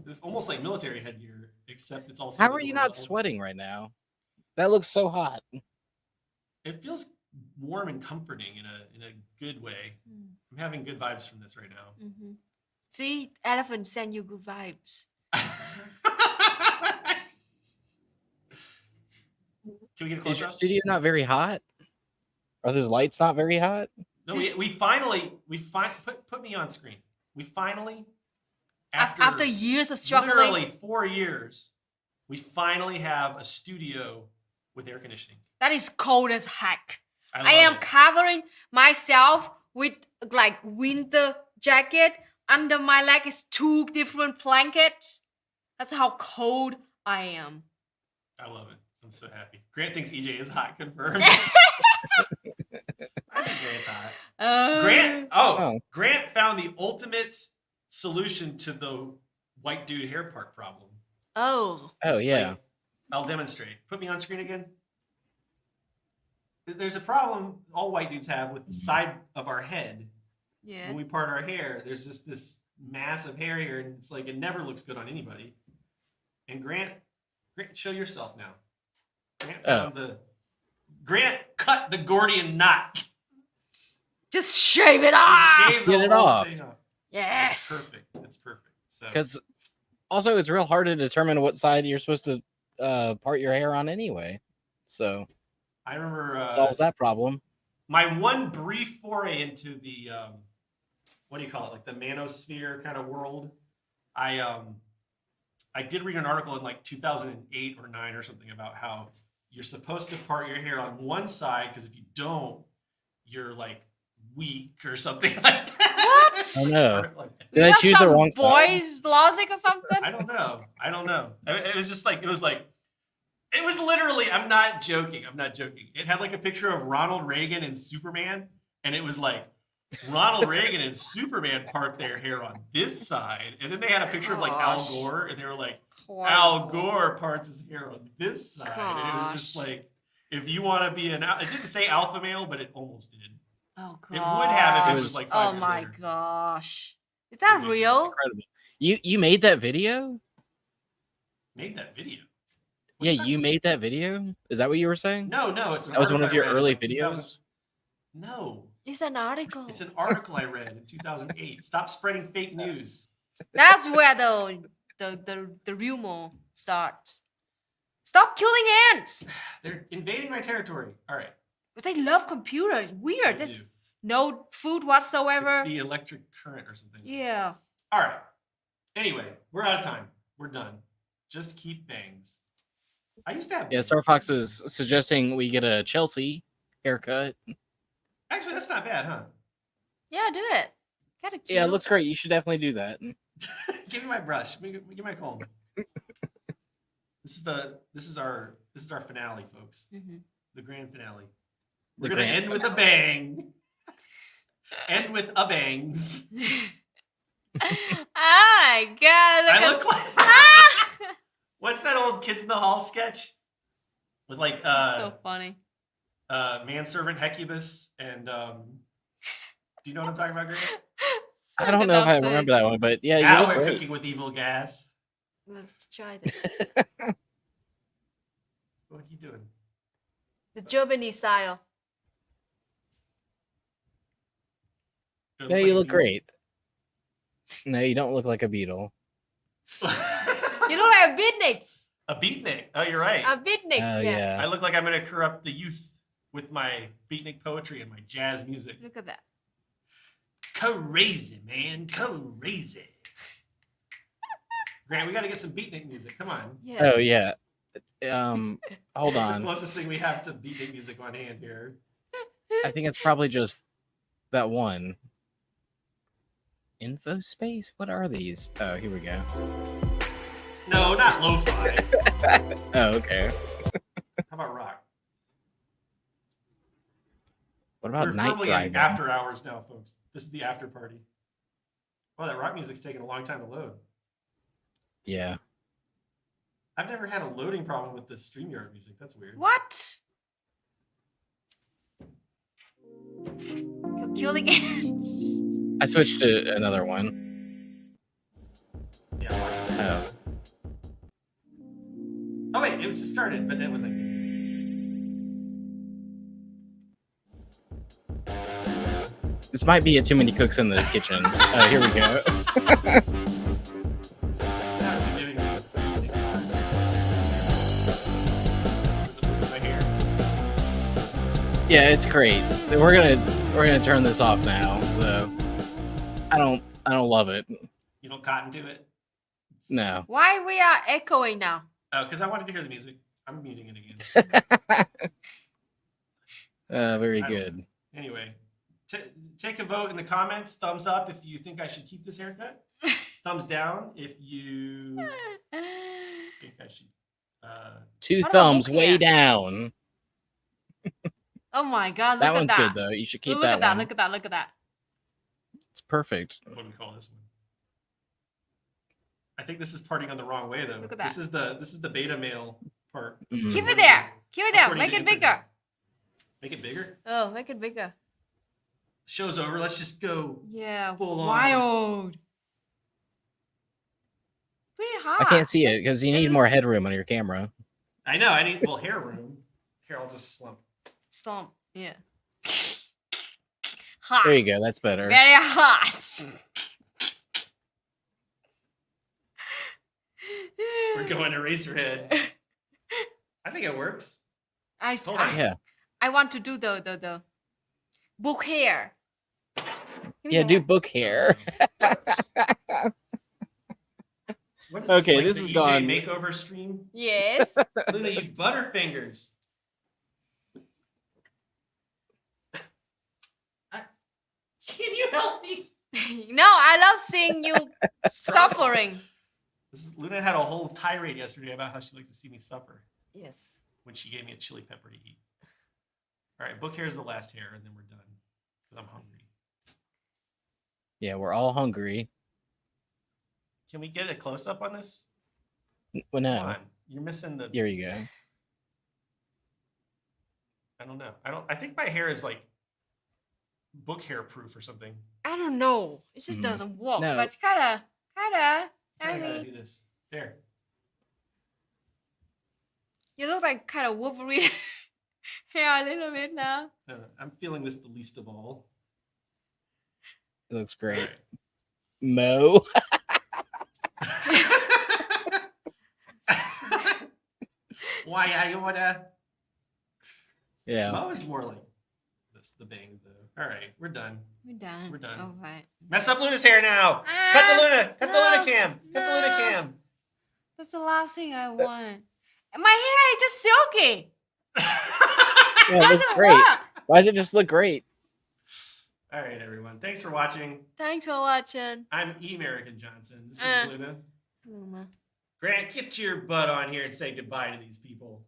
it's almost like military headgear, except it's also. How are you not sweating right now? That looks so hot. It feels warm and comforting in a good way. I'm having good vibes from this right now. See, elephant send you good vibes. Can we get a Is close your up? studio not very hot? Are those lights not very hot? No, This- we finally put me on screen. We finally after years of struggling. literally 4 years, we finally have a studio with air conditioning. That is cold as heck. I love am it. covering myself with like winter jacket. Under my leg is 2 different blankets. That's how cold I am. I love it. I'm so happy. Grant thinks EJ is hot. Confirmed. I think Grant's hot. Grant found the ultimate solution to the white dude hair part problem. Oh. Oh yeah. Like, I'll demonstrate. Put me on screen again. There's a problem all white dudes have with the side of our head. Yeah. When we part our hair, there's just this mass of hair here, and it's like it never looks good on anybody. And Grant, show yourself now. Grant cut the Gordian knot. Just shave it off. Shave the Get it whole off. thing off. Yes. It's perfect. It's perfect. So Because also it's real hard to determine what side you're supposed to part your hair on anyway. So I remember solves that problem. my one brief foray into the what do you call it, like the manosphere kind of world. I did read an article in like 2008 or 9 or something about how you're supposed to part your hair on one side because if you don't, you're like weak or something like that. What? Oh no. You Did I got choose the some wrong side? boys logic or something? I don't know. It was just like it was literally. I'm not joking. It had like a picture of Ronald Reagan and Superman, and it was like Ronald Reagan and Superman part their hair on this side, and then they had a picture of like Al Gosh. Gore, and they were like Horrible. Al Gore parts his hair on this side, and it was just Gosh. like if you want to be it didn't say alpha male, but it almost did. Oh gosh. It would have if it was like 5 Oh years my later. gosh. Is that Ridiculous. real? Incredible. You made that video? Made that video. Yeah, you made that video? Is that what you were saying? No, it's an That was one article of I your read in, early like, 2000 videos? No. It's an article. It's an article I read in 2008. Stop spreading fake news. That's where the rumor starts. Stop killing ants. They're invading my territory. All right. But they love computers. Weird. They There's do. no food whatsoever. It's the electric current or something. Yeah. All right. Anyway, we're out of time. We're done. Just keep bangs. I used to have Yeah, bangs. Star Fox is suggesting we get a Chelsea haircut. Actually, that's not bad, huh? Yeah, do it. Kind of cute. Yeah, it looks great. You should definitely do that. Give me my brush. Give me my comb. This is our finale, folks. Mhm. The grand finale. The We're gonna grand end with a bang. End with a bangs. Oh my god. I Look look like Ah! what's that old Kids in the Hall sketch with like So funny. manservant Hecubus and do you know what I'm talking about, Grant? I don't know if I remember that one, but yeah, you Now look we're great. cooking with evil gas. Let's try this. What are you doing? The Germany style. Do I Yeah, like you a look beetle? great. No, you don't look like a beetle. You look like a beatniks. A beatnik. Oh, you're right. A beatnik. Oh yeah. I look like I'm gonna corrupt the youth with my beatnik poetry and my jazz music. Look at that. Crazy, man. Crazy. Grant, we gotta get some beatnik music. Come on. Yeah. Oh yeah. Hold It's the on. closest thing we have to beatnik music on hand here. I think it's probably just that one. Info space? What are these? Oh, here we go. No, not lo-fi. Oh, okay. How about rock? What about We're night firmly in driving? after hours now, folks. This is the after party. Wow, that rock music's taking a long time to load. Yeah. I've never had a loading problem with the StreamYard music. That's weird. What? Killing ants. I switched to another one. Yeah. Oh. Oh wait, it was just started, but it was like. This might be a too many cooks in the kitchen. Oh, here we go. Yeah, it's great. We're gonna turn this off now. So I don't love it. You don't cotton to it? No. Why we are echoing now? Oh, because I wanted to hear the music. I'm muting it again. Very I don't good. know. Anyway, take a vote in the comments. Thumbs up if you think I should keep this haircut. Thumbs down if you think I should. Two What about thumbs book way hair? down. Oh my god, look That at one's that. good though. You should keep Look that at that, one. look at that, look at that. It's perfect. What do we call this one? I think this is parting on the wrong way though. Look at that. This is the beta male part. Mhm. Keep it there. Keep it there. According Make to it bigger. Instagram. Make it bigger? Oh, make it bigger. Show's over. Let's just go. Yeah. Full on. Wild. Pretty hot. I can't see it because you need more headroom on your camera. I know. I need hair room. Here, I'll just slump. Stomp. Yeah. Hot. There you go. That's better. Very hot. We're going to Eraserhead. I think it works. Hold on. Yeah. I want to do the book hair. Give me Yeah, the do hair. book hair. What is Okay, like this the is EJ gone. makeover stream? Yes. Luna, you butterfingers. Can you help me? No, I love seeing you suffering. Luna had a whole tirade yesterday about how she liked to see me suffer Yes. when she gave me a chili pepper to eat. All right, book hair is the last hair, and then we're done because I'm hungry. Yeah, we're all hungry. Can we get a close up on this? Well, Come no. on, you're missing the. Here you go. I don't know. I think my hair is like book hair proof or something. I don't know. It just Mhm. doesn't work. No. But kinda. I I gotta mean, do this. There. you look like kind of Wolverine hair a little bit now. No, I'm feeling this the least of all. It looks All great. right. Mo. Why I wanna? Yeah. Mo is more like this. The bangs though. All right, we're done. We're done. We're done. All right. Mess up Luna's hair now. Ah, Cut the Luna. Cut the no, Luna cam. Cut the Luna no. cam. That's the last thing I want. And my hair is just silky. Yeah, it looks Doesn't great. work. Why does it just look great? All right, everyone. Thanks for watching. Thanks for watching. I'm E. American Johnson. This is Luna. Luna. Grant, get your butt on here and say goodbye to these people.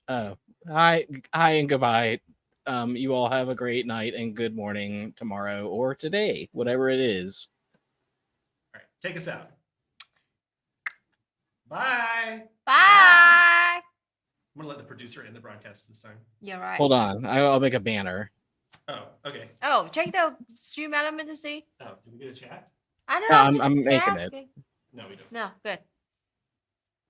Oh, hi and goodbye. You all have a great night and good morning tomorrow or today, whatever it is. All right, take us out. Bye. Bye. I'm gonna let the producer end the broadcast this time. You're right. Hold on, I'll make a banner. Oh, okay. Oh, check the stream element to see. Oh, did we get a chat? I don't No, know. I'm just making it. asking. No, we don't. No, good.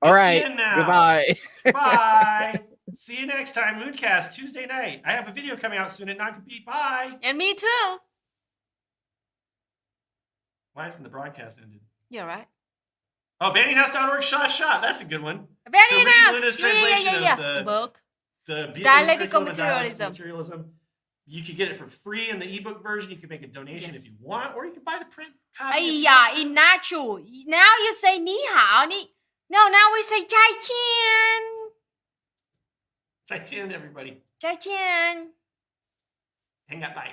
All It's the right, end now. goodbye. Bye. See you next time, Moodcast, Tuesday night. I have a video coming out soon at Non-Compete. Bye. And me too. Why isn't the broadcast ended? You're right. Oh, banninghouse.org shop. That's a good one. Very So read nice. Luna's Yeah, translation of The the- book. The Dialectical Vietnamese curriculum and Dialectical Materialism. Materialism. You could get it for free in the ebook version. You can make a donation Yes. if you want, or you can buy the print copy. if you Yeah, want to. in natural. Now you say 你好, No, now we say 再见. 再见, everybody. 再见. Hang up. Bye.